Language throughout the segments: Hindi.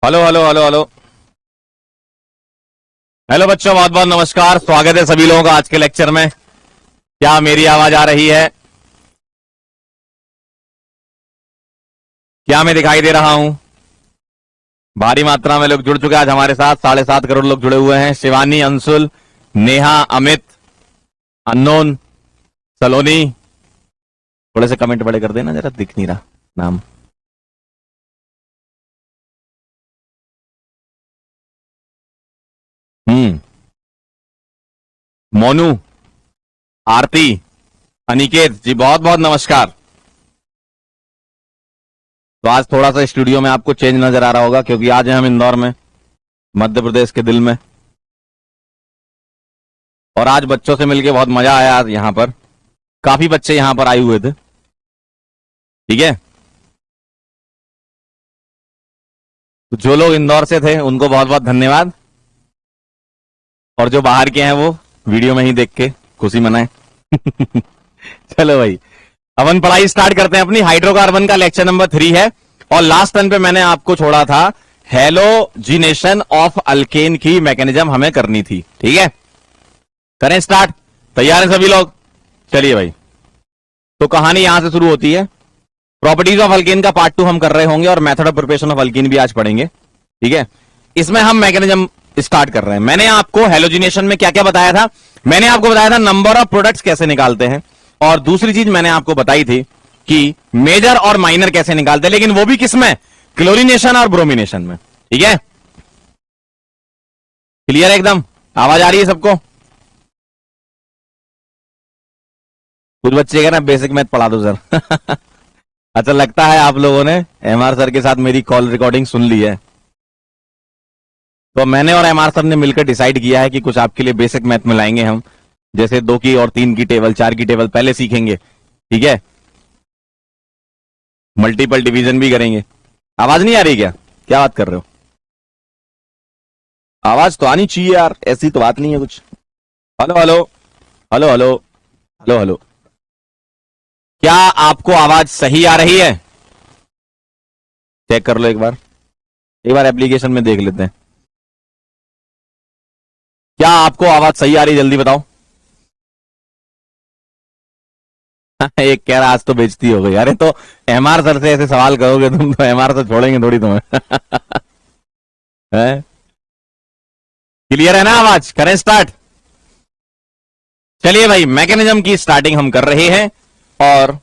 Hello hello hello hello hello बच्चों, बहुत बहुत नमस्कार। स्वागत है सभी लोगों का आज के लेक्चर में। क्या मेरी आवाज आ रही है? क्या मैं दिखाई दे रहा हूं? भारी मात्रा में लोग जुड़ चुके हैं आज हमारे साथ। 7.5 करोड़ लोग जुड़े हुए हैं। शिवानी, अंशुल, नेहा, अमित, अननोन, सलोनी। थोड़े से कमेंट बड़े कर देना, जरा दिख नहीं रहा नाम। मोनू, आरती, अनिकेत जी, बहुत बहुत नमस्कार। तो आज थोड़ा सा स्टूडियो में आपको चेंज नजर आ रहा होगा क्योंकि आज हैं हम इंदौर में, मध्य प्रदेश के दिल में। और आज बच्चों से मिलके बहुत मजा आया। आज यहाँ पर काफी बच्चे यहाँ पर आए हुए थे। ठीक है, तो जो लोग इंदौर से थे उनको बहुत बहुत धन्यवाद, और जो बाहर के हैं वो वीडियो में ही देख के खुशी मनाएं। चलो भाई, अपन पढ़ाई स्टार्ट करते हैं अपनी। हाइड्रोकार्बन का लेक्चर नंबर 3 है, और लास्ट टर्न पे मैंने आपको छोड़ा था हेलोजिनेशन ऑफ अल्केन की मैकेनिज्म हमें करनी थी। ठीक है, करें स्टार्ट? तैयार हैं सभी लोग? चलिए भाई, तो कहानी यहां से शुरू होती है। प्रॉपर्टीज ऑफ अल्केन का पार्ट 2 हम कर रहे होंगे, और method of preparation of alkane भी आज पढ़ेंगे। ठीक है, इसमें हम मैकेनिज्म स्टार्ट कर रहे हैं। मैंने आपको हेलोजिनेशन में क्या क्या बताया था? मैंने आपको बताया था नंबर ऑफ प्रोडक्ट्स कैसे निकालते हैं, और दूसरी चीज मैंने आपको बताई थी कि मेजर और माइनर कैसे निकालते हैं, लेकिन वो भी किसमें? क्लोरीनेशन और ब्रोमिनेशन में। ठीक है, क्लियर है एकदम? आवाज आ रही है सबको? कुछ बच्चे कह रहे हैं बेसिक मैथ पढ़ा दो सर। अच्छा, लगता है आप लोगों ने एमआर सर के साथ मेरी कॉल रिकॉर्डिंग सुन ली है। तो मैंने और एमआर सर ने मिलकर डिसाइड किया है कि कुछ आपके लिए बेसिक मैथ में लाएंगे हम, जैसे 2 की और 3 की टेबल, 4 की टेबल पहले सीखेंगे। ठीक है, मल्टीपल डिवीजन भी करेंगे। आवाज नहीं आ रही क्या? क्या बात कर रहे हो? आवाज तो आनी चाहिए यार, ऐसी तो बात नहीं है कुछ। Hello hello hello hello hello hello, क्या आपको आवाज सही आ रही है? चेक कर लो एक बार, एक बार एप्लीकेशन में देख लेते हैं। क्या आपको आवाज सही आ रही है? जल्दी बताओ। एक कह रहा आज तो बेइज्जती हो गई। अरे तो एमआर सर से ऐसे सवाल करोगे तुम तो एमआर सर छोड़ेंगे थोड़ी तुम्हें। है? क्लियर है ना आवाज? करें स्टार्ट? चलिए भाई, मैकेनिज्म की स्टार्टिंग हम कर रहे हैं। और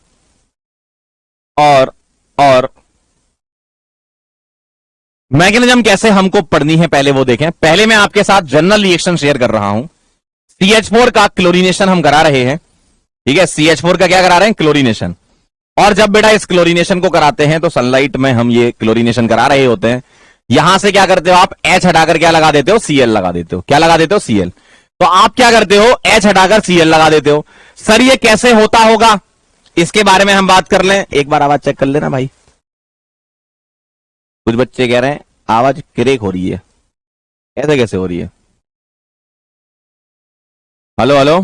और और मैकेनिज्म कैसे हमको पढ़नी है पहले वो देखें। पहले मैं आपके साथ जनरल रिएक्शन शेयर कर रहा हूं। CH4 का क्लोरीनेशन हम करा रहे हैं। ठीक है, CH4 का क्या करा रहे हैं? क्लोरीनेशन। और जब बेटा इस क्लोरीनेशन को कराते हैं तो सनलाइट में हम ये क्लोरीनेशन करा रहे होते हैं। यहां से क्या करते हो आप? H हटाकर क्या लगा देते हो? Cl लगा देते हो। क्या लगा देते हो? Cl। तो आप क्या करते हो? H हटाकर Cl लगा देते हो। सर ये कैसे होता होगा, इसके बारे में हम बात कर लें। एक बार आवाज चेक कर लेना भाई। कुछ बच्चे कह रहे हैं आवाज क्रेक हो रही है। ऐसे कैसे हो रही है? हेलो हेलो,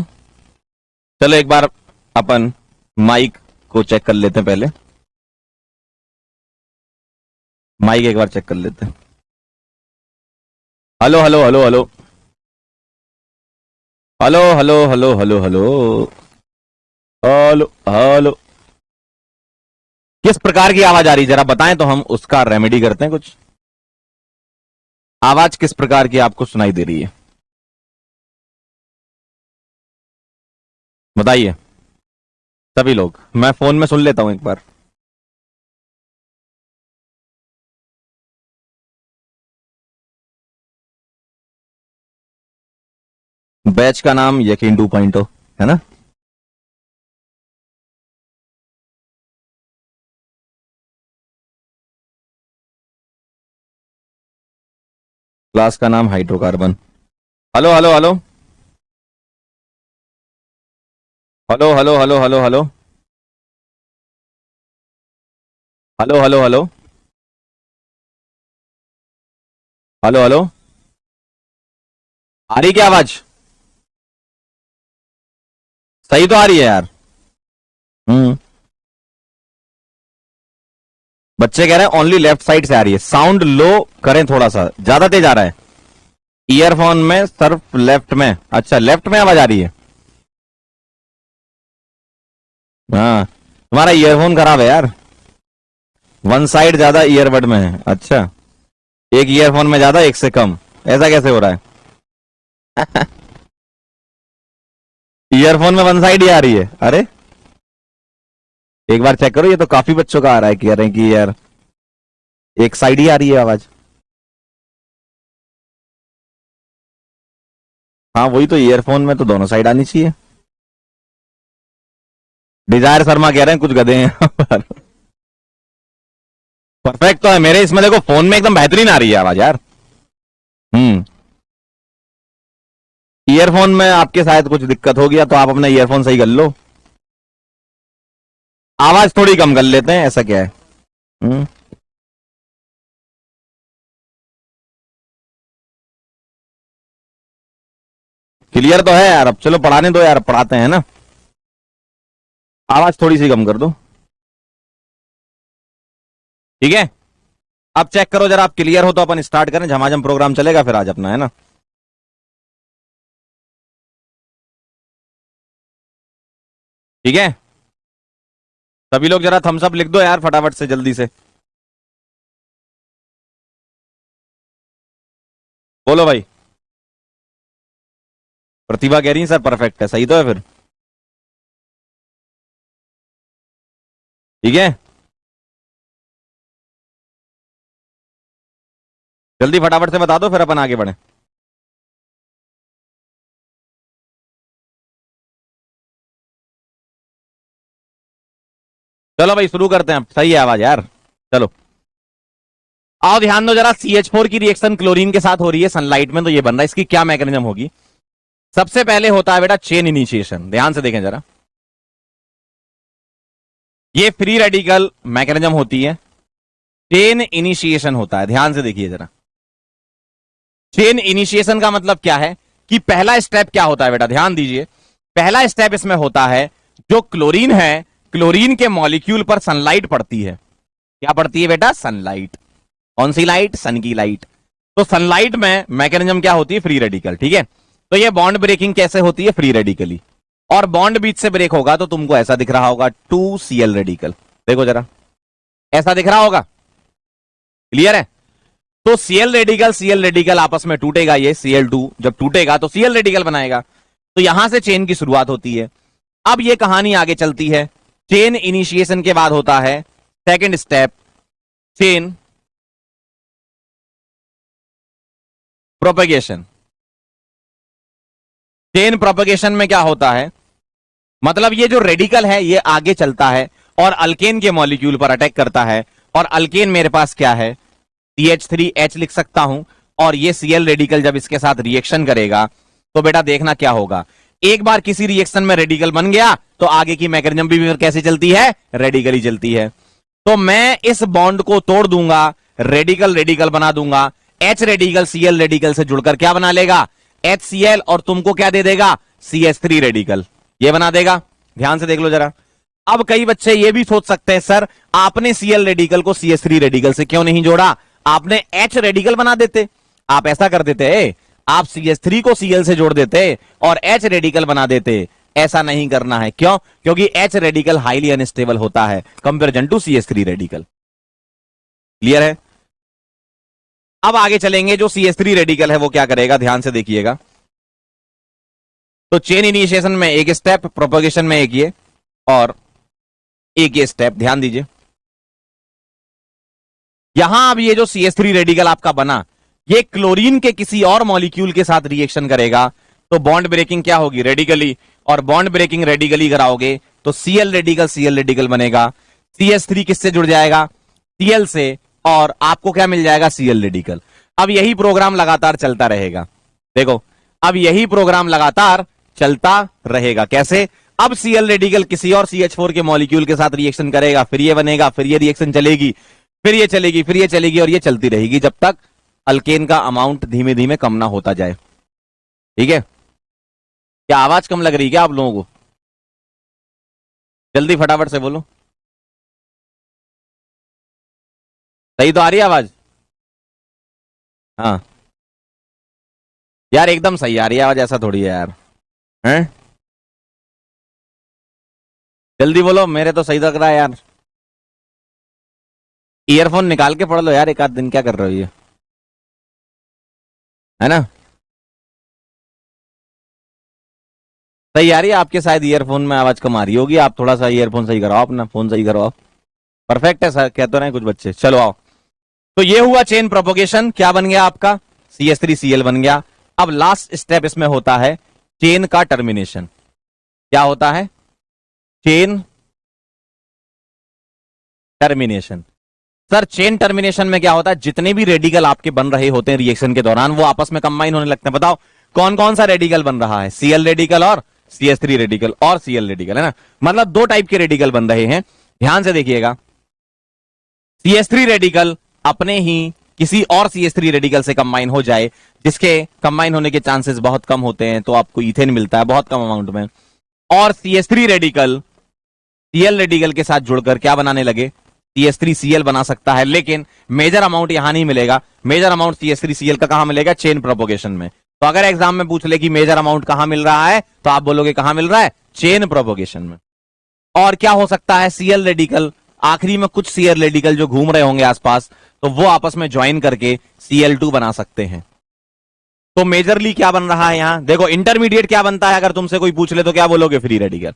चलो एक बार अपन माइक को चेक कर लेते हैं। पहले माइक एक बार चेक कर लेते हैं। Hello hello hello hello hello hello hello hello hello hello hello, किस प्रकार की आवाज आ रही जरा बताएं तो हम उसका रेमेडी करते हैं कुछ। आवाज किस प्रकार की आपको सुनाई दे रही है बताइए सभी लोग। मैं फोन में सुन लेता हूं एक बार। बैच का नाम यकीन 2.0 है ना? क्लास का नाम hydrocarbon. Hello hello hello hello hello hello hello hello hello hello hello hello hello, आ रही क्या आवाज? सही तो आ रही है यार। हम्म, बच्चे कह रहे हैं ओनली लेफ्ट साइड से आ रही है, साउंड लो करें थोड़ा सा, ज्यादा तेज आ रहा है ईयरफोन में, सिर्फ लेफ्ट में। अच्छा लेफ्ट में आवाज आ रही है। हाँ तुम्हारा ईयरफोन खराब है यार, वन साइड ज्यादा ईयरबड में है। अच्छा एक ईयरफोन में ज्यादा एक से कम, ऐसा कैसे हो रहा है? ईयरफोन में वन साइड ही आ रही है। अरे एक बार चेक करो, ये तो काफी बच्चों का आ रहा है, कह रहे हैं कि यार एक साइड ही आ रही है आवाज। हाँ वही तो, ईयरफोन में तो दोनों साइड आनी चाहिए। डिजायर शर्मा कह रहे हैं कुछ गधे हैं यहाँ पर। परफेक्ट तो है मेरे इसमें, देखो फोन में एकदम बेहतरीन आ रही है आवाज यार। हम्म। ईयरफोन में आपके शायद कुछ दिक्कत हो गया, तो आप अपना ईयरफोन सही कर लो, आवाज थोड़ी कम कर लेते हैं, ऐसा क्या है। हम्म। क्लियर तो है यार, अब चलो पढ़ाने दो यार, पढ़ाते हैं ना। आवाज थोड़ी सी कम कर दो, ठीक है। अब चेक करो जरा, आप क्लियर हो तो अपन स्टार्ट करें, झमाझम प्रोग्राम चलेगा फिर आज अपना, है ना। ठीक है, सभी लोग जरा थम्स अप लिख दो यार फटाफट से, जल्दी से बोलो भाई। प्रतिभा कह रही है सर परफेक्ट है, सही तो है फिर, ठीक है। जल्दी फटाफट से बता दो फिर अपन आगे बढ़े। चलो भाई शुरू करते हैं, सही है आवाज यार। चलो आओ ध्यान दो जरा, CH4 की रिएक्शन क्लोरीन के साथ हो रही है सनलाइट में, तो ये बन रहा है, इसकी क्या मैकेनिज्म होगी। सबसे पहले होता है बेटा चेन इनिशिएशन, ध्यान से देखें जरा, ये फ्री रेडिकल मैकेनिज्म होती है, चेन इनिशिएशन होता है, ध्यान से देखिए जरा। चेन इनिशिएशन का मतलब क्या है कि पहला स्टेप क्या होता है बेटा, ध्यान दीजिए। पहला स्टेप इसमें होता है, जो क्लोरीन है, क्लोरीन के मॉलिक्यूल पर सनलाइट पड़ती है। क्या पड़ती है बेटा, सनलाइट। कौन सी लाइट, सन की लाइट। तो सनलाइट में मैकेनिज्म क्या होती है, फ्री रेडिकल, ठीक है। तो ये बॉन्ड ब्रेकिंग कैसे होती है, फ्री रेडिकली। और बॉन्ड बीच से ब्रेक होगा तो तुमको ऐसा दिख रहा होगा, 2Cl रेडिकल, देखो जरा ऐसा दिख रहा होगा, क्लियर है। तो Cl रेडिकल आपस में टूटेगा, ये Cl2 जब टूटेगा तो Cl रेडिकल बनाएगा, तो यहां से चेन की शुरुआत होती है। अब ये कहानी आगे चलती है, चेन इनिशिएशन के बाद होता है second step, chain propagation. Chain propagation में क्या होता है, मतलब ये जो रेडिकल है ये आगे चलता है और अल्केन के मॉलिक्यूल पर अटैक करता है, और अल्केन मेरे पास क्या है, CH3H लिख सकता हूं, और ये Cl रेडिकल जब इसके साथ रिएक्शन करेगा तो बेटा देखना क्या होगा। एक बार किसी रिएक्शन में रेडिकल बन गया तो आगे की मैकेनिज्म भी कैसे चलती है, रेडिकली चलती है। तो मैं इस बॉन्ड को तोड़ दूंगा, रेडिकल रेडिकल बना दूंगा, H रेडिकल Cl रेडिकल से जुड़कर क्या बना लेगा, HCl, और तुमको क्या दे देगा, CH3 रेडिकल, ये बना देगा। ध्यान से देख लो जरा। अब कई बच्चे ये भी सोच सकते हैं, सर आपने Cl रेडिकल को CH3 रेडिकल से क्यों नहीं जोड़ा, आपने H रेडिकल बना देते। आप ऐसा कर देते, आप CH3 को Cl से जोड़ देते और H रेडिकल बना देते। ऐसा नहीं करना है, क्यों, क्योंकि H रेडिकल हाईली अनस्टेबल होता है comparison to CH3 radical, clear है। अब आगे चलेंगे, जो CH3 रेडिकल है वो क्या करेगा, ध्यान से देखिएगा। तो चेन इनिशिएशन में एक स्टेप, प्रोपगेशन में एक ये, और एक ये स्टेप, ध्यान दीजिए। यहां अब ये जो CH3 रेडिकल आपका बना, ये क्लोरीन के किसी और मॉलिक्यूल के साथ रिएक्शन करेगा, तो बॉन्ड ब्रेकिंग क्या होगी, रेडिकली, और बॉन्ड ब्रेकिंग रेडिकली कराओगे तो Cl रेडिकल बनेगा। CH3 किससे जुड़ जाएगा, Cl से, और आपको क्या मिल जाएगा, Cl रेडिकल। अब यही प्रोग्राम लगातार चलता रहेगा, देखो अब यही प्रोग्राम लगातार चलता रहेगा, कैसे, अब Cl रेडिकल किसी और CH4 के मॉलिक्यूल के साथ रिएक्शन करेगा, फिर ये बनेगा, फिर ये रिएक्शन चलेगी, फिर ये चलेगी, फिर ये चलेगी, और ये चलती रहेगी जब तक अल्केन का अमाउंट धीमे धीमे कम ना होता जाए, ठीक है। क्या आवाज कम लग रही है क्या आप लोगों को, जल्दी फटाफट से बोलो। सही तो आ रही है आवाज? हाँ यार एकदम सही आ रही है आवाज, ऐसा थोड़ी है यार। हैं? जल्दी बोलो, मेरे तो सही लग रहा है यार। ईयरफोन निकाल के पढ़ लो यार, एक आध दिन क्या कर रहे हो ये, है ना? सही आ रही है आपके, शायद ईयरफोन में आवाज कम आ रही होगी, आप थोड़ा सा ईयरफोन सही कराओ, अपना फोन सही करवाओ। परफेक्ट है सर, कहते रहे कुछ बच्चे। चलो आओ, तो ये हुआ चेन प्रोपोगेशन, क्या बन गया आपका? CH3Cl बन गया। अब लास्ट स्टेप इसमें होता है चेन का टर्मिनेशन। क्या होता है? Chain termination. Sir chain termination में क्या होता है, जितने भी रेडिकल आपके बन रहे होते हैं रिएक्शन के दौरान, वो आपस में कंबाइन होने लगते हैं। बताओ कौन कौन सा रेडिकल बन रहा है? Cl रेडिकल और CH3 रेडिकल और Cl रेडिकल, है ना? मतलब दो टाइप के रेडिकल बन रहे हैं। ध्यान से देखिएगा, CH3 रेडिकल अपने ही किसी और CH3 रेडिकल से कंबाइन हो जाए, जिसके कंबाइन होने के चांसेस बहुत कम होते हैं, तो आपको इथेन मिलता है बहुत कम अमाउंट में। और CH3 रेडिकल Cl रेडिकल के साथ जुड़कर क्या बनाने लगे? CH3Cl बना सकता है, लेकिन मेजर अमाउंट यहां नहीं मिलेगा। मेजर अमाउंट CH3Cl का कहां मिलेगा? चेन प्रोपोगेशन में। तो अगर एग्जाम में पूछ ले कि मेजर अमाउंट कहां मिल रहा है, तो आप बोलोगे कहां मिल रहा है? चेन प्रोपोगेशन में। और क्या हो सकता है? Cl रेडिकल, आखिरी में कुछ Cl रेडिकल जो घूम रहे होंगे आसपास, तो वो आपस में ज्वाइन करके Cl2 बना सकते हैं। तो मेजरली क्या बन रहा है यहां देखो, इंटरमीडिएट क्या बनता है? अगर तुमसे कोई पूछ ले तो क्या बोलोगे? Free radical.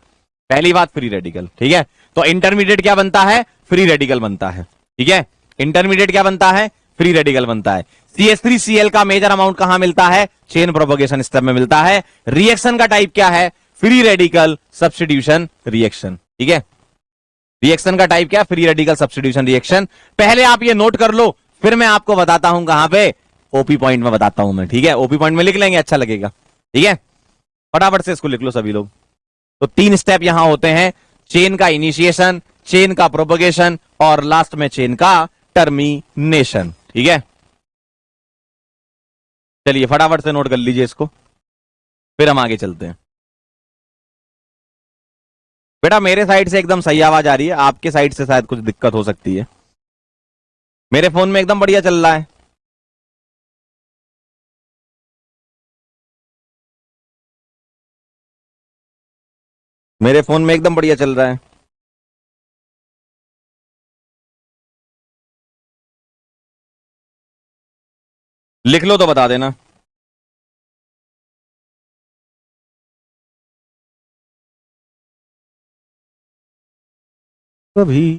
पहली बात फ्री रेडिकल, ठीक है? तो इंटरमीडिएट क्या बनता है? फ्री रेडिकल बनता है, ठीक है? इंटरमीडिएट क्या बनता है? फ्री रेडिकल बनता है। CH3Cl का मेजर अमाउंट कहां मिलता है? चेन प्रोपोगेशन स्टेप में मिलता है। रिएक्शन का टाइप क्या है? फ्री रेडिकल सब्स्टिट्यूशन रिएक्शन, ठीक है? रिएक्शन का टाइप क्या? Free radical substitution reaction. पहले आप ये नोट कर लो, फिर मैं आपको बताता हूं कहां पे, ओपी पॉइंट में बताता हूं मैं, ठीक है? ओपी पॉइंट में लिख लेंगे, अच्छा लगेगा, ठीक है? फटाफट से इसको लिख लो सभी लोग। तो 3 स्टेप यहां होते हैं, चेन का इनिशिएशन, चेन का प्रोपोगेशन और लास्ट में चेन का टर्मिनेशन, ठीक है? चलिए फटाफट से नोट कर लीजिए इसको, फिर हम आगे चलते हैं। बेटा मेरे साइड से एकदम सही आवाज आ रही है, आपके साइड से शायद कुछ दिक्कत हो सकती है। मेरे फोन में एकदम बढ़िया चल रहा है। मेरे फोन में एकदम बढ़िया चल रहा है। लिख लो तो बता देना। कभी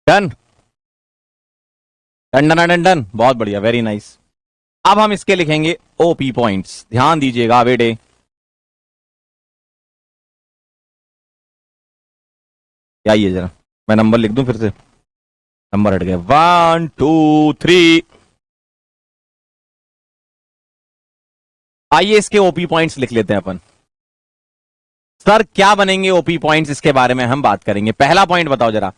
done done done done done, बहुत बढ़िया, वेरी नाइस। अब हम इसके लिखेंगे ओपी पॉइंट्स, ध्यान दीजिएगा बेटे। क्या ये जरा मैं नंबर लिख दूं फिर से, नंबर हट गए, 1 2 3। आइए इसके ओपी पॉइंट्स लिख लेते हैं अपन। सर क्या बनेंगे ओपी पॉइंट्स, इसके बारे में हम बात करेंगे। पहला पॉइंट बताओ जरा,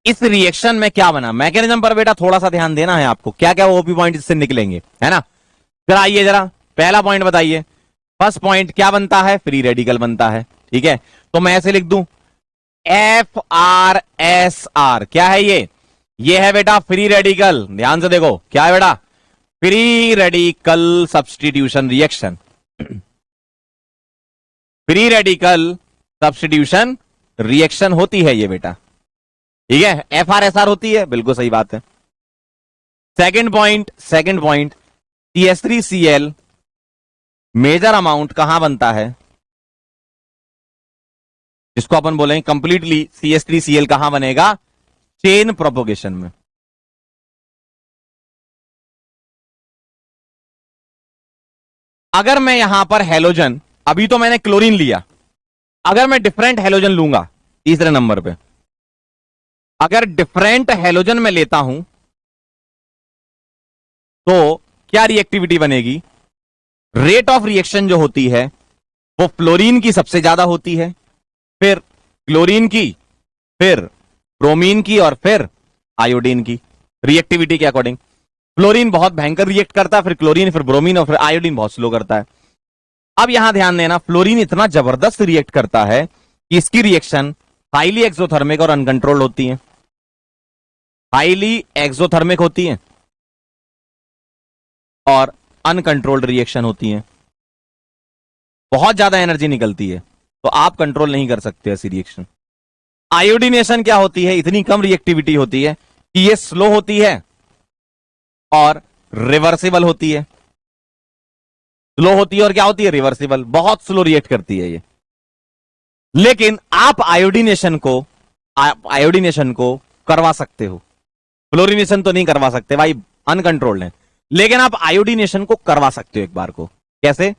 इस रिएक्शन में क्या बना? मैकेनिज्म पर बेटा थोड़ा सा ध्यान देना है आपको, क्या क्या ओपी पॉइंट इससे निकलेंगे, है ना? जरा आइए जरा पहला पॉइंट बताइए। फर्स्ट पॉइंट क्या बनता है? फ्री रेडिकल बनता है, ठीक है? तो मैं ऐसे लिख दूं FRSR, क्या है ये है बेटा फ्री रेडिकल। ध्यान से देखो क्या है बेटा, free radical substitution reaction. Free radical substitution reaction होती है ये बेटा, ठीक है? FRSR होती है, बिल्कुल सही बात है। Second point CH3Cl major amount कहां बनता है? जिसको अपन बोलेंगे कंप्लीटली CH3Cl कहां बनेगा? चेन प्रोपोगेशन में। अगर मैं यहां पर हेलोजन, अभी तो मैंने क्लोरीन लिया, अगर मैं डिफरेंट हेलोजन लूंगा तीसरे नंबर पे, अगर डिफरेंट हेलोजन में लेता हूं तो क्या रिएक्टिविटी बनेगी? रेट ऑफ रिएक्शन जो होती है वो फ्लोरीन की सबसे ज्यादा होती है, फिर क्लोरीन की, फिर ब्रोमीन की, और फिर आयोडीन की, रिएक्टिविटी के अकॉर्डिंग। फ्लोरीन बहुत भयंकर रिएक्ट करता है, फिर क्लोरीन, फिर ब्रोमीन, और फिर आयोडीन बहुत स्लो करता है। अब यहां ध्यान देना, फ्लोरीन इतना जबरदस्त रिएक्ट करता है कि इसकी रिएक्शन हाईली एक्सोथर्मिक और अनकंट्रोल्ड होती है। हाईली एक्सोथर्मिक होती है और अनकंट्रोल्ड रिएक्शन होती है। बहुत ज्यादा एनर्जी निकलती है, तो आप कंट्रोल नहीं कर सकते ऐसी रिएक्शन। आयोडीनेशन क्या होती है? इतनी कम रिएक्टिविटी होती है कि ये स्लो होती है और रिवर्सिबल होती है। स्लो होती है और क्या होती है? रिवर्सिबल। बहुत स्लो रिएक्ट करती है ये। लेकिन आप आयोडीनेशन को करवा सकते हो। फ्लोरिनेशन तो नहीं करवा सकते भाई, अनकंट्रोल्ड है, लेकिन आप आयोडीनेशन को करवा सकते हो एक बार को। कैसे?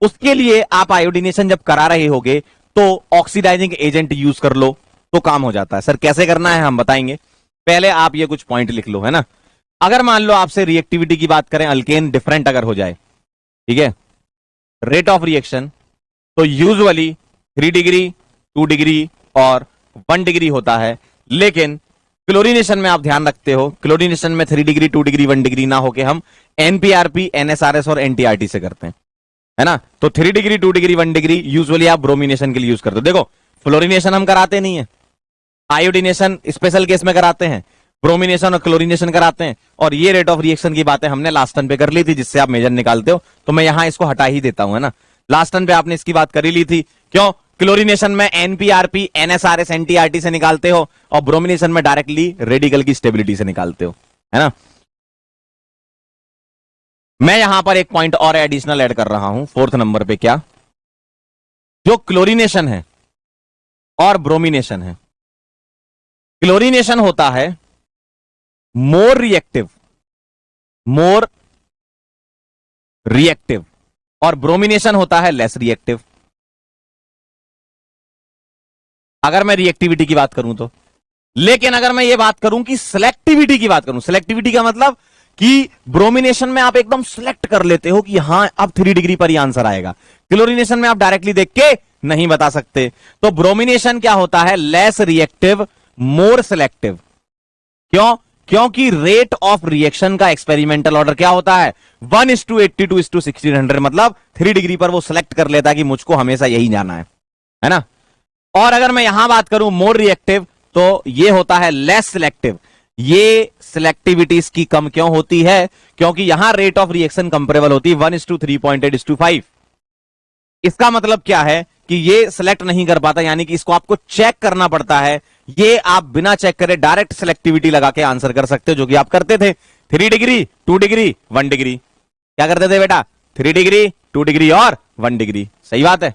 उसके लिए आप आयोडीनेशन जब करा रहे होगे तो ऑक्सीडाइजिंग एजेंट यूज कर लो तो काम हो जाता है। सर कैसे करना है हम बताएंगे, पहले आप ये कुछ पॉइंट लिख लो, है ना। अगर मान लो आपसे रिएक्टिविटी की बात करें, अल्केन डिफरेंट अगर हो जाए, ठीक है, रेट ऑफ रिएक्शन तो यूजुअली 3 डिग्री, 2 डिग्री और 1 डिग्री होता है। लेकिन क्लोरीनेशन में आप ध्यान रखते हो, क्लोरीनेशन में 3 डिग्री, 2 डिग्री, 1 डिग्री ना होके हम एनपीआरपी, एनएसआरएस और एनटीआरटी से करते हैं, है ना। तो 3 डिग्री, 2 डिग्री, 1 डिग्री यूजुअली आप ब्रोमिनेशन के लिए यूज करते हो। देखो, फ्लोरिनेशन हम कराते नहीं है, आयोडीनेशन स्पेशल केस में कराते हैं, ब्रोमिनेशन और क्लोरीनेशन कराते हैं। और ये रेट ऑफ रिएक्शन की बातें हमने लास्ट टर्न पे कर ली थी, जिससे आप मेजर निकालते हो, तो मैं यहां इसको हटा ही देता हूं, है ना। लास्ट टर्न पे आपने इसकी बात कर ही ली थी। क्यों? क्लोरीनेशन में एनपीआरपी, एनएसआरएस, एनटीआरटी से निकालते हो, और ब्रोमिनेशन में डायरेक्टली रेडिकल की स्टेबिलिटी से निकालते हो, है ना। मैं यहां पर एक पॉइंट और एडिशनल ऐड कर रहा हूं 4th नंबर पे। क्या? जो क्लोरीनेशन है और ब्रोमिनेशन है, क्लोरीनेशन होता है मोर रिएक्टिव और ब्रोमिनेशन होता है लेस रिएक्टिव। अगर मैं रिएक्टिविटी की बात करूं तो। लेकिन अगर मैं ये बात करूं कि सिलेक्टिविटी की बात करूं, सिलेक्टिविटी का मतलब कि ब्रोमिनेशन में आप एकदम सिलेक्ट कर लेते हो कि हां अब 3 डिग्री पर ही आंसर आएगा। क्लोरीनेशन में आप डायरेक्टली देख के नहीं बता सकते। तो ब्रोमिनेशन क्या होता है? लेस रिएक्टिव, मोर सिलेक्टिव। क्यों? क्योंकि रेट ऑफ रिएक्शन का एक्सपेरिमेंटल ऑर्डर क्या होता है? 1:82:1600, मतलब 3 डिग्री पर वो सिलेक्ट कर लेता है कि मुझको हमेशा यही जाना है ना। और अगर मैं यहां बात करूं मोर रिएक्टिव, तो ये होता है लेस सिलेक्टिव। ये सिलेक्टिविटी इसकी कम क्यों होती है? क्योंकि यहां रेट ऑफ रिएक्शन कंपेरेबल होती है 1:3.8:5। इसका मतलब क्या है कि ये सिलेक्ट नहीं कर पाता, यानी कि इसको आपको चेक करना पड़ता है। ये आप बिना चेक करे डायरेक्ट सिलेक्टिविटी लगा के आंसर कर सकते हो, जो कि आप करते थे। 3 डिग्री, 2 डिग्री, 1 डिग्री। क्या करते थे बेटा? 3 डिग्री, 2 डिग्री और 1 डिग्री। सही बात है,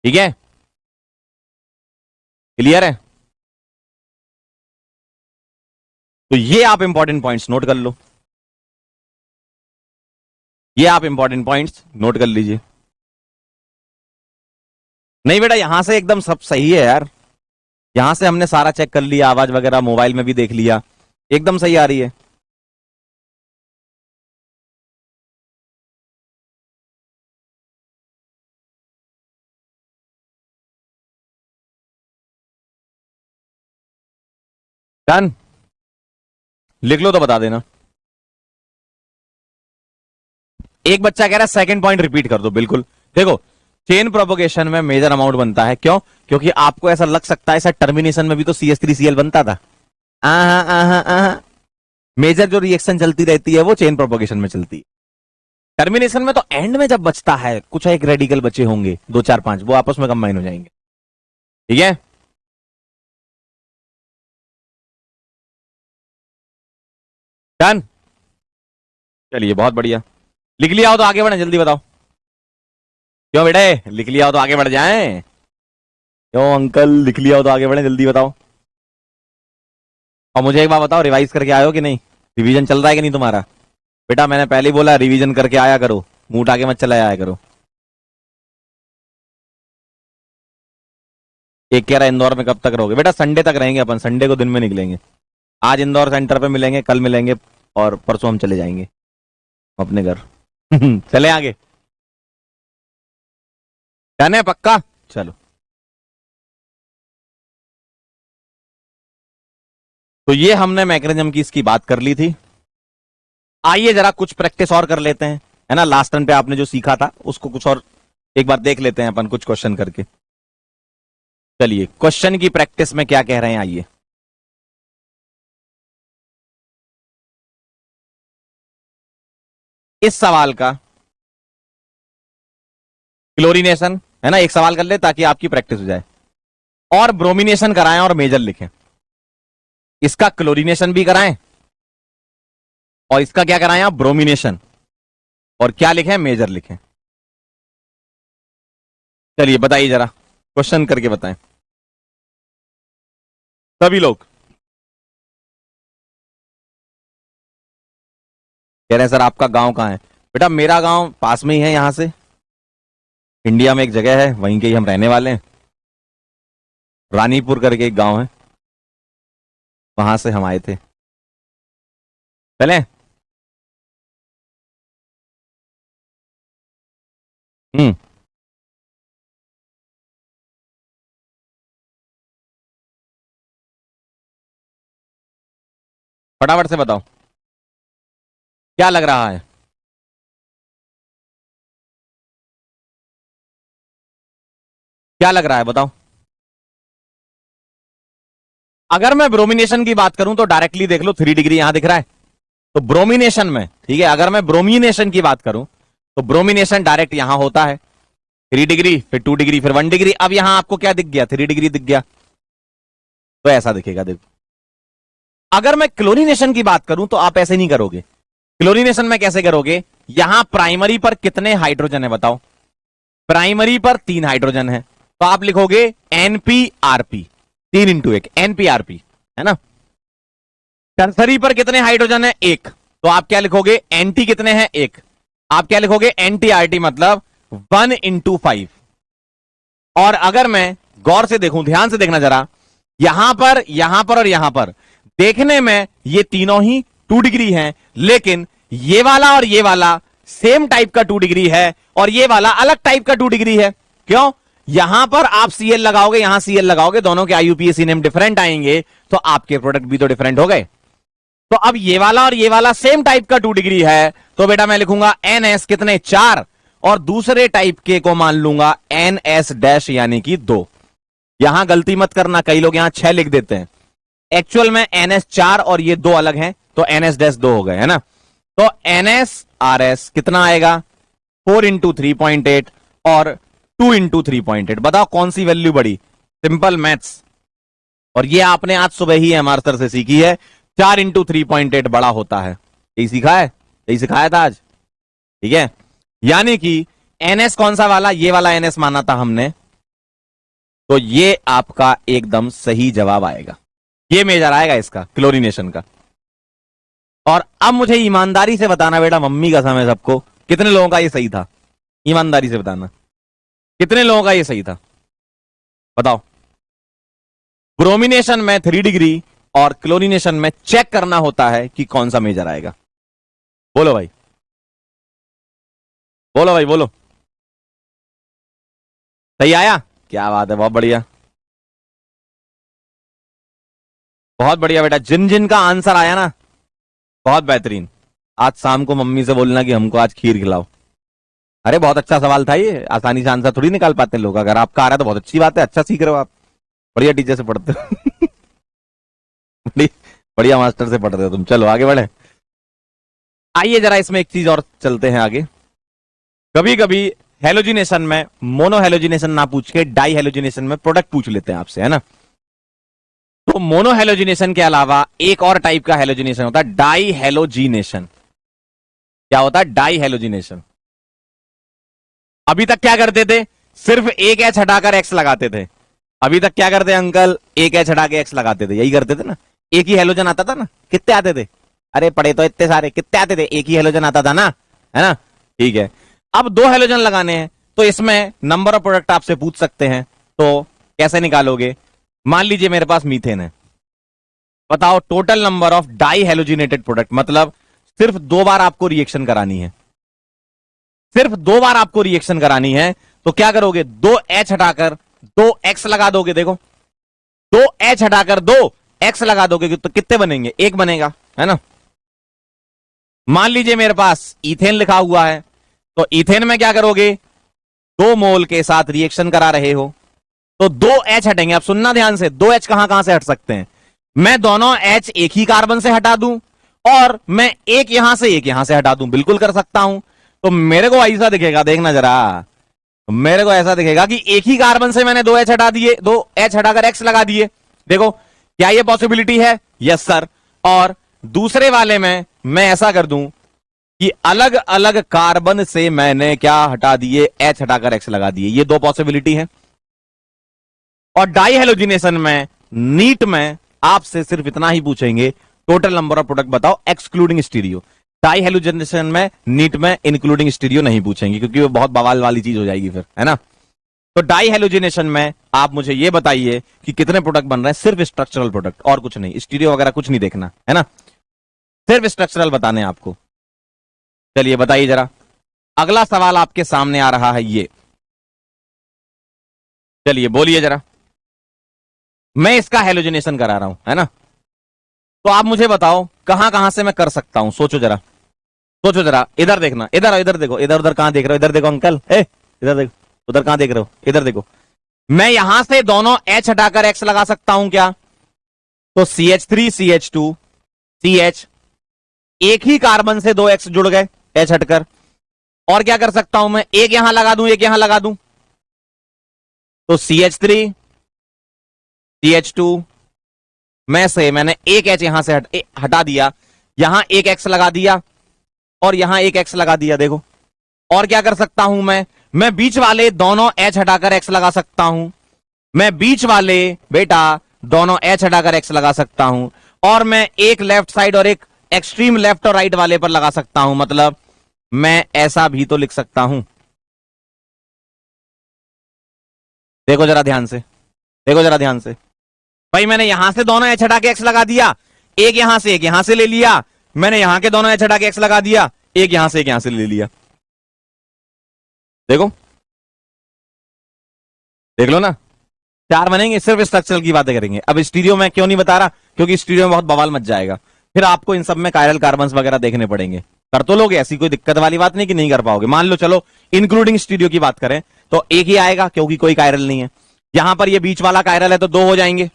ठीक है, क्लियर है। तो ये आप इंपॉर्टेंट पॉइंट्स नोट कर लो, ये आप इंपॉर्टेंट पॉइंट्स नोट कर लीजिए। नहीं बेटा, यहां से एकदम सब सही है यार, यहां से हमने सारा चेक कर लिया, आवाज वगैरह मोबाइल में भी देख लिया, एकदम सही आ रही है। डन, लिख लो तो बता देना। एक बच्चा कह रहा है सेकंड पॉइंट रिपीट कर दो। बिल्कुल, देखो चेन प्रोपोगेशन में मेजर अमाउंट बनता है। क्यों? क्योंकि आपको ऐसा लग सकता है ऐसा टर्मिनेशन में भी तो CH3Cl बनता था। मेजर जो रिएक्शन चलती रहती है वो चेन प्रोपोगेशन में चलती है। टर्मिनेशन में तो एंड में जब बचता है, कुछ एक रेडिकल बचे होंगे 2 4 5, वो आपस में कंबाइन हो जाएंगे, ठीक है। डन, चलिए बहुत बढ़िया। लिख लिया हो तो आगे बढ़े, जल्दी बताओ। क्यों बेटे, लिख लिया हो तो आगे बढ़ जाएं। क्यों अंकल, लिख लिया हो तो आगे बढ़े, जल्दी बताओ। और मुझे एक बात बताओ, रिवाइज करके आए हो कि नहीं? रिवीजन चल रहा है कि नहीं तुम्हारा? बेटा मैंने पहले ही बोला रिवीजन करके आया करो, मुंह उठा के मत चला आया करो। एक कह रहा है इंदौर में कब तक रहोगे? बेटा संडे तक रहेंगे अपन, संडे को दिन में निकलेंगे। आज इंदौर सेंटर पे मिलेंगे, कल मिलेंगे, और परसों हम चले जाएंगे अपने घर। चले आगे। डन है पक्का? चलो, तो ये हमने मैकेनिज्म की इसकी बात कर ली थी। आइए जरा कुछ प्रैक्टिस और कर लेते हैं, है ना। लास्ट टर्न पे आपने जो सीखा था उसको कुछ और एक बार देख लेते हैं अपन, कुछ क्वेश्चन करके। चलिए, क्वेश्चन की प्रैक्टिस में क्या कह रहे हैं, आइए। इस सवाल का क्लोरीनेशन, है ना, एक सवाल कर ले ताकि आपकी प्रैक्टिस हो जाए, और ब्रोमिनेशन कराएं और मेजर लिखें। इसका क्लोरीनेशन भी कराएं और इसका क्या कराएं आप, ब्रोमिनेशन, और क्या लिखें, मेजर लिखें। चलिए बताइए जरा, क्वेश्चन करके बताएं सभी लोग। कह रहे हैं सर आपका गांव कहां है? बेटा मेरा गांव पास में ही है, यहां से इंडिया में एक जगह है, वहीं के ही हम रहने वाले हैं। रानीपुर करके एक गांव है, वहां से हम आए थे। चलें? हम्म, फटाफट से बताओ क्या लग रहा है। क्या लग रहा है बताओ। अगर मैं ब्रोमिनेशन की बात करूं तो डायरेक्टली देख लो, 3 डिग्री यहां दिख रहा है, तो ब्रोमिनेशन में, ठीक है, अगर मैं ब्रोमिनेशन की बात करूं तो ब्रोमिनेशन डायरेक्ट यहां होता है, 3 डिग्री, फिर 2 डिग्री, फिर 1 डिग्री। अब यहां आपको क्या दिख गया, 3 डिग्री दिख गया, तो ऐसा दिखेगा। देखो, अगर मैं क्लोरीनेशन की बात करूं तो आप ऐसे नहीं करोगे। क्लोरीनेशन में कैसे करोगे, यहां प्राइमरी पर कितने हाइड्रोजन है बताओ। प्राइमरी पर 3 हाइड्रोजन है, तो आप लिखोगे एनपीआरपी, 3 इंटू 1, एनपीआरपी, है ना। टर्सरी पर कितने हाइड्रोजन है, 1, तो आप क्या लिखोगे, एंटी कितने हैं, 1, आप क्या लिखोगे, एनटीआरटी, मतलब 1 इंटू 5। और अगर मैं गौर से देखूं, ध्यान से देखना जरा, यहां पर और यहां पर देखने में ये तीनों ही 2 डिग्री हैं, लेकिन ये वाला और ये वाला सेम टाइप का 2 डिग्री है, और ये वाला अलग टाइप का 2 डिग्री है। क्यों? यहां पर आप Cl लगाओगे, यहां Cl लगाओगे, दोनों के IUPAC नेम डिफरेंट आएंगे, तो आपके प्रोडक्ट भी तो डिफरेंट हो गए। तो अब ये वाला और ये वाला सेम टाइप का 2 डिग्री है, तो बेटा मैं लिखूंगा NS कितने, 4, और दूसरे टाइप के को मान लूंगा NS डैश यानी कि 2। यहां गलती मत करना, कई लोग यहां 6 लिख देते हैं, एक्चुअल में NS 4 और ये 2 अलग हैं, तो NS डैश 2 हो गए, है ना। तो NS RS कितना आएगा, 4 इंटू 3.8 और 2 इंटू 3.8। बताओ कौन सी वैल्यू बड़ी, सिंपल मैथ्स, और ये आपने आज सुबह ही हमारे सर से सीखी है, 4 इंटू 3.8 बड़ा होता है। यही सीखा है, यही सिखाया था आज, ठीक है। यानी कि NS कौन सा वाला, ये वाला NS माना था हमने, तो ये आपका एकदम सही जवाब आएगा, ये मेजर आएगा इसका क्लोरीनेशन का। और अब मुझे ईमानदारी से बताना बेटा, मम्मी कसम है सबको, कितने लोगों का ये सही था, ईमानदारी से बताना कितने लोगों का ये सही था, बताओ। ब्रोमिनेशन में 3 डिग्री और क्लोरीनेशन में चेक करना होता है कि कौन सा मेजर आएगा। बोलो भाई, बोलो भाई, बोलो। सही आया? क्या बात है, बहुत बढ़िया, बहुत बढ़िया बेटा। जिन जिन का आंसर आया ना, बहुत बेहतरीन, आज शाम को मम्मी से बोलना कि हमको आज खीर खिलाओ। अरे बहुत अच्छा सवाल था ये, आसानी से आंसर थोड़ी निकाल पाते हैं लोग। अगर आपका आ रहा है तो बहुत अच्छी बात है, अच्छा सीख रहे हो आप, बढ़िया टीचर से पढ़ते हो बढ़िया मास्टर से पढ़ते हो तुम। चलो आगे बढ़े, आइए जरा इसमें एक चीज और चलते हैं आगे। कभी कभी हेलोजिनेशन में मोनो हेलोजिनेशन ना पूछ के डाई हेलोजिनेशन में प्रोडक्ट पूछ लेते हैं आपसे, है ना। तो मोनो हेलोजिनेशन के अलावा एक और टाइप का हेलोजिनेशन होता है, डाई हेलोजिनेशन। क्या होता है, डाई हेलोजिनेशन। अभी तक क्या करते थे, सिर्फ एक एच हटाकर एक्स लगाते थे। अभी तक क्या करते अंकल, एक एच हटा के एक्स लगाते थे, यही करते थे ना। एक ही हेलोजन आता था ना, कितने आते थे, अरे पढ़े तो इतने सारे, कितने आते थे, एक ही हेलोजन आता था ना, है ना। ठीक है, अब 2 हेलोजन लगाने हैं, तो इसमें नंबर ऑफ प्रोडक्ट आपसे पूछ सकते हैं, तो कैसे निकालोगे। मान लीजिए मेरे पास मीथेन है, बताओ total number of di halogenated product, मतलब सिर्फ 2 बार आपको रिएक्शन करानी है, सिर्फ 2 बार आपको रिएक्शन करानी है, तो क्या करोगे, 2h हटाकर 2x लगा दोगे। देखो 2h हटाकर 2x लगा दोगे तो कितने बनेंगे, 1 बनेगा, है ना। मान लीजिए मेरे पास इथेन लिखा हुआ है, तो इथेन में क्या करोगे, 2 मोल के साथ रिएक्शन करा रहे हो तो 2h हटेंगे। अब सुनना ध्यान से, 2h कहां कहां से हट सकते हैं, मैं दोनों H एक ही कार्बन से हटा दूं और मैं एक यहां से हटा दूं, बिल्कुल कर सकता हूं। तो मेरे को ऐसा दिखेगा, देखना जरा, मेरे को ऐसा दिखेगा कि एक ही कार्बन से मैंने 2h हटा दिए, 2h हटाकर x लगा दिए। देखो क्या ये पॉसिबिलिटी है, यस सर। और दूसरे वाले में मैं ऐसा कर दूं कि अलग अलग कार्बन से मैंने क्या हटा दिए, H हटाकर X लगा दिए, ये 2 पॉसिबिलिटी है। और डाई हेलोजिनेशन में, नीट में आपसे सिर्फ इतना ही पूछेंगे, टोटल नंबर ऑफ प्रोडक्ट बताओ एक्सक्लूडिंग स्टीरियो। डाई हेलोजिनेशन में, नीट में इंक्लूडिंग स्टीरियो नहीं पूछेंगे क्योंकि वो बहुत बवाल वाली चीज हो जाएगी फिर, है ना। तो डाई हेलोजिनेशन में आप मुझे ये बताइए कि कितने प्रोडक्ट बन रहे हैं, सिर्फ स्ट्रक्चरल प्रोडक्ट और कुछ नहीं, स्टीरियो वगैरह कुछ नहीं देखना, है ना, सिर्फ स्ट्रक्चरल बताने आपको। चलिए बताइए जरा, अगला सवाल आपके सामने आ रहा है ये, चलिए बोलिए जरा। मैं इसका हेलोजिनेशन करा रहा हूं, है ना, तो आप मुझे बताओ कहां कहां से मैं कर सकता हूं, सोचो जरा, सोचो जरा, इधर देखना, इधर देखो, इधर उधर कहां देख रहे हो, इधर देखो अंकल, इधर देखो, उधर कहां देख रहे हो, इधर देखो। मैं यहां से दोनों H हटाकर X लगा सकता हूं क्या, तो CH3 CH2 CH, एक ही कार्बन से 2x जुड़ गए H हटकर। और क्या कर सकता हूं मैं, एक यहां लगा दूं, एक यहां लगा दूं, तो CH3 CH2 में से मैंने एक H यहां से हटा दिया, यहां एक X लगा दिया और यहां एक X लगा दिया। देखो और क्या कर सकता हूं मैं बीच वाले दोनों H हटाकर X लगा सकता हूं, मैं बीच वाले बेटा दोनों H हटाकर X लगा सकता हूं, और मैं एक लेफ्ट साइड और एक एक्सट्रीम लेफ्ट और राइट वाले पर लगा सकता हूं। मतलब मैं ऐसा भी तो लिख सकता हूं, देखो जरा ध्यान से, देखो जरा ध्यान से भाई, मैंने यहां से दोनों H हटा के X लगा दिया, एक यहां से ले लिया, मैंने यहां के दोनों H हटा के X लगा दिया, एक यहां से ले लिया। देखो देख लो ना, 4 बनेंगे, सिर्फ स्ट्रक्चरल की बातें करेंगे। अब स्टीरियो में क्यों नहीं बता रहा, क्योंकि स्टीरियो में बहुत बवाल मच जाएगा, फिर आपको इन सब में कायरल कार्बन्स वगैरह देखने पड़ेंगे। कर तो लोगे, ऐसी कोई दिक्कत वाली बात नहीं कि नहीं कर पाओगे। मान लो चलो इंक्लूडिंग स्टीरियो की बात करें तो एक ही आएगा क्योंकि कोई कायरल नहीं है। यहां पर ये बीच वाला कायरल है तो 2 हो जाएंगे,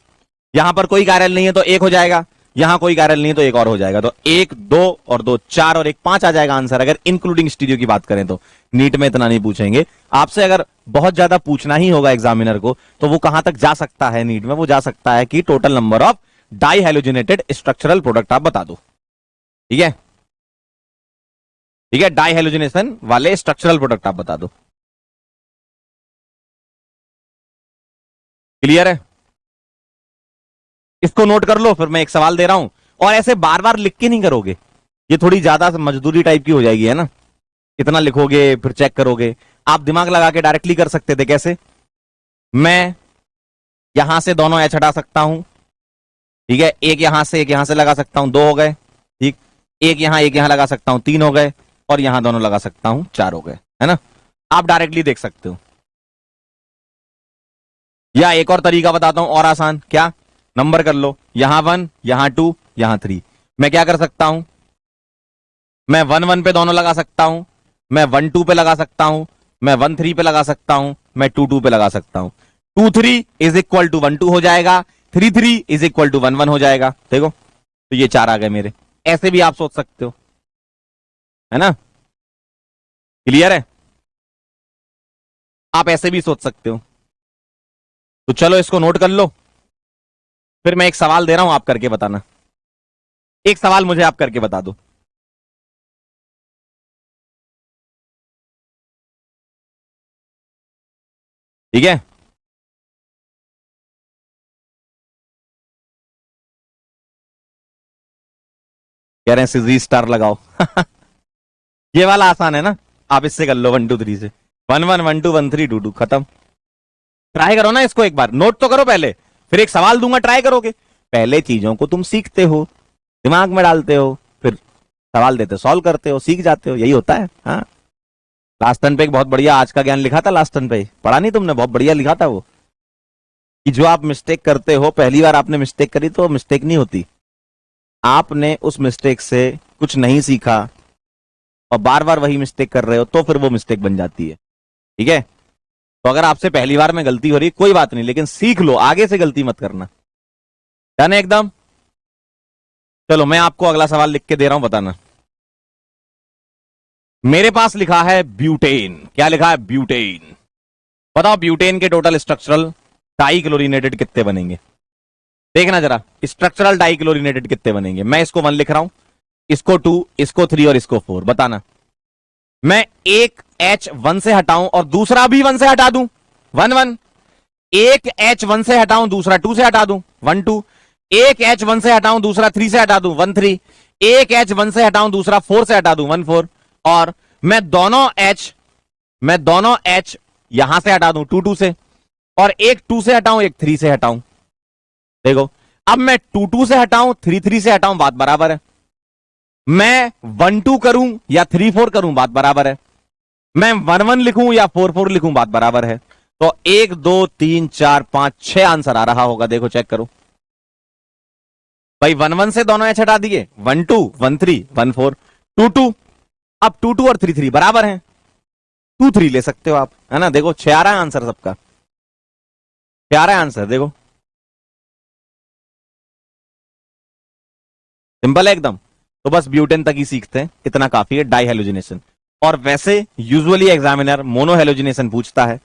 यहां पर कोई कायरल नहीं है तो 1 हो जाएगा, यहां कोई कायरल नहीं है तो 1 और हो जाएगा, तो 1 2 और 2 4 और 1 5 आ जाएगा आंसर, अगर इंक्लूडिंग स्टीरियो की बात करें तो। नीट में इतना नहीं पूछेंगे आपसे, अगर बहुत ज्यादा पूछना ही होगा एग्जामिनर को तो वो कहां तक जा सकता है नीट में, वो जा सकता है कि total number of di halogenated structural product आप बता दो, ठीक है, ठीक है, डाई हेलोजिनेशन वाले स्ट्रक्चरल प्रोडक्ट आप बता दो। क्लियर है, इसको नोट कर लो, फिर मैं एक सवाल दे रहा हूं, और ऐसे बार बार लिख के नहीं करोगे, ये थोड़ी ज्यादा मजदूरी टाइप की हो जाएगी, है ना, कितना लिखोगे फिर चेक करोगे। आप दिमाग लगा के डायरेक्टली कर सकते थे, कैसे, मैं यहां से दोनों H हटा सकता हूं, ठीक है, एक यहां से लगा सकता हूं, 2 हो गए, ठीक, एक यहां लगा सकता हूं, 3 हो गए, और यहां दोनों लगा सकता हूं, 4 हो गए, है ना। आप डायरेक्टली देख सकते हो, या एक और तरीका बताता हूं और आसान, क्या, नंबर कर लो, यहां 1 यहां 2 यहां 3। मैं क्या कर सकता हूं, मैं 1 1 पे दोनों लगा सकता हूं, मैं 1 2 पे लगा सकता हूं, मैं 1 3 पे लगा सकता हूं, मैं 2 2 पे लगा सकता हूं। 2 3 इज इक्वल टू 1 2 हो जाएगा, 3 3 इज इक्वल टू 1 1 हो जाएगा। देखो तो ये 4 आ गए मेरे, ऐसे भी आप सोच सकते हो, है ना, क्लियर है, आप ऐसे भी सोच सकते हो। तो चलो इसको नोट कर लो, फिर मैं एक सवाल दे रहा हूं, आप करके बताना, एक सवाल मुझे आप करके बता दो, ठीक है। कह रहे हैं सीजी स्टार लगाओ ये वाला आसान है ना, आप इससे कर लो 1 2 3 से, 1 1 1 2 1 3 2 2 खत्म। ट्राई करो ना इसको, एक बार नोट तो करो पहले, फिर एक सवाल दूंगा ट्राई करोगे। पहले चीजों को तुम सीखते हो, दिमाग में डालते हो, फिर सवाल देते सॉल्व करते हो, सीख जाते हो, यही होता है। हाँ लास्ट टर्न पे एक बहुत बढ़िया आज का ज्ञान लिखा था, लास्ट टर्न पे पढ़ा नहीं तुमने? बहुत बढ़िया लिखा था वो, कि जो आप मिस्टेक करते हो, पहली बार आपने मिस्टेक करी तो मिस्टेक नहीं होती, आपने उस मिस्टेक से कुछ नहीं सीखा और बार बार वही मिस्टेक कर रहे हो तो फिर वो मिस्टेक बन जाती है। ठीक है, तो अगर आपसे पहली बार में गलती हो रही कोई बात नहीं, लेकिन सीख लो, आगे से गलती मत करना। डन है एकदम? चलो मैं आपको अगला सवाल लिख के दे रहा हूं, बताना। मेरे पास लिखा है ब्यूटेन। क्या लिखा है? ब्यूटेन। बताओ ब्यूटेन के टोटल स्ट्रक्चरल डाइक्लोरिनेटेड कितने बनेंगे? देखना जरा, स्ट्रक्चरल डाइक्लोरिनेटेड कितने बनेंगे। मैं इसको 1 लिख रहा हूं, इसको 2, इसको 3 और इसको 4। बताना। मैं एक H 1 से हटाऊं और दूसरा भी 1 से हटा दूं, 1 1। एक H 1 से हटाऊं, दूसरा 2 से हटा दूं, 1 2। एक H 1 से हटाऊं, दूसरा 3 से हटा दूं, 1 3। एक H 1 से हटाऊं, दूसरा 4 से हटा दूं, 1 4। और मैं दोनों H यहां से हटा दूं 2 2 से, और एक 2 से हटाऊं, एक 3 से हटाऊं। देखो, अब मैं 2 2 से हटाऊं, 3 3 से हटाऊं, बात बराबर है। मैं 1 2 करूं या 3 4 करूं, बात बराबर है। मैं 1 1 लिखूं या 4 4 लिखूं, बात बराबर है। तो 1 2 3 4 5 6 आंसर आ रहा होगा। देखो चेक करो भाई, 1 1 से दोनों H हटा दिए, 1 2 1 3 1 4 2 2। अब 2 2 और 3 3 बराबर हैं, 2 3 ले सकते हो आप, है ना। देखो 6 आ रहा है आंसर सबका, 6 आ रहा है आंसर। देखो सिंपल है एकदम। तो बस ब्यूटेन तक ही सीखते हैं, इतना काफी है, डाई हेलोजिनेशन। और वैसे यूजुअली एग्जामिनर मोनो हेलोजिनेशन पूछता है,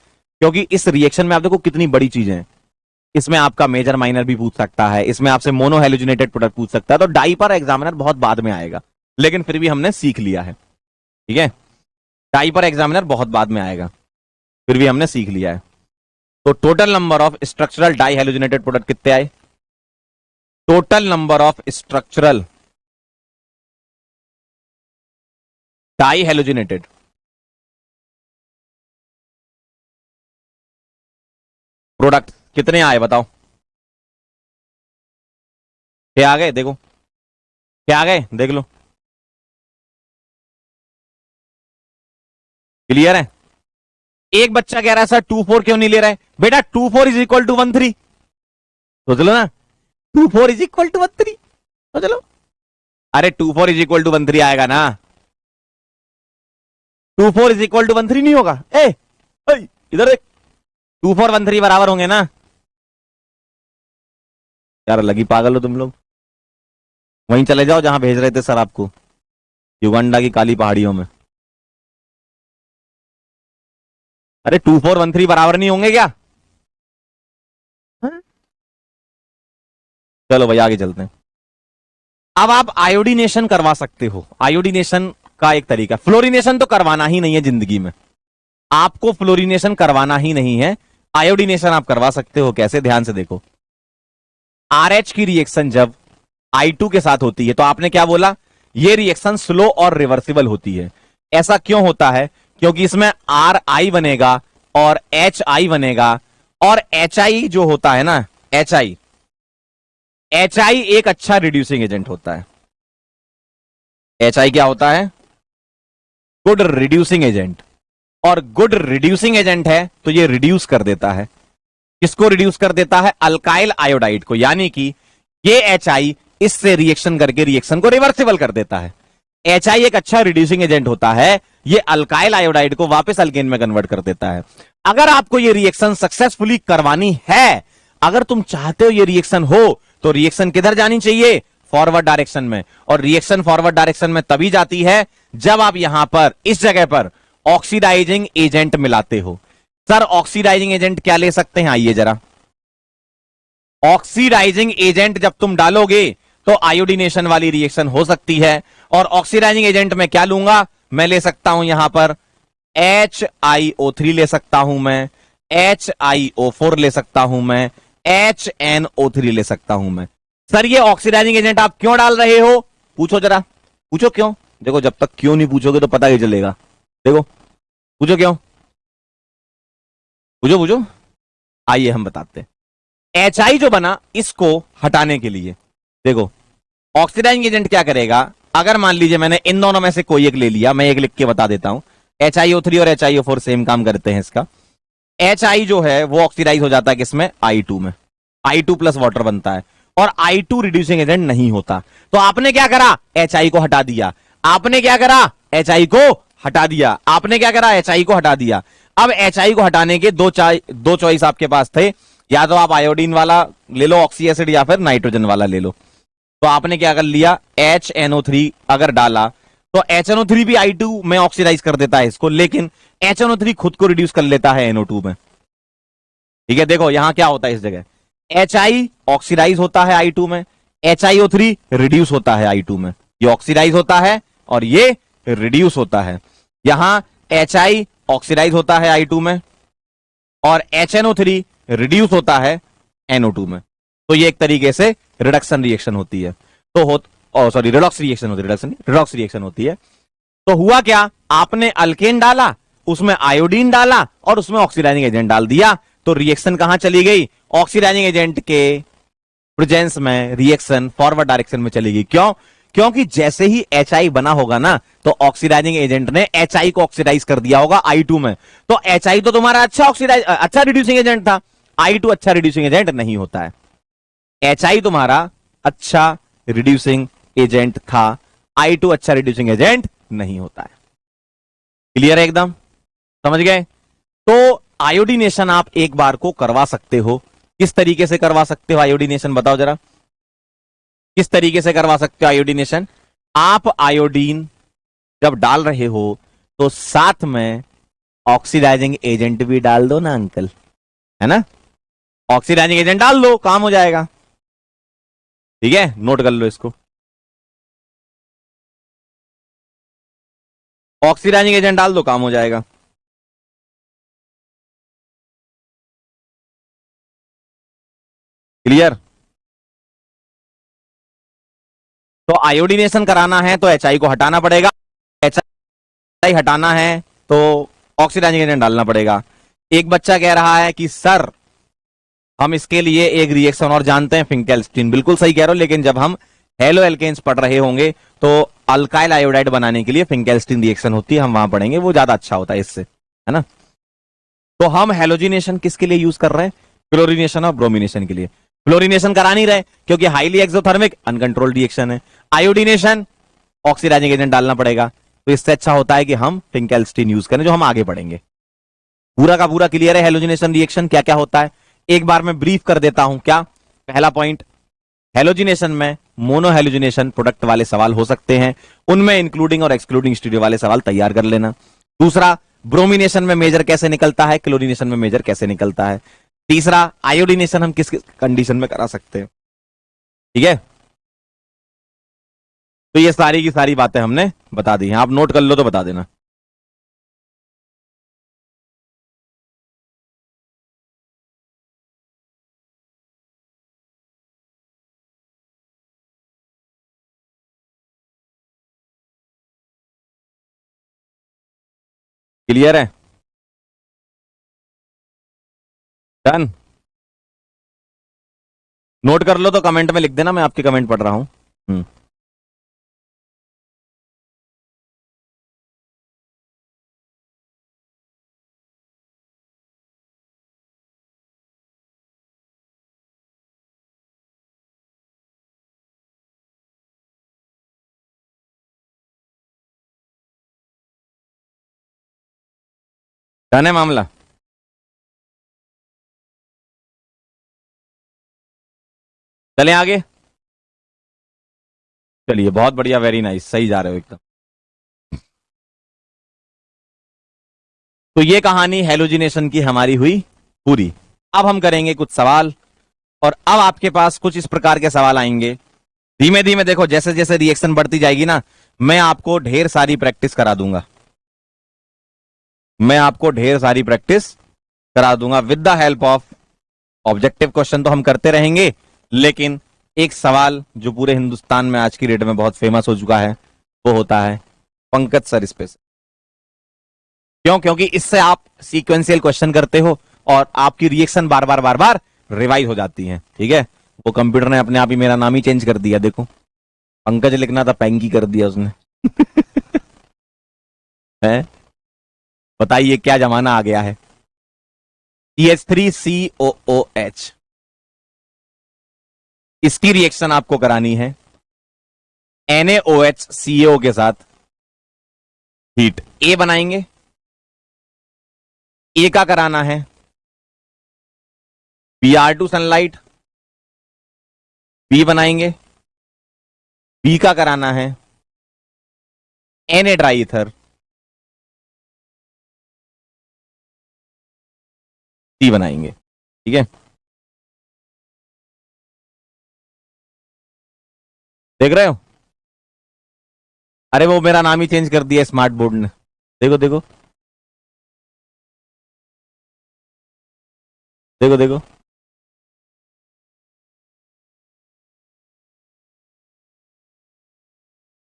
क्योंकि इस रिएक्शन में आप देखो कितनी बड़ी चीजें हैं। इसमें आपका मेजर माइनर भी पूछ सकता है, इसमें आपसे मोनो हेलोजिनेटेड प्रोडक्ट पूछ सकता है। तो डाई पर एग्जामिनर बहुत बाद में आएगा, लेकिन फिर भी हमने सीख लिया है। ठीक है, डाई पर एग्जामिनर बहुत बाद में आएगा, फिर भी हमने सीख लिया है। तो total number of structural di halogenated product कितने आए? Total number of structural di halogenated product कितने आए बताओ? क्या आ गए? देखो क्या आ गए, देख लो। क्लियर है? एक बच्चा कह रहा है सर 2 4 क्यों नहीं ले रहा है? बेटा 2 4 इज इक्वल टू 1 3, सोच लो ना। 2 4 इज इक्वल टू 1 3, सोच लो। अरे 2 4 इज इक्वल टू 1 3 आएगा ना, 2 4 इज इक्वल टू 1 3 नहीं होगा? ए इधर देख, 2 4 1 3 बराबर होंगे ना यार। लगी पागल हो तुम लोग, वहीं चले जाओ जहां भेज रहे थे सर आपको, युगांडा की काली पहाड़ियों में। अरे 2 4 1 3 बराबर नहीं होंगे क्या? हाँ? चलो भाई आगे चलते हैं। अब आप आयोडीनेशन करवा सकते हो, आयोडीनेशन का एक तरीका। फ्लोरिनेशन तो करवाना ही नहीं है जिंदगी में, आपको फ्लोरिनेशन करवाना ही नहीं है, आयोडीनेशन आप करवा सकते हो। कैसे? ध्यान से देखो। RH की रिएक्शन जब I2 के साथ होती है तो आपने क्या बोला? ये रिएक्शन स्लो और रिवर्सिबल होती है। ऐसा क्यों होता है? क्योंकि इसमें RI बनेगा और HI बनेगा, और HI जो होता है ना, HI एक अच्छा रिड्यूसिंग एजेंट होता है। HI क्या होता है? Good reducing agent. और गुड रिड्यूसिंग एजेंट है तो ये रिड्यूस कर देता है। किसको रिड्यूस कर देता है? अल्काइल आयोडाइड को। यानी कि ये HI इससे रिएक्शन करके रिएक्शन को रिवर्सिबल कर देता है। HI एक अच्छा रिड्यूसिंग एजेंट होता है, ये अल्काइल आयोडाइड को वापस अल्केन में कन्वर्ट कर देता है। अगर आपको ये रिएक्शन सक्सेसफुली करवानी है, अगर तुम चाहते हो ये रिएक्शन हो, तो रिएक्शन किधर जानी चाहिए? फॉरवर्ड डायरेक्शन में। और रिएक्शन फॉरवर्ड डायरेक्शन में तभी जाती है जब आप यहां पर इस जगह पर ऑक्सीडाइजिंग एजेंट मिलाते हो। सर ऑक्सीडाइजिंग एजेंट क्या ले सकते हैं? आइए जरा। ऑक्सीडाइजिंग एजेंट जब तुम डालोगे तो आयोडीनेशन वाली रिएक्शन हो सकती है। और ऑक्सीडाइजिंग एजेंट में क्या लूंगा? मैं ले सकता हूं यहां पर HiO3 ले सकता हूं मैं, HiO4 ले सकता हूं मैं, HNO3 ले सकता हूं मैं। सर ये ऑक्सीडाइजिंग एजेंट आप क्यों डाल रहे हो? पूछो जरा, पूछो क्यों। देखो जब तक क्यों नहीं पूछोगे तो पता ही चलेगा। देखो पूछो क्यों, पूछो पूछो। आइए हम बताते हैं। HI जो बना इसको हटाने के लिए, देखो ऑक्सीडाइजिंग एजेंट क्या करेगा? अगर मान लीजिए मैंने इन दोनों में से कोई एक ले लिया, मैं एक लिख के बता देता हूं, HiO3 और HiO4 सेम काम करते हैं इसका। Hi जो है वो ऑक्सीडाइज हो जाता है किसमें, I2 में, I2 प्लस वाटर बनता है, और I2 रिड्यूसिंग एजेंट नहीं होता। तो आपने क्या करा, Hi को हटा दिया, आपने क्या करा, Hi को हटा दिया, आपने क्या करा, Hi को हटा दिया। अब Hi को हटाने के दो चॉइस आपके पास थे, या तो आप आयोडीन वाला ले लो ऑक्सी एसिड, या फिर नाइट्रोजन वाला ले लो। तो आपने क्या कर लिया, HNO3 अगर डाला तो HNO3 भी I2 में ऑक्सीडाइज कर देता है इसको, लेकिन HNO3 खुद को रिड्यूस कर लेता है NO2 में। ठीक है, देखो यहां क्या होता है, इस जगह Hi ऑक्सीडाइज होता है I2 में, HiO3 रिड्यूस होता है I2 में। ये ऑक्सीडाइज होता है और ये रिड्यूस होता है। यहां Hi ऑक्सीडाइज होता है I2 में और HNO3 रिड्यूस होता है NO2 में। तो ये एक तरीके से रिडक्शन रिएक्शन होती है। तो सॉरी रिडॉक्स रिएक्शन होती है, रिडॉक्स रिएक्शन होती है। तो हुआ क्या, आपने अल्केन डाला, उसमें आयोडीन डाला और उसमें ऑक्सीडाइजिंग एजेंट डाल दिया, तो रिएक्शन कहां चली गई, ऑक्सीडाइजिंग एजेंट के प्रेजेंस में रिएक्शन फॉरवर्ड डायरेक्शन में चली गई। क्यों, क्योंकि जैसे ही Hi बना होगा ना, तो ऑक्सीडाइजिंग एजेंट ने Hi को ऑक्सीडाइज कर दिया होगा I2 में। तो Hi तो तुम्हारा अच्छा रिड्यूसिंग एजेंट था, I2 अच्छा रिड्यूसिंग एजेंट नहीं होता है। Hi तुम्हारा अच्छा रिड्यूसिंग एजेंट था, I2 अच्छा रिड्यूसिंग एजेंट नहीं होता है। क्लियर है एकदम, समझ गए। तो आयोडीनेशन आप एक बार को करवा सकते हो। किस तरीके से करवा सकते हो आयोडीनेशन, बताओ जरा, किस तरीके से करवा सकते हो आयोडीनेशन। आप आयोडीन जब डाल रहे हो तो साथ में ऑक्सीडाइजिंग एजेंट भी डाल दो ना अंकल, है ना, ऑक्सीडाइजिंग एजेंट डाल दो, काम हो जाएगा। ठीक है, नोट कर लो इसको, ऑक्सीडाइजिंग एजेंट डाल दो, काम हो जाएगा। क्लियर। तो आयोडीनेशन कराना है तो Hi को हटाना पड़ेगा, Hi हटाना है तो ऑक्सीडाइजिंग एजेंट डालना पड़ेगा। एक बच्चा कह रहा है कि सर हम इसके लिए एक रिएक्शन और जानते हैं, फिंकेल्स्टीन। बिल्कुल सही कह रहे हो, लेकिन जब हम हेलो एल्केन्स पढ़ रहे होंगे तो अल्काइल आयोडाइड बनाने के लिए फिंकेल्स्टीन रिएक्शन होती है, हम वहां पढ़ेंगे, वो ज्यादा अच्छा होता है इससे, है ना। तो हम हेलोजिनेशन किसके लिए यूज कर रहे हैं, क्लोरीनेशन और ब्रोमिनेशन के लिए। क्लोरीनेशन करा नहीं रहे क्योंकि हाईली एक्सोथर्मिक अनकंट्रोल्ड रिएक्शन है। आयोडीनेशन ऑक्सीडाइजिंग एजेंट डालना पड़ेगा, तो इससे अच्छा होता है कि हम फिंकेल्स्टीन यूज करें, जो हम आगे पढ़ेंगे। पूरा का पूरा क्लियर है हेलोजिनेशन रिएक्शन क्या क्या होता है, एक बार मैं ब्रीफ कर देता हूं। क्या, पहला पॉइंट, हेलोजिनेशन में मोनो हेलोजिनेशन प्रोडक्ट वाले सवाल हो सकते हैं, उनमें इंक्लूडिंग और एक्सक्लूडिंग स्टूडियो वाले सवाल तैयार कर लेना। दूसरा, ब्रोमिनेशन में मेजर कैसे निकलता है, क्लोरीनेशन में मेजर कैसे निकलता है। तीसरा, आयोडीनेशन हम किस कंडीशन में करा सकते हैं। ठीक है, तो ये सारी की सारी बातें हमने बता दी हैं, आप नोट कर लो तो बता देना। क्लियर है, डन। नोट कर लो तो कमेंट में लिख देना, मैं आपके कमेंट पढ़ रहा हूं। डन है मामला। चलें आगे, चलिए बहुत बढ़िया, वेरी नाइस, सही जा रहे हो एकदम। तो ये कहानी हेलोजिनेशन की हमारी हुई पूरी। अब हम करेंगे कुछ सवाल, और अब आपके पास कुछ इस प्रकार के सवाल आएंगे। धीमे धीमे देखो, जैसे जैसे रिएक्शन बढ़ती जाएगी ना, मैं आपको ढेर सारी प्रैक्टिस करा दूंगा, मैं आपको ढेर सारी प्रैक्टिस करा दूंगा with the help of objective question. तो हम करते रहेंगे, लेकिन एक सवाल जो पूरे हिंदुस्तान में आज की डेट में बहुत फेमस हो चुका है, वो होता है पंकज सर स्पेशल। क्यों, क्योंकि इससे आप सीक्वेंशियल क्वेश्चन करते हो और आपकी रिएक्शन बार बार बार बार रिवाइज हो जाती है। ठीक है, वो कंप्यूटर ने अपने आप ही मेरा नाम ही चेंज कर दिया, देखो पंकज लिखना था पैंकी कर दिया उसने। है बताइए क्या जमाना आ गया है। CH3COOH, इसकी रिएक्शन आपको करानी है NaOH CO के साथ हीट। ए बनाएंगे, ए का कराना है Br2 सनलाइट, बी बनाएंगे, बी का कराना है Na ड्राई ईथर, सी बनाएंगे। ठीक है, देख रहे हो? अरे वो मेरा नाम ही चेंज कर दिया स्मार्ट बोर्ड ने। देखो देखो देखो देखो,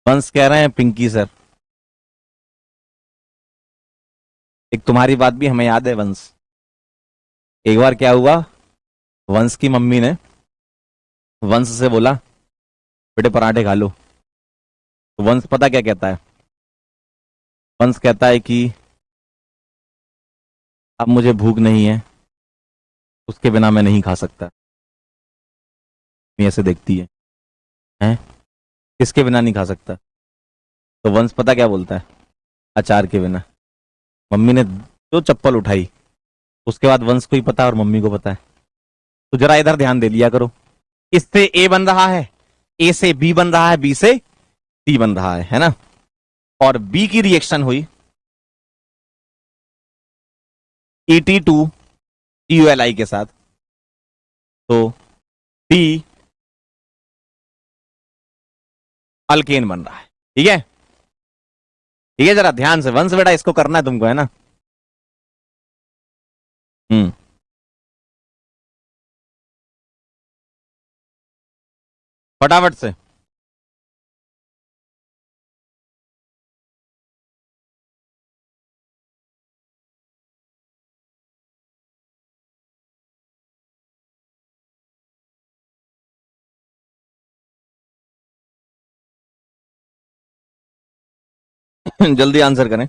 वंश कह रहे हैं पिंकी सर। एक तुम्हारी बात भी हमें याद है वंश। एक बार क्या हुआ, वंश की मम्मी ने वंश से बोला बेटे पराठे खा लो। तो वंश पता क्या कहता है? वंश कहता है कि अब मुझे भूख नहीं है, उसके बिना मैं नहीं खा सकता। मैं ऐसे देखती है, हैं किसके बिना नहीं खा सकता? तो वंश पता क्या बोलता है? अचार के बिना। मम्मी ने जो चप्पल उठाई, उसके बाद वंश को ही पता और मम्मी को पता है। तो जरा इधर ध्यान दे लिया करो। इससे ए बन रहा है, ए से बी बन रहा है, बी से सी बन रहा है ना? और बी की रिएक्शन हुई Et2CuLi के साथ, तो बी अल्केन बन रहा है। ठीक है, ठीक है, जरा ध्यान से वंश बेटा, इसको करना है तुमको, है ना? फटाफट से। जल्दी आंसर करें।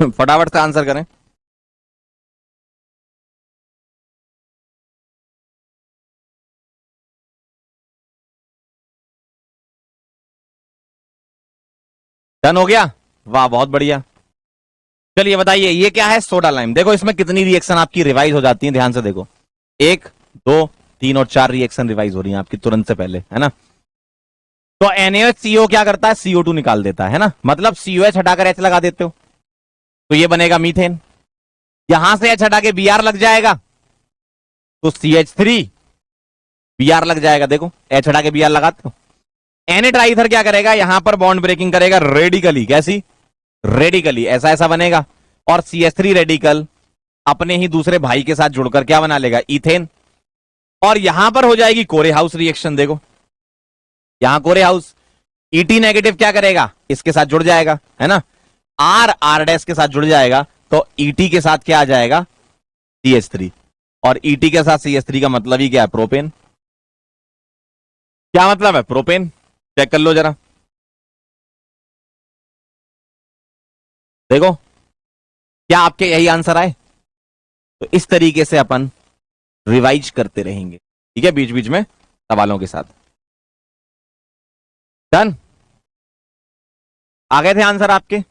फटाफट से आंसर करें। डन हो गया? वाह, बहुत बढ़िया। चलिए बताइए ये क्या है? Soda lime. देखो इसमें कितनी रिएक्शन आपकी रिवाइज हो जाती है, ध्यान से देखो। 1 2 3 और 4 रिएक्शन रिवाइज हो रही है आपकी तुरंत से पहले, है ना? तो NaOH क्या करता है? CO2 निकाल देता है ना? मतलब COH हटाकर H लगा देते हो, तो ये बनेगा मीथेन। यहां से H हटा के Br लग जाएगा, तो CH3 Br लग जाएगा। देखो H हटा के Br लगाते हो। Na ट्राइथर क्या करेगा? यहां पर बॉन्ड ब्रेकिंग करेगा रेडिकली। कैसी? रेडिकली, ऐसा ऐसा बनेगा। और CH3 रेडिकल अपने ही दूसरे भाई के साथ जुड़कर क्या बना लेगा? इथेन। और यहां पर हो जाएगी कोरे हाउस रिएक्शन। देखो यहां कोरे हाउस, ET नेगेटिव क्या करेगा? इसके साथ जुड़ जाएगा, है ना? R डैश के साथ जुड़ जाएगा, तो ET के साथ क्या आ जाएगा? CH3। और ET के साथ CH3 का मतलब ही क्या है? प्रोपेन। क्या मतलब है? प्रोपेन। चेक कर लो जरा, देखो क्या आपके यही आंसर आए? तो इस तरीके से अपन रिवाइज करते रहेंगे, ठीक है, बीच बीच में सवालों के साथ। डन? आ गए थे आंसर आपके?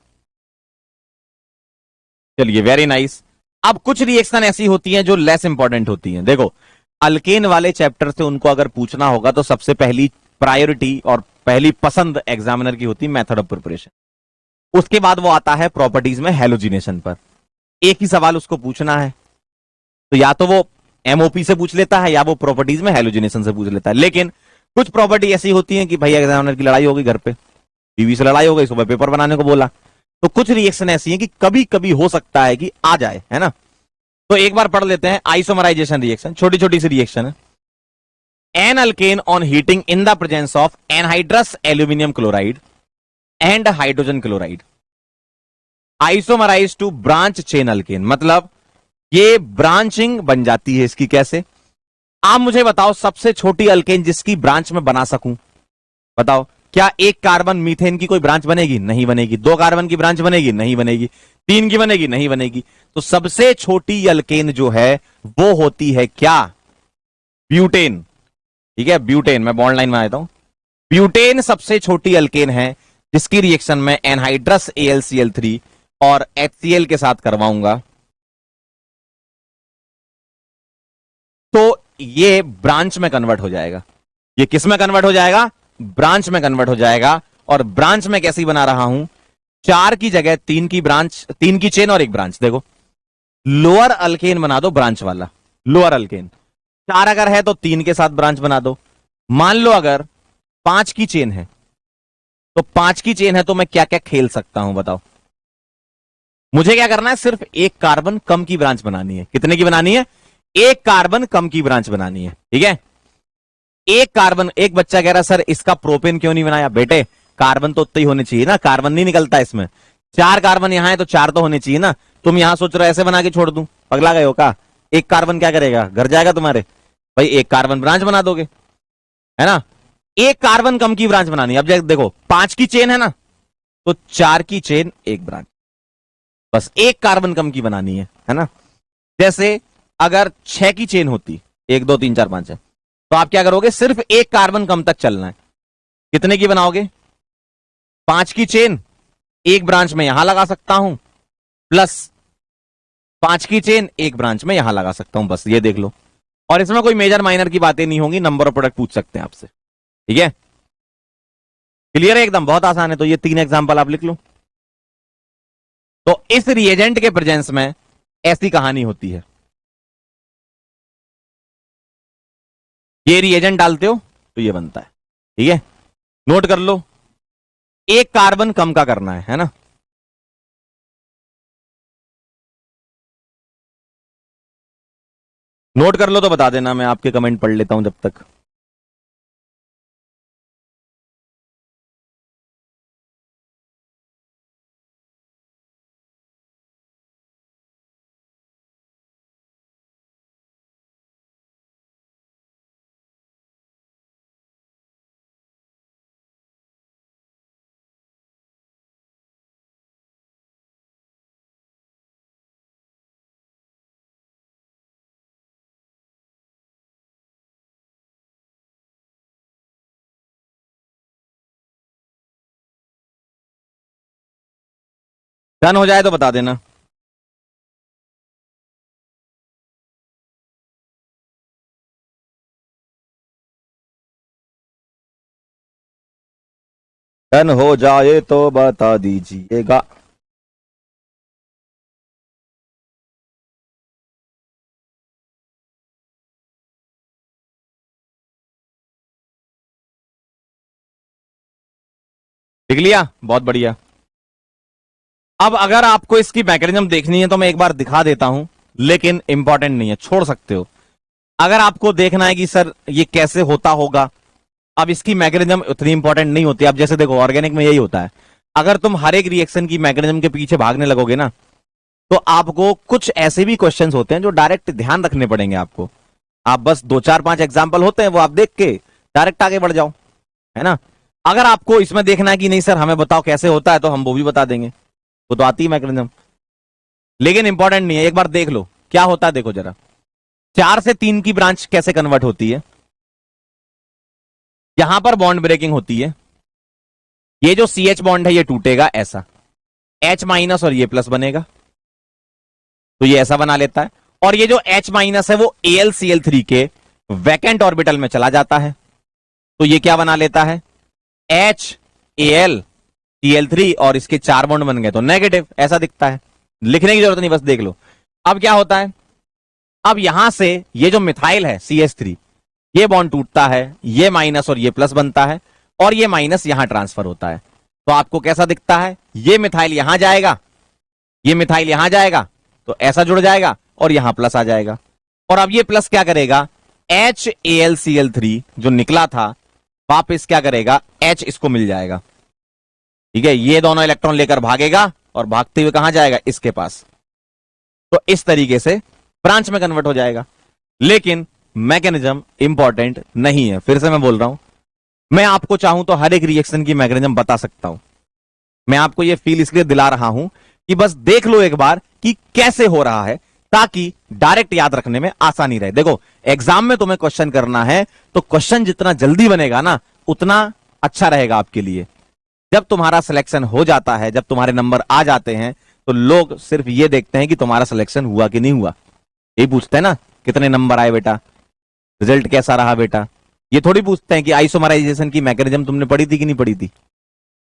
चलिए, वेरी नाइस। अब कुछ रिएक्शन ऐसी होती हैं जो लेस इंपॉर्टेंट होती हैं। देखो अल्केन वाले चैप्टर से उनको अगर पूछना होगा तो सबसे पहली प्रायोरिटी और पहली पसंद एग्जामिनर की होती है मेथड ऑफ प्रिपरेशन। उसके बाद वो आता है प्रॉपर्टीज में हेलोजिनेशन पर। एक ही सवाल उसको पूछना है, तो या तो वो एमओपी से पूछ लेता है या वो प्रॉपर्टीज में हेलोजिनेशन से पूछ लेता है। लेकिन कुछ प्रॉपर्टी ऐसी होती है कि भाई एग्जामिनर की लड़ाई हो गई घर पे, बीवी से लड़ाई हो गई, सुबह पेपर बनाने को बोला, तो कुछ रिएक्शन ऐसी है कि कभी कभी हो सकता है कि आ जाए, है ना? तो एक बार पढ़ लेते हैं आइसोमराइजेशन रिएक्शन, छोटी छोटी सी रिएक्शन है। N alkane on heating in the presence of anhydrous aluminium chloride and hydrogen chloride isomerise to branch chain alkane. मतलब ये ब्रांचिंग बन जाती है इसकी। कैसे? आप मुझे बताओ सबसे छोटी अल्केन जिसकी ब्रांच में बना सकूं, बताओ। क्या एक कार्बन मीथेन की कोई ब्रांच बनेगी? नहीं बनेगी। दो कार्बन की ब्रांच बनेगी? नहीं बनेगी। तीन की बनेगी? नहीं बनेगी। तो सबसे छोटी अल्केन जो है वो होती है क्या? ब्यूटेन। ठीक है, ब्यूटेन। मैं बॉन्ड लाइन में आता हूं। ब्यूटेन सबसे छोटी अल्केन है जिसकी रिएक्शन में एनहाइड्रस AlCl3 और HCl के साथ करवाऊंगा तो ये ब्रांच में कन्वर्ट हो जाएगा। ये किस में कन्वर्ट हो जाएगा? ब्रांच में कन्वर्ट हो जाएगा। और ब्रांच में कैसी बना रहा हूं? 4 की जगह 3 की ब्रांच, 3 की चेन और एक ब्रांच। देखो, लोअर अल्केन बना दो ब्रांच वाला, लोअर अल्केन। 4 अगर है तो 3 के साथ ब्रांच बना दो। मान लो अगर 5 की चेन है तो 5 की चेन है तो मैं क्या क्या खेल सकता हूं बताओ। मुझे क्या करना है? सिर्फ एक कार्बन कम की ब्रांच बनानी है। कितने की बनानी है? एक कार्बन कम की ब्रांच बनानी है। ठीक है, एक कार्बन। एक बच्चा कह रहा सर इसका प्रोपेन क्यों नहीं बनाया? बेटे कार्बन तो उतने ही होने चाहिए ना, कार्बन नहीं निकलता इसमें। 4 कार्बन यहां है तो 4 तो होने चाहिए ना। तुम यहां सोच रहे हो ऐसे बना के छोड़ दूं? पगला गए हो का? एक कार्बन क्या करेगा? घर जाएगा तुम्हारे? भाई एक कार्बन ब्रांच बना दोगे, है ना। एक कार्बन कम की ब्रांच बनानी है। अब देखो 5 की चेन है ना, तो 4 की चेन एक ब्रांच, बस एक कार्बन कम की बनानी है ना। जैसे अगर 6 की चेन होती, 1 2 3 4 5 है, तो आप क्या करोगे? सिर्फ एक कार्बन कम तक चलना है। कितने की बनाओगे? 5 की चेन एक ब्रांच में यहां लगा सकता हूं, प्लस 5 की चेन एक ब्रांच में यहां लगा सकता हूं। बस ये देख लो। और इसमें कोई मेजर माइनर की बातें नहीं होंगी, नंबर ऑफ प्रोडक्ट पूछ सकते हैं आपसे। ठीक है, क्लियर है एकदम? बहुत आसान है। तो ये 3 एग्जांपल आप लिख लो। तो इस रिएजेंट के प्रेजेंस में ऐसी कहानी होती है। ये रिएजेंट डालते हो तो ये बनता है। ठीक है, नोट कर लो। एक कार्बन कम का करना है ना। नोट कर लो तो बता देना, मैं आपके कमेंट पढ़ लेता हूं जब तक। डन हो जाए तो बता देना। डन हो जाए तो बता दीजिएगा। लिख लिया? बहुत बढ़िया। अब अगर आपको इसकी मैकेनिज्म देखनी है तो मैं एक बार दिखा देता हूं, लेकिन इंपॉर्टेंट नहीं है, छोड़ सकते हो। अगर आपको देखना है कि सर ये कैसे होता होगा, अब इसकी मैकेनिज्म उतनी इंपॉर्टेंट नहीं होती। अब जैसे देखो ऑर्गेनिक में यही होता है, अगर तुम हर एक रिएक्शन की मैकेनिज्म के पीछे भागने लगोगे ना, तो आपको कुछ ऐसे भी क्वेश्चंस होते हैं जो डायरेक्ट ध्यान रखने पड़ेंगे आपको। आप बस 2 4 5 एग्जाम्पल होते हैं वो आप देख के डायरेक्ट आगे बढ़ जाओ, है ना। अगर आपको इसमें देखना है कि नहीं सर हमें बताओ कैसे होता है, तो हम वो भी बता देंगे, वो तो आती है मैकेनिज्म, लेकिन इंपॉर्टेंट नहीं है। एक बार देख लो क्या होता है। देखो जरा, 4 से 3 की ब्रांच कैसे कन्वर्ट होती है। यहां पर बॉन्ड ब्रेकिंग होती है, ये जो CH बॉन्ड है ये टूटेगा ऐसा, H माइनस और ये प्लस बनेगा, तो ये ऐसा बना लेता है। और ये जो H माइनस है वो AlCl3 के वैकेंट ऑर्बिटल में चला जाता है, तो ये क्या बना लेता है? HAlCl3 और इसके 4 बॉन्ड बन गए तो नेगेटिव, ऐसा दिखता है। लिखने की जरूरत नहीं, बस देख लो। अब क्या होता है? अब यहां से ये जो मिथाइल है CH3, ये बॉन्ड टूटता है, ये माइनस और ये प्लस बनता है, और ये माइनस यहां ट्रांसफर होता है। तो आपको कैसा दिखता है? ये मिथाइल यहां जाएगा, ये मिथाइल यहां जाएगा, तो ऐसा जुड़ जाएगा, और यहां प्लस आ जाएगा। और अब ये प्लस क्या करेगा, HAlCl3 जो निकला था वापस क्या करेगा, H इसको मिल जाएगा। ठीक है, ये दोनों इलेक्ट्रॉन लेकर भागेगा और भागते हुए कहां जाएगा, इसके पास। तो इस तरीके से ब्रांच में कन्वर्ट हो जाएगा। लेकिन मैकेनिज्म इंपॉर्टेंट नहीं है, फिर से मैं बोल रहा हूं। मैं आपको चाहूं तो हर एक रिएक्शन की मैकेनिज्म बता सकता हूं। मैं आपको यह फील इसलिए दिला रहा हूं कि बस देख लो एक बार कि कैसे हो रहा है, ताकि डायरेक्ट याद रखने में आसानी रहे। देखो, एग्जाम में तुम्हें क्वेश्चन करना है तो क्वेश्चन जितना जल्दी बनेगा ना, उतना अच्छा रहेगा आपके लिए। जब तुम्हारा सिलेक्शन हो जाता है, जब तुम्हारे नंबर आ जाते हैं, तो लोग सिर्फ ये देखते हैं कि तुम्हारा सिलेक्शन हुआ कि नहीं हुआ। यही पूछते हैं ना, कितने नंबर आए बेटा, रिजल्ट कैसा रहा बेटा। ये थोड़ी पूछते हैं कि आइसोमराइजेशन की मैकेनिज्म तुमने पढ़ी थी कि नहीं पढ़ी थी।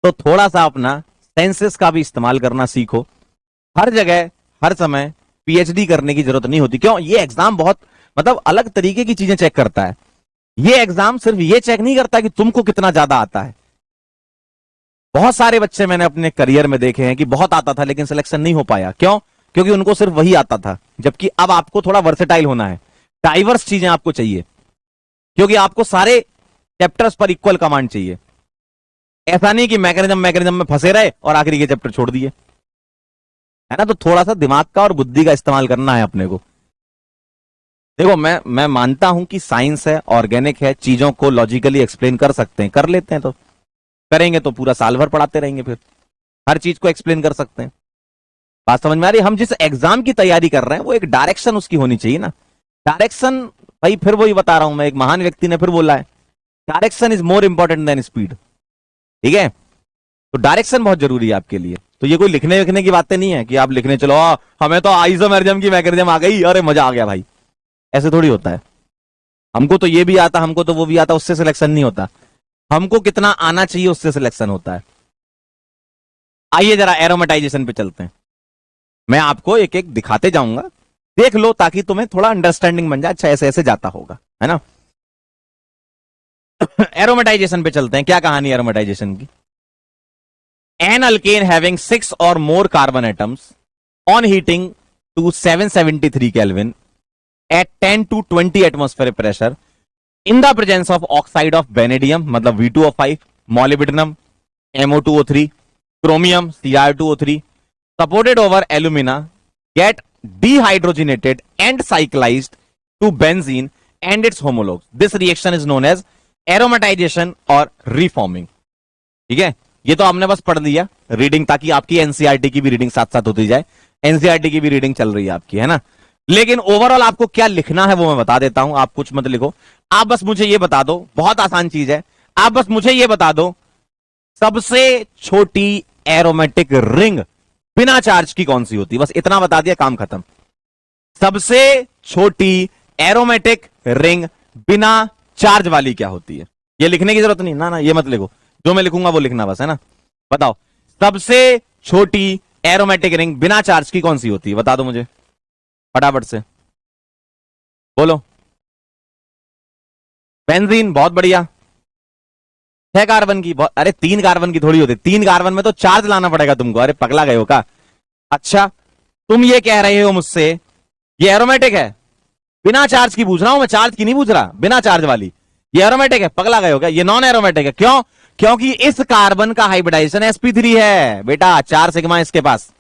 तो थोड़ा सा अपना सेंसेस का भी इस्तेमाल करना सीखो। हर जगह हर समय पीएचडी करने की जरूरत नहीं होती। क्यों, ये एग्जाम बहुत मतलब अलग तरीके की चीजें चेक करता है। ये एग्जाम सिर्फ ये चेक नहीं करता कि तुमको कितना ज्यादा आता है। बहुत सारे बच्चे मैंने अपने करियर में देखे हैं कि बहुत आता था लेकिन सिलेक्शन नहीं हो पाया। क्यों, क्योंकि उनको सिर्फ वही आता था। जबकि अब आपको थोड़ा वर्सेटाइल होना है, डाइवर्स चीजें आपको चाहिए, क्योंकि आपको सारे चैप्टर्स पर इक्वल कमांड चाहिए। ऐसा नहीं कि मैकेनिज्म में फंसे रहे और आखिरी के चैप्टर छोड़ दिए, है ना। तो थोड़ा सा दिमाग का और बुद्धि का इस्तेमाल करना है अपने को। देखो, मैं मानता हूं कि साइंस है, ऑर्गेनिक है, चीजों को लॉजिकली एक्सप्लेन कर सकते हैं, कर लेते हैं। तो करेंगे तो पूरा साल भर पढ़ाते रहेंगे, फिर हर चीज को एक्सप्लेन कर सकते हैं। बात समझ में आ रही है। हम जिस एग्जाम की तैयारी कर रहे हैं वो एक डायरेक्शन उसकी होनी चाहिए ना। डायरेक्शन, भाई फिर वही बता रहा हूं मैं, एक महान व्यक्ति ने फिर बोला है, direction is more important than speed. ठीक है, तो डायरेक्शन बहुत जरूरी है आपके लिए। तो ये कोई लिखने विखने की बातें नहीं है कि आप लिखने चलो, हमें तो आइसोमेरिज्म की मैकेनिज्म आ गई, अरे मजा आ गया भाई। ऐसे थोड़ी होता है। हमको तो ये भी आता, हमको तो वो भी आता, उससे सिलेक्शन नहीं होता। हमको कितना आना चाहिए उससे सिलेक्शन होता है। आइए जरा एरोमेटाइजेशन पे चलते हैं। मैं आपको एक एक दिखाते जाऊंगा, देख लो, ताकि तुम्हें थोड़ा अंडरस्टैंडिंग बन जाए। अच्छा, ऐसे ऐसे जाता होगा, है ना। एरोमेटाइजेशन पे चलते हैं। क्या कहानी है एरोमेटाइजेशन की। An alkane having 6 or more carbon atoms on heating to 773 Kelvin at 10 to 20 atmospheric pressure in the presence of oxide of vanadium मतलब V2O5, molybdenum MO2O3, chromium Cr2O3 supported over alumina get dehydrogenated and cyclized to benzene and its homologues. This reaction is known as aromatization or reforming. ठीक है, ये तो आपने बस पढ़ लिया रीडिंग, ताकि आपकी एनसीईआरटी की भी रीडिंग साथ साथ होती जाए। एनसीईआरटी की भी रीडिंग चल रही है आपकी, है ना। लेकिन ओवरऑल आपको क्या लिखना है वो मैं बता देता हूं। आप कुछ मत लिखो, आप बस मुझे ये बता दो, बहुत आसान चीज है। आप बस मुझे ये बता दो, सबसे छोटी एरोमेटिक रिंग बिना चार्ज की कौन सी होती है। बस इतना बता दिया, काम खत्म। सबसे छोटी एरोमेटिक रिंग बिना चार्ज वाली क्या होती है। ये लिखने की जरूरत नहीं, ना ये मत लिखो, जो मैं लिखूंगा वो लिखना बस, है ना। बताओ, सबसे छोटी एरोमेटिक रिंग बिना चार्ज की कौन सी होती है, बता दो मुझे फटाफट से, बोलो। बेंजीन, बहुत बढ़िया। 6 कार्बन की, अरे 3 कार्बन की थोड़ी होती, 3 कार्बन में तो चार्ज लाना पड़ेगा तुमको। अरे पगला गए हो का। अच्छा, तुम ये कह रहे हो मुझसे ये एरोमेटिक है, बिना चार्ज की पूछ रहा हूं मैं, चार्ज की नहीं पूछ रहा, बिना चार्ज वाली। ये एरोमेटिक है, पगला गए हो क्या। ये नॉन एरोमेटिक है। क्यों, क्योंकि इस कार्बन का हाइब्रिडाइजेशन sp3 है बेटा, 4 सिग्मा इसके पास।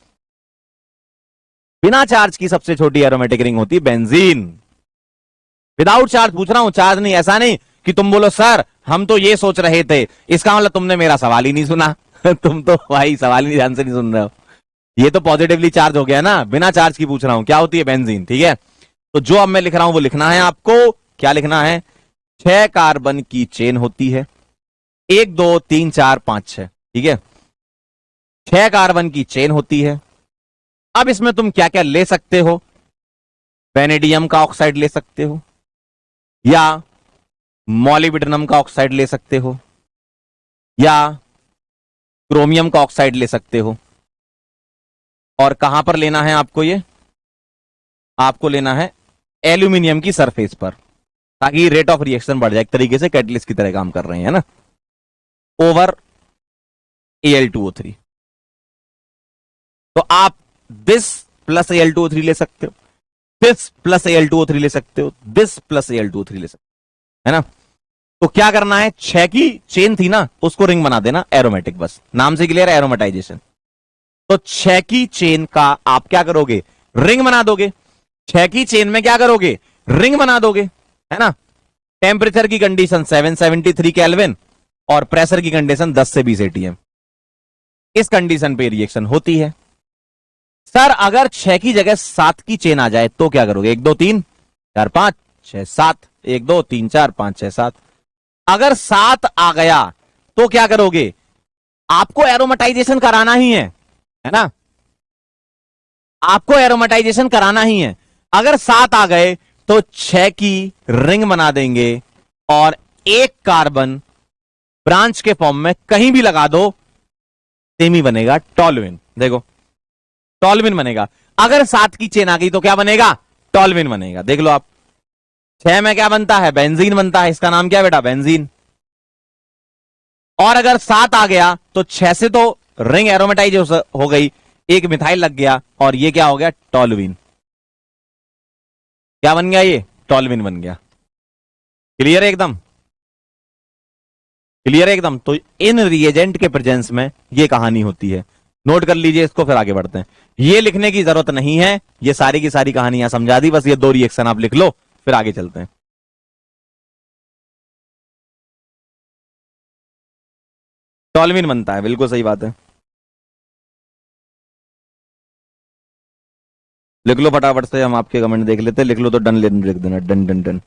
बिना चार्ज की सबसे छोटी एरोमेटिक रिंग होती है बेंजीन। विदाउट चार्ज पूछ रहा हूं, चार्ज नहीं। ऐसा नहीं कि तुम बोलो सर हम तो ये सोच रहे थे, इसका मतलब तुमने मेरा सवाल ही नहीं सुना। तुम तो भाई सवाल ही ध्यान से नहीं सुन रहे हो। ये तो पॉजिटिवली चार्ज हो गया ना, बिना चार्ज की पूछ रहा हूं, क्या होती है बेंजीन। ठीक है, तो जो अब मैं लिख रहा हूं वो लिखना है आपको। क्या लिखना है, 6 कार्बन की चेन होती है, 1 2 3 4 5 6। ठीक है, 6 कार्बन की चेन होती है। अब इसमें तुम क्या क्या ले सकते हो, वेनेडियम का ऑक्साइड ले सकते हो, या मॉलिब्डेनम का ऑक्साइड ले सकते हो, या क्रोमियम का ऑक्साइड ले सकते हो। और कहां पर लेना है आपको, ये आपको लेना है एल्यूमिनियम की सरफेस पर, ताकि रेट ऑफ रिएक्शन बढ़ जाए। एक तरीके से कैटलिस्ट की तरह काम कर रहे हैं ना, ओवर Al2O3। तो आप दिस प्लस Al2O3 ले सकते हो। दिस प्लस Al2O3 ले सकते हो, दिस प्लस Al2O3 ले सकते हो, है ना। तो क्या करना है, 6 की चेन थी ना, उसको रिंग बना देना एरोमेटिक, बस नाम से क्लियर है, एरोमेटाइजेशन। तो 6 की चेन का आप क्या करोगे, रिंग बना दोगे। 6 की चेन में क्या करोगे, रिंग बना दोगे, है ना। टेम्परेचर की कंडीशन 773 केल्विन और प्रेशर की कंडीशन 10 से 20 atm। इस कंडीशन पे रिएक्शन होती है। सर अगर 6 की जगह 7 की चेन आ जाए तो क्या करोगे, 1 2 3 4 5 6 7, 1 2 3 4 5 6 7। अगर 7 आ गया तो क्या करोगे, आपको एरोमेटाइजेशन कराना ही है ना, आपको एरोमेटाइजेशन कराना ही है। अगर 7 आ गए तो 6 की रिंग बना देंगे और एक कार्बन ब्रांच के फॉर्म में कहीं भी लगा दो, सेमी बनेगा टॉलुइन। देखो टॉलुइन बनेगा। अगर 7 की चेन आ गई तो क्या बनेगा, टॉलुइन बनेगा। देख लो आप, 6 में क्या बनता है, बेंजीन बनता है। इसका नाम क्या है बेटा, बेंजीन। और अगर 7 आ गया तो 6 से तो रिंग एरोमेटाइज हो गई, एक मिथाइल लग गया और ये क्या हो गया, टॉलुइन। क्या बन गया, ये टॉलुइन बन गया। क्लियर है एकदम, क्लियर है एकदम। तो इन रिएजेंट के प्रेजेंस में ये कहानी होती है। नोट कर लीजिए इसको, फिर आगे बढ़ते हैं। ये लिखने की जरूरत नहीं है, ये सारी की सारी कहानियां समझा दी, बस ये 2 रिएक्शन आप लिख लो, फिर आगे चलते हैं। टॉलुइन बनता है, बिल्कुल सही बात है। लिख लो फटाफट से, हम आपके कमेंट देख लेते हैं। लिख लो तो डन लिख देना, डन डन डन।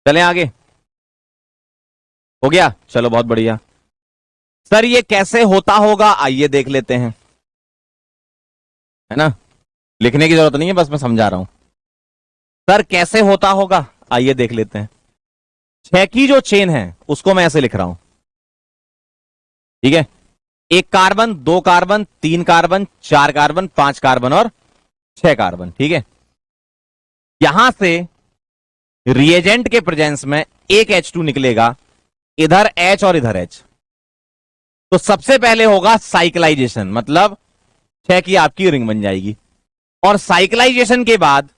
चलें आगे, हो गया, चलो बहुत बढ़िया। सर ये कैसे होता होगा, आइए देख लेते हैं, है ना। लिखने की जरूरत नहीं है, बस मैं समझा रहा हूं। सर कैसे होता होगा, आइए देख लेते हैं। 6 की जो चेन है उसको मैं ऐसे लिख रहा हूं, ठीक है। 1 carbon, 2 carbon, 3 carbon, 4 carbon, 5 carbon और 6 कार्बन, ठीक है। यहां से रिएजेंट के प्रेजेंस में एक H2 निकलेगा, इधर H और इधर H। तो सबसे पहले होगा साइक्लाइजेशन, मतलब 6 की आपकी रिंग बन जाएगी। और साइक्लाइजेशन के बाद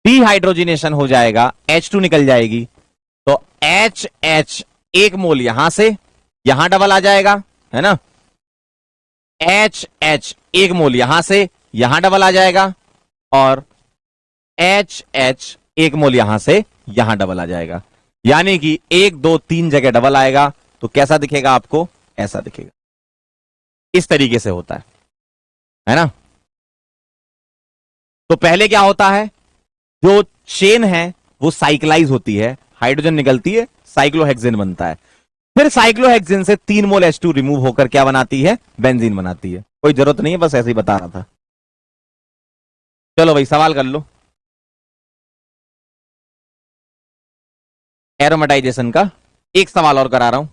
डीहाइड्रोजिनेशन हो जाएगा, H2 निकल जाएगी। तो HH 1 मोल यहां से यहां डबल आ जाएगा, है ना। HH 1 मोल यहां से यहां डबल आ जाएगा और HH 1 मोल यहां से यहां डबल आ जाएगा। यानी कि 1 2 3 जगह डबल आएगा। तो कैसा दिखेगा आपको, ऐसा दिखेगा। इस तरीके से होता है ना। तो पहले क्या होता है, जो चेन है वो साइक्लाइज होती है, हाइड्रोजन निकलती है, साइक्लोहेक्सेन बनता है। फिर साइक्लोहेक्सेन से 3 मोल H2 रिमूव होकर क्या बनाती है, बेंजीन बनाती है। कोई जरूरत नहीं है, बस ऐसे ही बता रहा था। चलो भाई सवाल कर लो, एरोमेटाइजेशन का एक सवाल और करा रहा हूं।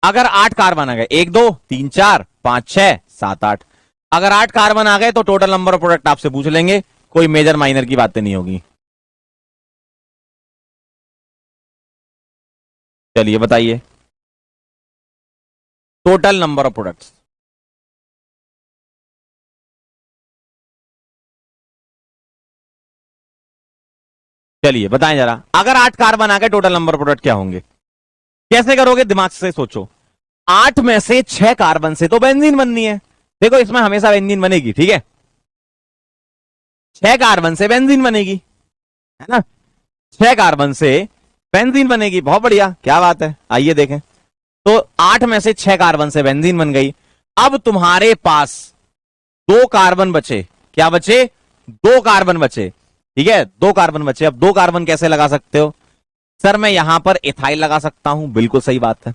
अगर 8 कार्बन आ गए, 1 2 3 4 5 6 7 8, अगर 8 कार्बन आ गए तो टोटल नंबर ऑफ प्रोडक्ट आपसे पूछ लेंगे, कोई मेजर माइनर की बातें नहीं होगी। चलिए बताइए, टोटल नंबर ऑफ प्रोडक्ट्स। चलिए बताएं जरा, अगर 8 कार्बन आ गए टोटल नंबर ऑफ प्रोडक्ट क्या होंगे, कैसे करोगे, दिमाग से सोचो। 8 में से 6 कार्बन से तो बेंजीन बननी है। देखो इसमें हमेशा बेंजीन बनेगी, ठीक है। 6 कार्बन से बेंजीन बनेगी, है ना। 6 कार्बन से बेंजीन बनेगी, बहुत बढ़िया, क्या बात है। आइए देखें, तो 8 में से 6 कार्बन से बेंजीन बन गई। अब तुम्हारे पास 2 कार्बन बचे, क्या बचे, 2 कार्बन बचे, ठीक है। 2 कार्बन बचे। अब 2 कार्बन कैसे लगा सकते हो, सर मैं यहां पर इथाइल लगा सकता हूं, बिल्कुल सही बात है।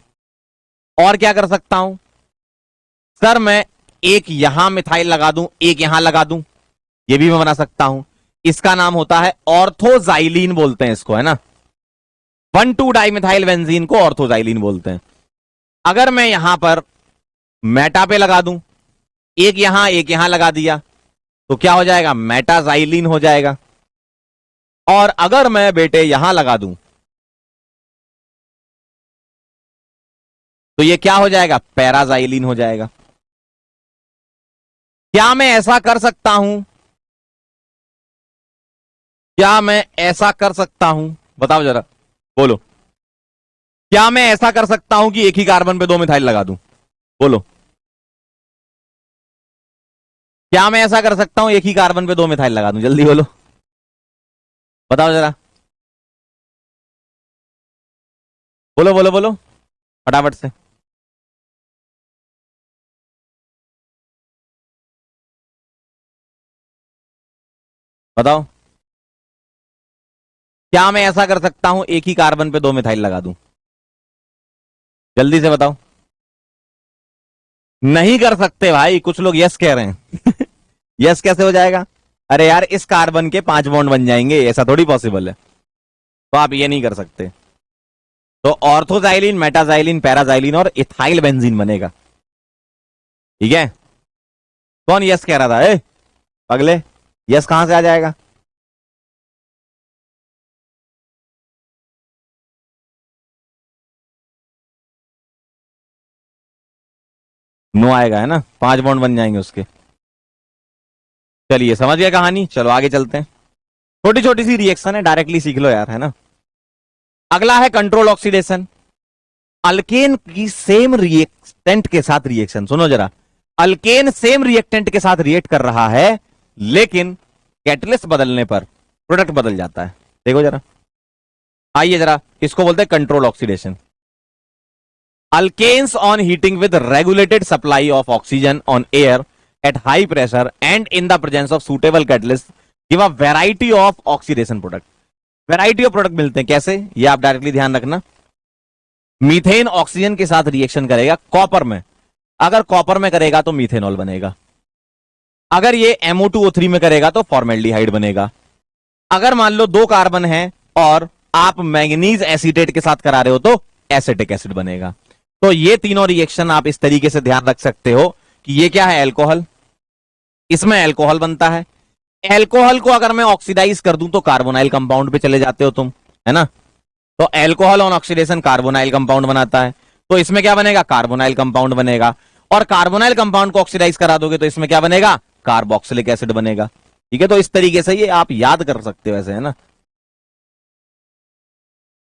और क्या कर सकता हूं सर, मैं एक यहां मिथाइल लगा दूं, एक यहां लगा दूं, ये भी मैं बना सकता हूं। इसका नाम होता है ऑर्थोजाइलिन बोलते हैं इसको, है ना। 1,2 डाइमिथाइल बेंजीन को ऑर्थोजाइलिन बोलते हैं। अगर मैं यहां पर मेटा पे लगा दूं, एक यहां लगा दिया, तो क्या हो जाएगा, मेटाजाइलिन हो जाएगा। और अगर मैं बेटे यहां लगा दूं तो ये क्या हो जाएगा, पैराजाइलिन हो जाएगा। क्या मैं ऐसा कर सकता हूं, क्या मैं ऐसा कर सकता हूं, बताओ जरा, बोलो। क्या मैं ऐसा कर सकता हूं कि एक ही कार्बन पे 2 मिथाइल लगा दूं, बोलो। क्या मैं ऐसा कर सकता हूं एक ही कार्बन पे 2 मिथाइल लगा दूं, जल्दी बोलो, बताओ जरा, बोलो बोलो बोलो फटाफट से। बताओ, क्या मैं ऐसा कर सकता हूं एक ही कार्बन पे 2 मिथाइल लगा दूं, जल्दी से बताओ। नहीं कर सकते भाई, कुछ लोग यस कह रहे हैं। यस कैसे हो जाएगा, अरे यार इस कार्बन के 5 बॉन्ड बन जाएंगे, ऐसा थोड़ी पॉसिबल है, तो आप ये नहीं कर सकते। तो ऑर्थोजाइलिन, मेटाजाइलिन, पैराजाइलिन और इथाइल बेंजीन बनेगा, ठीक है। कौन यस कह रहा था, अगले यस कहां से आ जाएगा। नो आएगा, है ना, 5 बॉन्ड बन जाएंगे उसके। चलिए समझ गया कहानी, चलो आगे चलते हैं। छोटी छोटी सी रिएक्शन है, डायरेक्टली सीख लो यार, है ना। अगला है कंट्रोल ऑक्सीडेशन। अल्केन की सेम रिएक्टेंट के साथ रिएक्शन, सुनो जरा, अल्केन सेम रिएक्टेंट के साथ रिएक्ट कर रहा है, लेकिन कैटलिस्ट बदलने पर प्रोडक्ट बदल जाता है। देखो जरा, आइए जरा, इसको बोलते हैं control oxidation. Alkanes on heating with regulated supply of oxygen on air at high pressure and in the presence of suitable catalyst give a variety of oxidation product. Variety of product मिलते हैं कैसे, ये आप डायरेक्टली ध्यान रखना। मीथेन ऑक्सीजन के साथ रिएक्शन करेगा कॉपर में, अगर कॉपर में करेगा तो मीथेनॉल बनेगा। अगर ये MO2O3 में करेगा तो फॉर्मेल्डिहाइड बनेगा। अगर मान लो 2 कार्बन है और आप मैंगनीज एसीटेट के साथ करा रहे हो तो एसिटिक एसिड बनेगा। तो ये तीनों रिएक्शन आप इस तरीके से ध्यान रख सकते हो कि ये क्या है, अल्कोहल, इसमें अल्कोहल बनता है। अल्कोहल को अगर मैं ऑक्सीडाइज कर दूं तो कार्बोनाइल कंपाउंड पे चले जाते हो तुम, है ना। तो alcohol on oxidation carbonyl compound बनाता है, तो इसमें क्या बनेगा, कार्बोनाइल कंपाउंड बनेगा। और कार्बोनाइल कंपाउंड को ऑक्सीडाइज करा दोगे तो इसमें क्या बनेगा, कार्बोक्सिलिक एसिड बनेगा, ठीक है। तो इस तरीके से ये आप याद कर सकते हो ऐसे, है ना,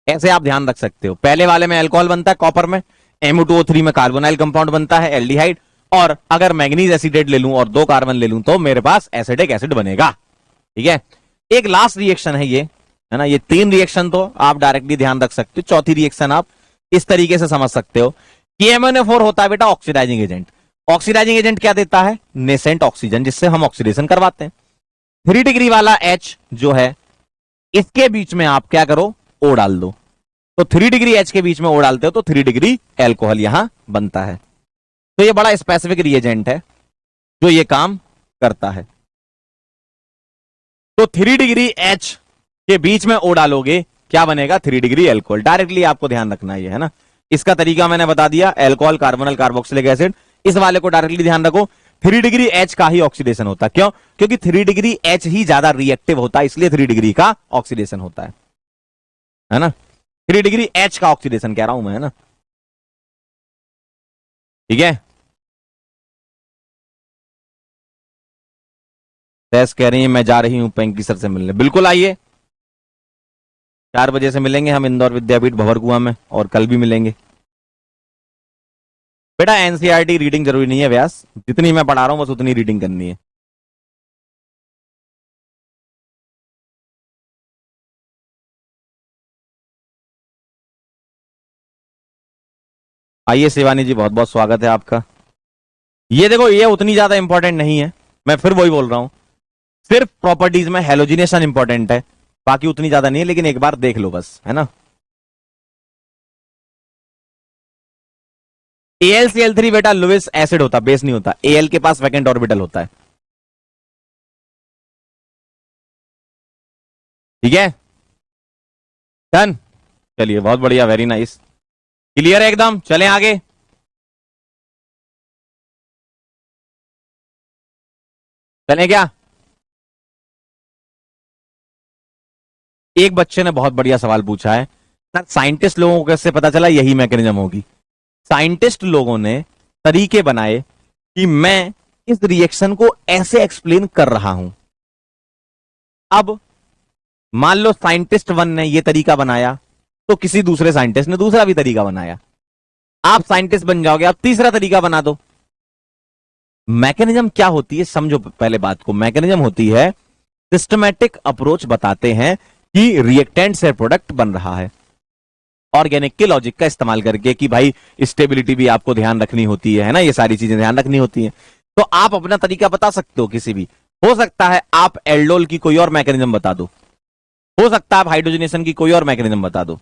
ऐसे आप ध्यान रख सकते हो। पहले वाले में अल्कोहल बनता है कॉपर में, MO2O3 में कार्बोनाइल कंपाउंड बनता है एल्डिहाइड, और अगर मैग्नीज एसिडेट ले लूं और 2 कार्बन ले लूं तो मेरे पास एसिडिक एसिड बनेगा, ठीक है। एक लास्ट रिएक्शन है ये, है ना। ये 3 रिएक्शन तो आप डायरेक्टली ध्यान रख सकते हो, चौथी रिएक्शन आप इस तरीके से समझ सकते हो कि MnO4 होता है बेटा ऑक्सीडाइजिंग एजेंट। ऑक्सीडाइजिंग एजेंट क्या देता है, नेसेंट ऑक्सीजन, जिससे हम ऑक्सीडेशन करवाते हैं। 3 डिग्री वाला H जो है, इसके बीच में आप क्या करो, O डाल दो। तो 3 डिग्री H के बीच में O डालते हो तो 3 डिग्री एल्कोहल यहां बनता है। तो ये बड़ा स्पेसिफिक रिएजेंट है जो ये काम करता है। तो 3 डिग्री H के बीच में O डालोगे, क्या बनेगा, 3 डिग्री एल्कोहल। डायरेक्टली आपको ध्यान रखना है, है ना। इसका तरीका मैंने बता दिया, एल्कोहल, कार्बोनल, कार्बोक्सिलिक एसिड, इस वाले को डायरेक्टली ध्यान रखो। 3 डिग्री H का ही ऑक्सीडेशन होता है, क्यों, क्योंकि 3 डिग्री H ही ज्यादा रिएक्टिव होता है, इसलिए 3 डिग्री का ऑक्सीडेशन होता है ना। 3 डिग्री H का ऑक्सीडेशन कह रहा हूं मैं, है ना, ठीक है। तैस कह रही है मैं जा रही हूं पेंकी सर से मिलने, बिल्कुल आइए, 4 बजे से मिलेंगे हम इंदौर विद्यापीठ भंवरकुआं में, और कल भी मिलेंगे। बेटा एनसीईआरटी रीडिंग जरूरी नहीं है व्यास, जितनी मैं पढ़ा रहा हूं बस उतनी रीडिंग करनी है। आइए शिवानी जी, बहुत बहुत स्वागत है आपका। ये देखो, ये उतनी ज्यादा इंपॉर्टेंट नहीं है, मैं फिर वही बोल रहा हूं, सिर्फ प्रॉपर्टीज में हेलोजिनेशन इंपॉर्टेंट है, बाकी उतनी ज्यादा नहीं है, लेकिन एक बार देख लो बस, है ना। AlCl3 बेटा लुईस एसिड होता, बेस नहीं होता। Al के पास वैकेंट ऑर्बिटल होता है, ठीक है। डन, चलिए बहुत बढ़िया, वेरी नाइस, क्लियर है एकदम। चलें आगे। चलें क्या? एक बच्चे ने बहुत बढ़िया सवाल पूछा है, साइंटिस्ट लोगों को कैसे पता चला यही मैकेनिज्म होगी। साइंटिस्ट लोगों ने तरीके बनाए कि मैं इस रिएक्शन को ऐसे एक्सप्लेन कर रहा हूं। अब मान लो साइंटिस्ट वन ने यह तरीका बनाया, तो किसी दूसरे साइंटिस्ट ने दूसरा भी तरीका बनाया, आप साइंटिस्ट बन जाओगे, आप तीसरा तरीका बना दो। मैकेनिज्म क्या होती है समझो पहले बात को। मैकेनिज्म होती है सिस्टमैटिक अप्रोच, बताते हैं कि रिएक्टेंट से प्रोडक्ट बन रहा है ऑर्गेनिक के लॉजिक का इस्तेमाल करके, कि भाई स्टेबिलिटी भी आपको ध्यान रखनी होती है ना, ये सारी चीजें ध्यान रखनी होती हैं। तो आप अपना तरीका बता सकते हो किसी भी, हो सकता है आप एल्डोल की कोई और मैकेनिज्म बता दो, हो सकता है आप हाइड्रोजनेशन की कोई और मैकेनिज्म बता दो,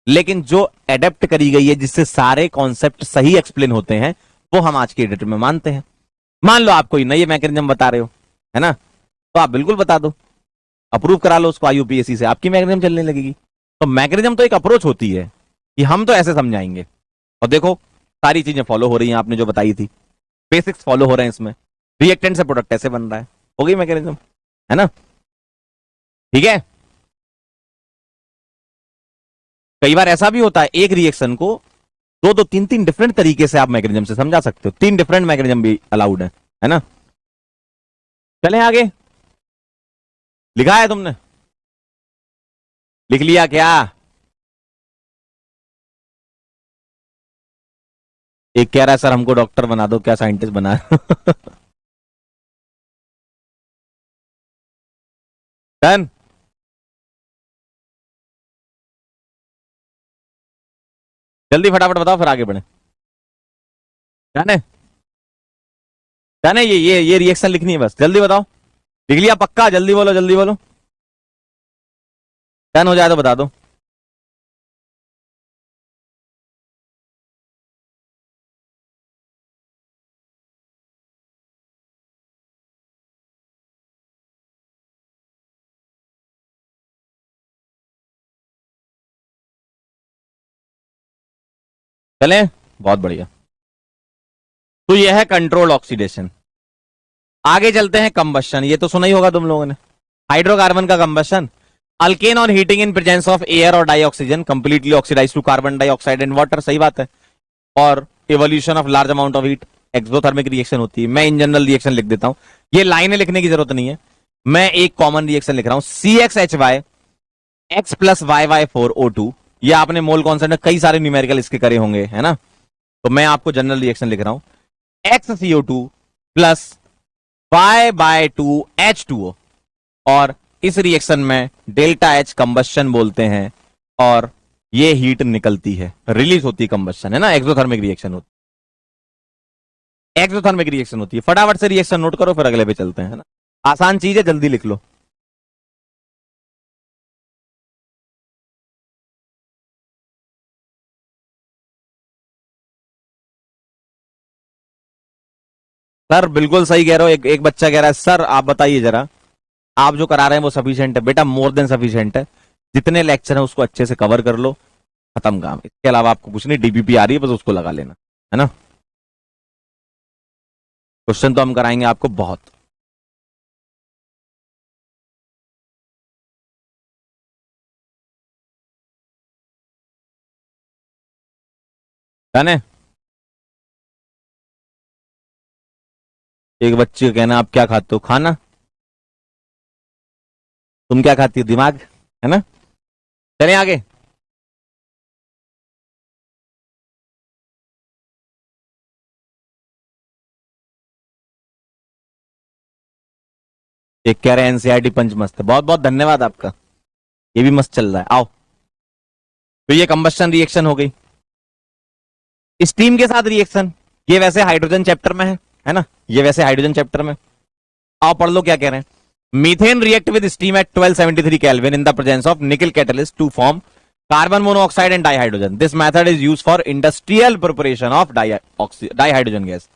लेकिन जो एडेप्ट करी गई है जिससे सारे कॉन्सेप्ट सही एक्सप्लेन होते हैं, वो हम आज के डेट में मानते हैं। मान लो आप कोई नई मैकेनिज्म बता रहे हो, है ना, तो आप बिल्कुल बता दो, अप्रूव करा लो उसको IUPAC से, आपकी मैकेनिज्म चलने लगेगी। तो मैकेनिज्म तो एक अप्रोच होती है कि हम तो ऐसे समझाएंगे, और देखो सारी चीजें फॉलो हो रही हैं, आपने जो बताई थी बेसिक्स फॉलो हो रहे हैं इसमें, रिएक्टेंट से प्रोडक्ट ऐसे बन रहा है, हो गई मैकेनिज्म, है ना, ठीक है। कई बार ऐसा भी होता है एक रिएक्शन को दो दो तीन तीन डिफरेंट तरीके से आप मैकेनिज्म से समझा सकते हो, 3 डिफरेंट मैकेनिज्म भी अलाउड है ना। चलें आगे। लिखा है तुमने, लिख लिया क्या? एक कह रहा है सर हमको डॉक्टर बना दो, क्या साइंटिस्ट बना डन, जल्दी फटाफट बताओ फिर आगे बढ़े। डन है, डन है, ये रिएक्शन लिखनी है बस, जल्दी बताओ। लिख लिया पक्का? जल्दी बोलो, जल्दी बोलो, डन हो जाए तो बता दो। चलें, बहुत बढ़िया। तो यह है कंट्रोल ऑक्सीडेशन। आगे चलते हैं कंबशन, ये तो सुना ही होगा तुम लोगों ने, हाइड्रोकार्बन का कंबशन। अल्केन और heating in presence of air और dioxygen completely oxidise to carbon dioxide and water, सही बात है। और evolution of large amount of heat, exothermic reaction होती है। मैं इन जनरल रिएक्शन लिख देता हूं, ये लाइनें लिखने की जरूरत नहीं है, मैं एक कॉमन रिएक्शन लिख रहा हूं, CXHY X प्लस YY4O2। ये आपने मोल कॉन्सेंट में कई सारे न्यूमेरिकल इसके करे होंगे, है ना, तो मैं आपको जनरल रिएक्शन लिख रहा हूं, XCO2 प्लस Y/2H2O, और इस रिएक्शन में डेल्टा H कंबस्शन बोलते हैं, और ये हीट निकलती है, रिलीज होती है, कंबस्शन है ना, एक्सोथर्मिक रिएक्शन होती है, एक्सोथर्मिक रिएक्शन होती है। फटाफट से रिएक्शन नोट करो फिर अगले पे चलते हैं, है ना, आसान चीज है, जल्दी लिख लो। सर बिल्कुल सही कह रहे हो, एक बच्चा कह रहा है सर आप बताइए जरा, आप जो करा रहे हैं वो सफिशिएंट है? बेटा मोर देन सफिशिएंट है, जितने लेक्चर है उसको अच्छे से कवर कर लो, खत्म काम, इसके अलावा आपको कुछ नहीं। DPP आ रही है बस उसको लगा लेना, है ना। क्वेश्चन तो हम कराएंगे आपको बहुत। है एक बच्चे का कहना आप क्या खाते हो? खाना। तुम क्या खाती हो? दिमाग, है ना। चलें आगे। एक कह रहे हैं NCERT पंच मस्त है, बहुत बहुत धन्यवाद आपका, ये भी मस्त चल रहा है। आओ, तो ये कंबस्शन रिएक्शन हो गई। स्टीम के साथ रिएक्शन, ये वैसे हाइड्रोजन चैप्टर में है ना, ये वैसे हाइड्रोजन चैप्टर में। आओ पढ़ लो क्या कह रहे हैं। Methane react with steam at 1273 kelvin in the presence of nickel catalyst to form carbon monoxide and dihydrogen, this method is use for industrial preparation of dihydrogen gas.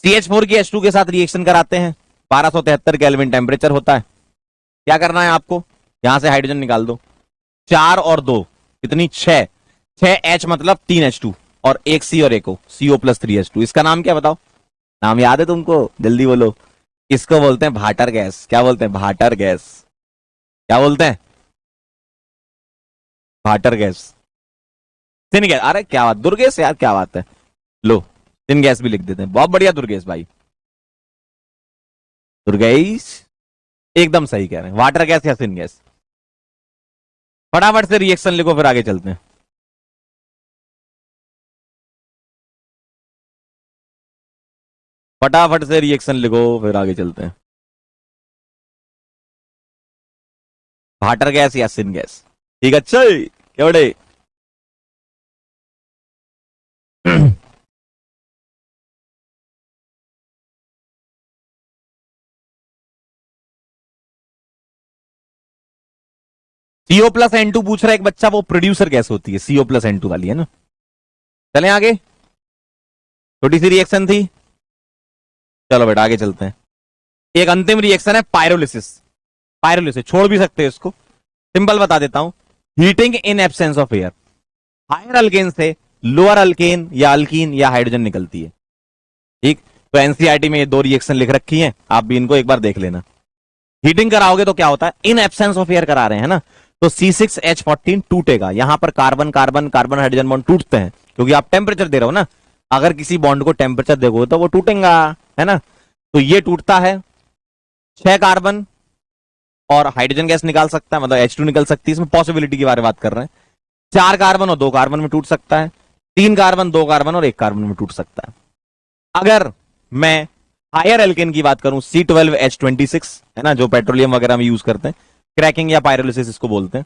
CH4 की H2 के साथ रिएक्शन कराते हैं, 1273 केल्विन टेम्परेचर होता है। क्या करना है आपको, यहां से हाइड्रोजन निकाल दो, 4 और 2 कितनी 6, 6H मतलब 3H2 और एक C और एक O, CO+3H2। इसका नाम क्या बताओ, नाम याद है तुमको, जल्दी बोलो। इसको बोलते हैं भाटर गैस। क्या बोलते हैं, भाटर गैस। क्या बोलते हैं, भाटर गैस, सिन गैस। अरे क्या बात, दुर्गेश यार क्या बात है, लो सिन गैस भी लिख देते हैं। बहुत बढ़िया दुर्गेश भाई, दुर्गेश एकदम सही कह रहे हैं, वाटर गैस या सिन गैस। फटाफट से रिएक्शन लिखो फिर आगे चलते हैं। फटाफट से रिएक्शन लिखो फिर आगे चलते हैं। वाटर गैस या सिन गैस, ठीक है। चल केवड़े CO+N2 पूछ रहा है एक बच्चा, वो प्रोड्यूसर गैस होती है, CO+N2 वाली है ना। चलें आगे, छोटी सी रिएक्शन थी, चलो बेटा आगे चलते हैं। एक अंतिम रिएक्शन है पायरोलिसिस। पायरोलिसिस छोड़ भी सकते हैं इसको, सिंपल बता देता हूं, heating in absence of air. Higher alkane से लोअर अल्केन या अल्कीन या हाइड्रोजन निकलती है, ठीक। तो एनसीईआरटी में ये 2 रिएक्शन लिख रखी हैं, आप भी इनको एक बार देख लेना। हीटिंग कराओगे तो क्या होता है, इन एब्सेंस ऑफ एयर करा रहे हैं ना, तो C6H14 टूटेगा। यहां पर carbon carbon carbon hydrogen bond टूटते हैं, क्योंकि आप टेम्परेचर दे रहे हो ना। अगर किसी बॉन्ड को टेम्परेचर देखोगे तो वो टूटेगा, है ना। तो ये टूटता है, 6 कार्बन और हाइड्रोजन गैस निकाल सकता है, मतलब H2 निकल सकती है, इसमें पॉसिबिलिटी के बारे में बात कर रहे हैं। 4 कार्बन और 2 कार्बन में टूट सकता है, 3 कार्बन 2 कार्बन और 1 कार्बन में टूट सकता है। अगर मैं हायर एल्केन की बात करूं, C12H26 है ना, जो पेट्रोलियम वगैरह में यूज करते हैं, क्रैकिंग या पायरोलिसिस इसको बोलते हैं,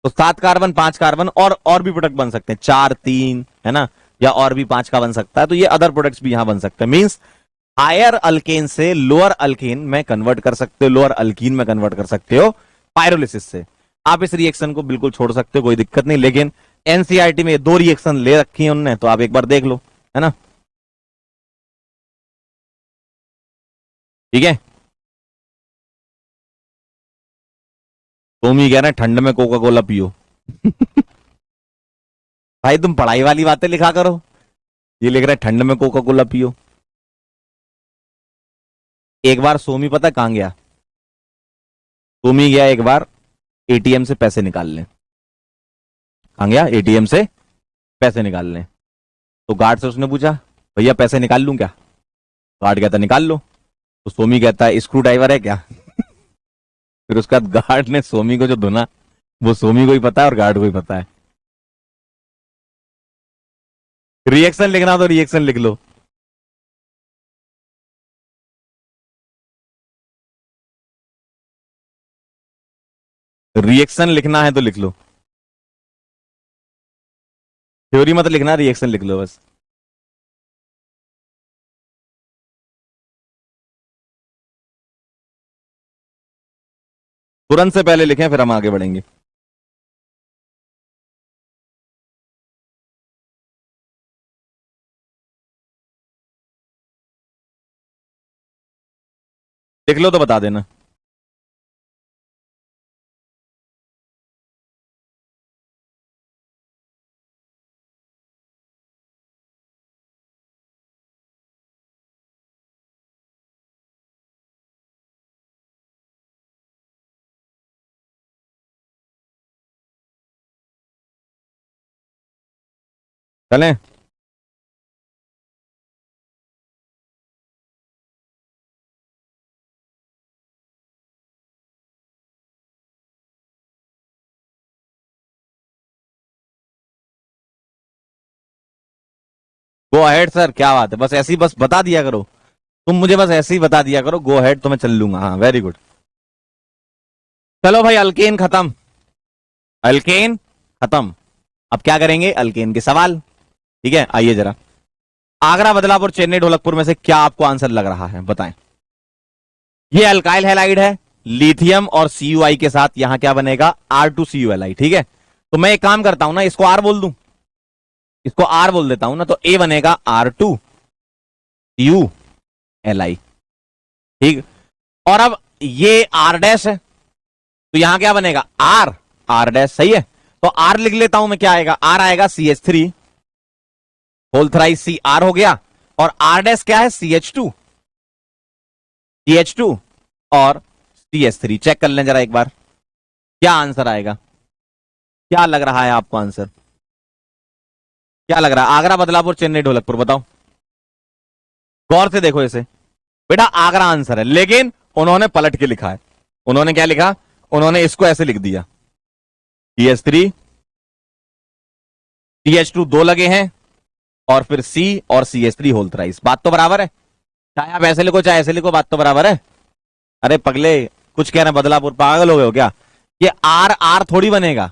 तो 7 कार्बन 5 कार्बन और भी प्रोडक्ट बन सकते हैं, 4 3 है ना, या और भी 5 का बन सकता है। तो ये अदर प्रोडक्ट्स भी यहां बन सकते हैं। मींस हायर अल्केन से लोअर अल्केन में कन्वर्ट कर सकते हो, लोअर अल्कीन में कन्वर्ट कर सकते हो पायरोलिसिस से। आप इस रिएक्शन को बिल्कुल छोड़ सकते हो, कोई दिक्कत नहीं, लेकिन एनसीईआरटी में 2 रिएक्शन ले रखी है उनने, तो आप एक बार देख लो, है ना, ठीक है। तुम ही कह रहे हैं ठंड में कोका कोला पियो भाई तुम पढ़ाई वाली बातें लिखा करो, ये लिख रहे हैं ठंड में कोका कोला पियो। एक बार सोमी पता कहां गया, सोमी गया एक बार एटीएम से पैसे निकाल लें। कहां गया, एटीएम से पैसे निकाल लें। तो गार्ड से उसने पूछा भैया पैसे निकाल लूं क्या, गार्ड कहता निकाल लो। तो सोमी कहता है स्क्रू ड्राइवर है क्या फिर उसके बाद गार्ड ने सोमी को जो धुना, वो सोमी को ही पता है और गार्ड को ही पता है। रिएक्शन लिखना तो रिएक्शन लिख लो। रिएक्शन लिखना है तो लिख लो, थ्योरी मत लिखना, रिएक्शन लिख लो बस। तुरंत से पहले लिखें फिर हम आगे बढ़ेंगे। लिख लो तो बता देना। चलें, गो अहेड सर, क्या बात है, बस ऐसी बस बता दिया करो, तुम मुझे बस ऐसे ही बता दिया करो, गो अहेड तो मैं चल लूंगा। हाँ वेरी गुड। चलो भाई अल्केन खत्म, अल्केन खत्म। अब क्या करेंगे, अल्केन के सवाल, ठीक है। आइए जरा, आगरा बदलापुर चेन्नई ढोलकपुर में से क्या आपको आंसर लग रहा है, बताएं। ये अल्काइल हैलाइड है, लिथियम और CuI के साथ यहां क्या बनेगा, R2CuLi, ठीक है। तो मैं एक काम करता हूं ना, इसको आर बोल दूं, इसको आर बोल देता हूं ना, तो ए बनेगा R2CuLi। ठीक। और अब ये आर डैश है, तो यहां क्या बनेगा, आर डैश। सही है, तो आर लिख लेता हूं मैं, क्या आएगा, आर आएगा CH3 whole thrice C R हो गया, और आर डैश क्या है, CH2 और CH3। चेक कर लें जरा एक बार, क्या आंसर आएगा, क्या लग रहा है आपको आंसर, क्या लग रहा है, आगरा, बदलापुर, चेन्नई, ढोलकपुर, बताओ। गौर से देखो इसे बेटा, आगरा आंसर है, लेकिन उन्होंने पलट के लिखा है। उन्होंने क्या लिखा, उन्होंने इसको ऐसे लिख दिया, CH3 CH2 दो लगे हैं, और फिर C और CH3 होल थ्राइस। बात तो बराबर है, चाहे आप ऐसे लिखो चाहे ऐसे लिखो, बात तो बराबर है। अरे पगले, कुछ कह रहे हैं बदलापुर, पागल हो गए हो क्या, ये आर आर थोड़ी बनेगा,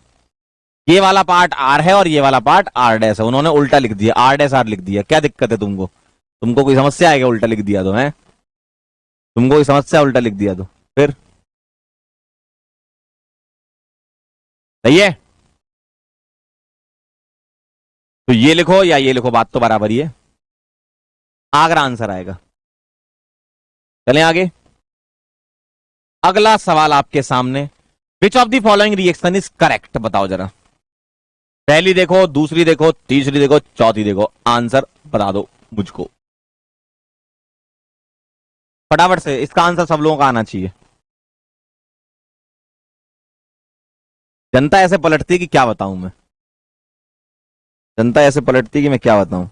ये वाला पार्ट आर है और ये वाला पार्ट आर डैश है, उन्होंने उल्टा लिख दिया, आर डैश आर लिख दिया। क्या दिक्कत है तुमको, तुमको कोई समस्या आएगा उल्टा लिख दिया तो, है तुमको कोई समस्या उल्टा लिख दिया तो, फिर सही है। तो ये लिखो या ये लिखो, बात तो बराबर ही है, आगरा आंसर आएगा। चलें आगे, अगला सवाल आपके सामने, which of the following reaction is correct, बताओ जरा। पहली देखो, दूसरी देखो, तीसरी देखो, चौथी देखो, आंसर बता दो मुझको फटाफट से। इसका आंसर सब लोगों का आना चाहिए। जनता ऐसे पलटती है कि क्या बताऊं मैं, जनता ऐसे पलटती है कि मैं क्या बताऊं।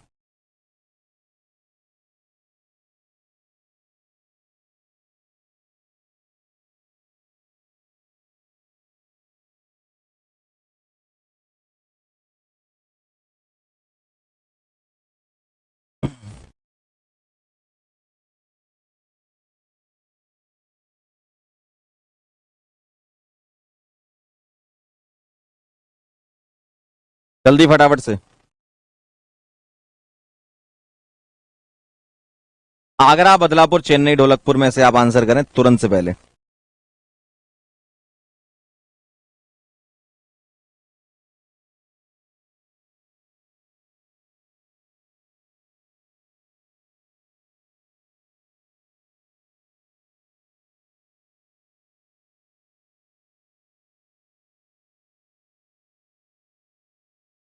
जल्दी फटाफट से, आगरा, बदलापुर, चेन्नई, ढोलकपुर में से आप आंसर करें तुरंत से पहले।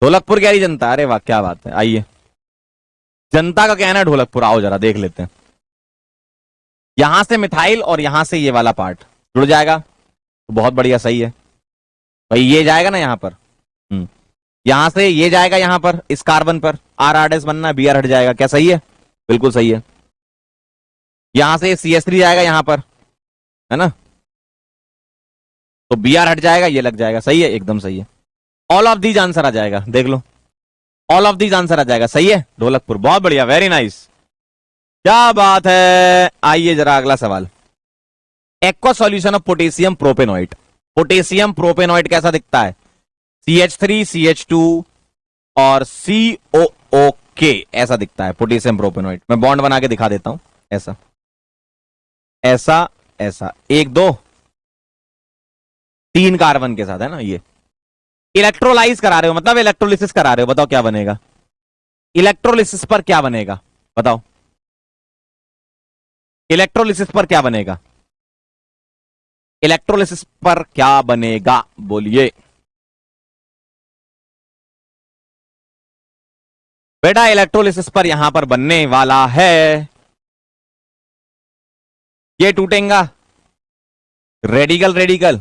ढोलकपुर कह रही जनता, अरे वाह क्या बात है, आइए जनता का कहना है ढोलकपुर, आओ जरा देख लेते हैं। यहां से मिथाइल और यहां से ये वाला पार्ट जुड़ जाएगा, तो बहुत बढ़िया, सही है भाई। ये जाएगा ना यहां पर, यहां से ये जाएगा यहां पर, इस कार्बन पर आर आर एस बनना, बी आर हट जाएगा, क्या सही है, बिल्कुल सही है। यहां से CH3 जाएगा यहां पर, है ना, तो बी आर हट जाएगा, ये लग जाएगा, सही है, एकदम सही है। ऑल ऑफ दीज आंसर आ जाएगा, देख लो, ऑल ऑफ दीज आंसर आ जाएगा, सही है ढोलकपुर, बहुत बढ़िया, वेरी नाइस, क्या बात है। आइए जरा अगला सवाल, aqua solution of potassium propanoate. Potassium propanoate कैसा दिखता है, CH3 CH2 और COOK, ऐसा दिखता है पोटेशियम प्रोपेनॉइट। मैं बॉन्ड बना के दिखा देता हूं, ऐसा ऐसा ऐसा, एक दो तीन कार्बन के साथ, है ना। ये इलेक्ट्रोलाइज करा रहे हो, मतलब इलेक्ट्रोलिसिस करा रहे हो, बताओ क्या बनेगा, इलेक्ट्रोलिसिस पर क्या बनेगा, बताओ, इलेक्ट्रोलिसिस पर क्या बनेगा, इलेक्ट्रोलिसिस पर क्या बनेगा, बोलिए बेटा। इलेक्ट्रोलिसिस पर यहां पर बनने वाला है, ये टूटेगा रेडिकल रेडिकल,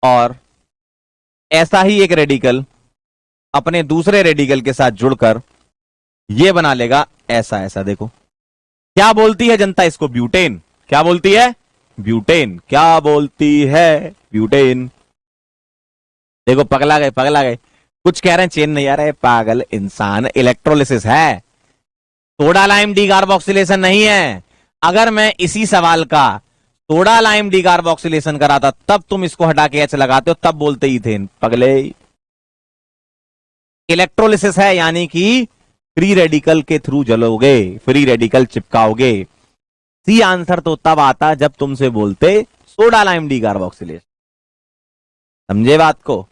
और ऐसा ही एक रेडिकल अपने दूसरे रेडिकल के साथ जुड़कर ये बना लेगा ऐसा ऐसा। देखो क्या बोलती है जनता इसको, ब्यूटेन। क्या बोलती है, ब्यूटेन। क्या बोलती है, ब्यूटेन। देखो पगला गए पगला गए, कुछ कह रहे हैं चेन नहीं आ रहा है, पागल इंसान, इलेक्ट्रोलिसिस है, सोडा लाइम डीकार्बोक्सिलेशन नहीं है। अगर मैं इसी सवाल का सोडा लाइम डीकार्बोक्सिलेशन कराता तब तुम इसको हटा के एच लगाते हो, तब बोलते ही थे पगले। इलेक्ट्रोलिसिस है यानी कि फ्री रेडिकल के थ्रू जलोगे, फ्री रेडिकल चिपकाओगे। सी आंसर तो तब आता जब तुमसे बोलते सोडा लाइम डीकार्बोक्सिलेशन। समझे बात को,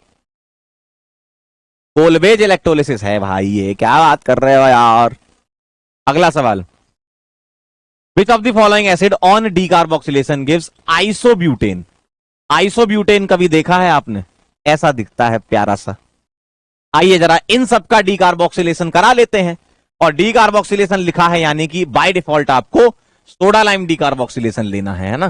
कोलबेज इलेक्ट्रोलिसिस है भाई, ये क्या बात कर रहे हो यार। अगला सवाल, which of the following acid on decarboxylation gives isobutane. Isobutane कभी देखा है आपने? ऐसा दिखता है प्यारा सा। आइए जरा इन सबका डीकार्बोक्सिलेशन करा लेते हैं। और डीकार्बोक्सिलेशन लिखा है यानी कि बाय डिफॉल्ट आपको सोडा लाइम डीकार्बोक्सिलेशन लेना है ना।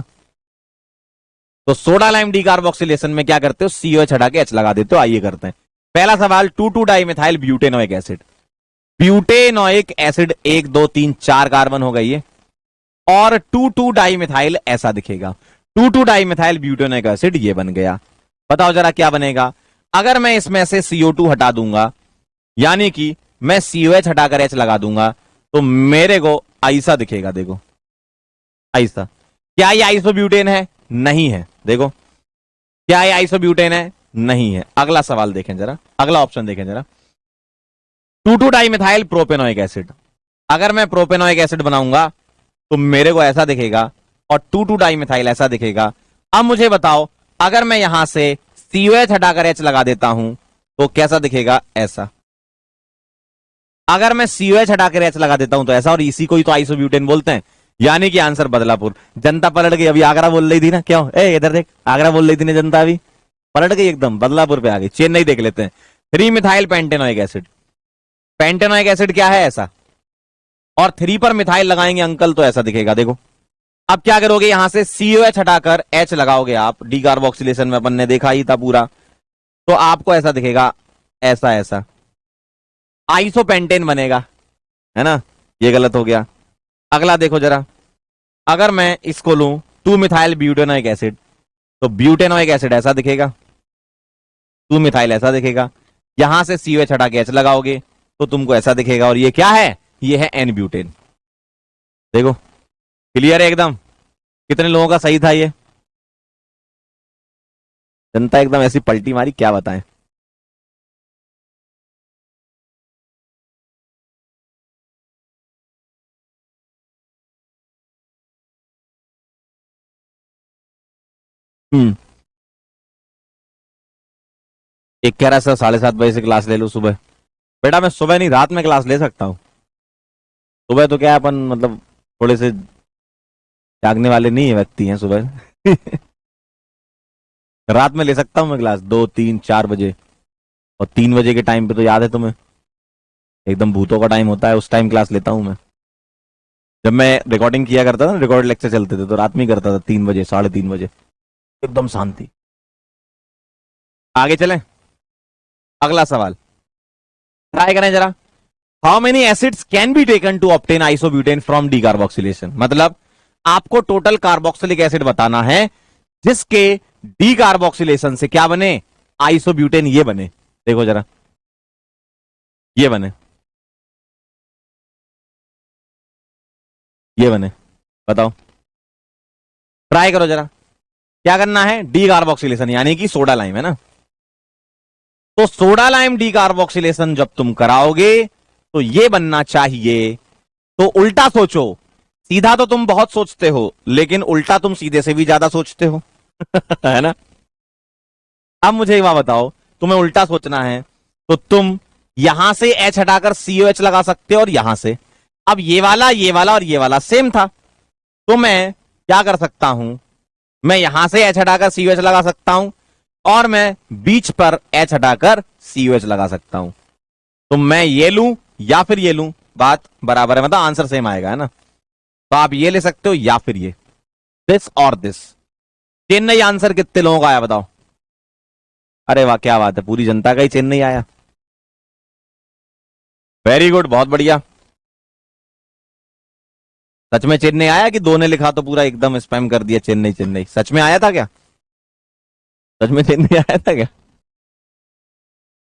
तो सोडा लाइम डीकार्बोक्सिलेशन में क्या करते हो, सीओएच हटा के एच लगा देते हो। आइए करते हैं पहला सवाल, 2,2 dimethyl butanoic acid. Butanoic acid 1 2 3 4 carbon हो गई है, और 2,2 डाइमिथाइल ऐसा दिखेगा। 2,2 डाइमिथाइल ब्यूटेनोइक एसिड ये बन गया। बताओ जरा क्या बनेगा अगर मैं इसमें से CO2 हटा दूंगा, यानी कि मैं COH हटाकर H लगा दूंगा, तो मेरे को ऐसा दिखेगा। देखो ऐसा। क्या ये आइसोब्यूटेन है? नहीं है। देखो क्या ये आइसोब्यूटेन है? नहीं है। अगला सवाल देखें जरा, अगला ऑप्शन देखें जरा, 2,2 डाइमिथाइल प्रोपेनोइक एसिड। अगर मैं प्रोपेनोइक एसिड बनाऊंगा तो मेरे को ऐसा दिखेगा, और 2,2 डाइमिथाइल ऐसा दिखेगा। अब मुझे बताओ अगर मैं यहां से COH हटाकर H लगा देता हूं तो कैसा दिखेगा? ऐसा। अगर मैं COH हटाकर H लगा देता हूं तो ऐसा, और इसी को ही तो आइसोब्यूटेन बोलते हैं। यानी कि आंसर बदलापुर। जनता पलट गई, अभी आगरा बोल रही थी ना, क्यों? इधर देख, आगरा बोल रही थी ना जनता, अभी पलट गई एकदम, बदलापुर पे आ गई। चेन्नई देख लेते हैं। 3 methyl pentanoic acid. Pentanoic acid क्या है? ऐसा। और 3 पर मिथाइल लगाएंगे अंकल तो ऐसा दिखेगा। देखो अब क्या करोगे, यहां से COH हटाकर H लगाओगे आप, डीकार्बोक्सिलेशन में अपन ने देखा ही था पूरा, तो आपको ऐसा दिखेगा। ऐसा ऐसा आइसोपेंटेन बनेगा, है ना। ये गलत हो गया। अगला देखो जरा, अगर मैं इसको लूं 2 मिथाइल ब्यूटेनोइक एसिड, तो ब्यूटेनोइक एसिड ऐसा दिखेगा, 2 मिथाइल ऐसा दिखेगा। यहां से COH हटा के H लगाओगे तो तुमको ऐसा दिखेगा। और ये क्या है? ये है N ब्यूटेन। देखो क्लियर है एकदम। कितने लोगों का सही था ये? जनता एकदम ऐसी पलटी मारी, क्या बताएं। हम्म। एक कह रहा सर 7:30 बजे से क्लास ले लो सुबह। बेटा मैं सुबह नहीं, रात में क्लास ले सकता हूँ। सुबह तो क्या है, अपन मतलब थोड़े से जागने वाले नहीं है व्यक्ति हैं सुबह। रात में ले सकता हूँ मैं क्लास, 2 3 4 बजे। और 3 बजे के टाइम पे तो याद है तुम्हें, एकदम भूतों का टाइम होता है, उस टाइम क्लास लेता हूँ मैं। जब मैं रिकॉर्डिंग किया करता था ना, रिकॉर्ड लेक्चर चलते थे, तो रात में ही करता था, 3 बजे 3:30 बजे, एकदम शांति। आगे चलें, अगला सवाल ट्राई करें जरा। How many acids can be taken to obtain isobutane from decarboxylation. मतलब आपको टोटल कार्बोक्सिलिक एसिड बताना है जिसके डीकार्बोक्सिलेशन से क्या बने? आइसोब्यूटेन ये बने। देखो जरा, ये बने, ये बने। बताओ, ट्राई करो जरा। क्या करना है? डीकार्बोक्सिलेशन यानी कि सोडा लाइम, है ना। तो सोडा लाइम डीकार्बोक्सिलेशन जब तुम कराओगे तो ये बनना चाहिए। तो उल्टा सोचो, सीधा तो तुम बहुत सोचते हो, लेकिन उल्टा तुम सीधे से भी ज्यादा सोचते हो। है ना। अब मुझे एक बात बताओ, तुम्हें उल्टा सोचना है तो तुम यहां से H हटाकर COH लगा सकते हो, और यहां से। अब ये वाला और ये वाला सेम था, तो मैं क्या कर सकता हूं, मैं यहां से H हटाकर COH लगा सकता हूं, और मैं बीच पर H हटाकर COH लगा सकता हूं। तो मैं ये लूं या फिर ये लूं, बात बराबर है, मतलब आंसर सेम आएगा, है ना। तो आप ये ले सकते हो या फिर ये, दिस और दिस। चेन्नई आंसर कितने लोगों का आया बताओ? अरे वाह, क्या बात है, पूरी जनता का ही चेन्नई आया। वेरी गुड, बहुत बढ़िया। सच में चेन्नई आया कि दो ने लिखा तो पूरा एकदम स्पैम कर दिया चेन्नई चेन्नई? सच में आया था क्या? सच में चेन्नई आया था क्या?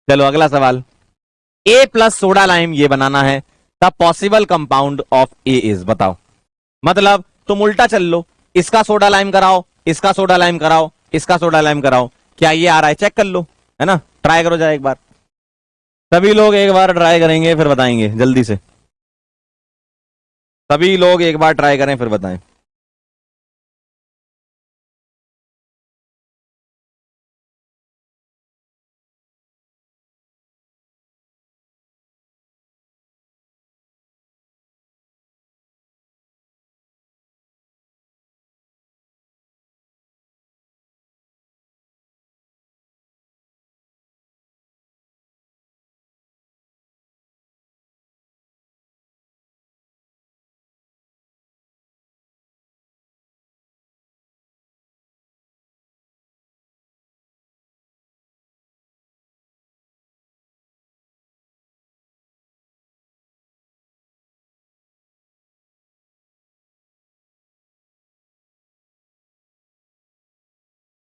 चलो अगला सवाल, A प्लस सोडा लाइम ये बनाना है, the possible compound of A is. बताओ, मतलब तुम उल्टा चल लो, इसका सोडा लाइम कराओ, इसका सोडा लाइम कराओ, इसका सोडा लाइम कराओ, क्या ये आ रहा है? चेक कर लो, है ना। ट्राई करो जाए एक बार, सभी लोग एक बार ट्राई करेंगे फिर बताएंगे जल्दी से। सभी लोग एक बार ट्राई करें फिर बताएं।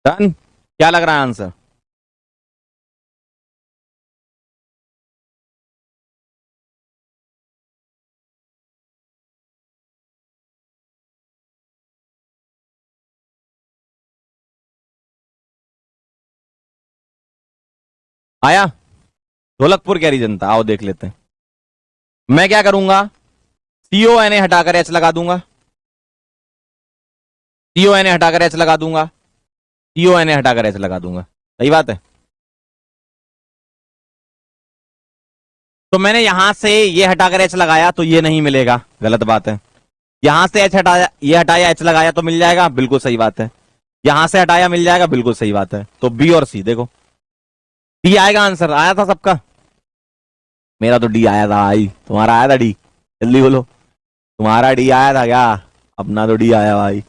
डन। क्या लग रहा है आंसर? आया? ढोलकपुर क्या रीजन था, आओ देख लेते हैं। मैं क्या करूंगा, सीओ एन ए हटाकर एच लगा दूंगा, सीओ एन ए हटाकर एच लगा दूंगा, सीओ एन ए हटाकर एच लगा दूंगा। सही बात है। तो मैंने यहां से ये हटाकर एच लगाया तो ये नहीं मिलेगा, गलत बात है। यहां से एच हटाया, ये हटाया एच लगाया तो मिल जाएगा, बिल्कुल सही बात है। यहां से हटाया मिल जाएगा, बिल्कुल सही बात है। तो बी और सी देखो, डी आएगा आंसर। आया था सबका? मेरा तो डी आया था भाई, तुम्हारा आया था डी? जल्दी बोलो, तुम्हारा डी आया था क्या? अपना तो डी आया भाई।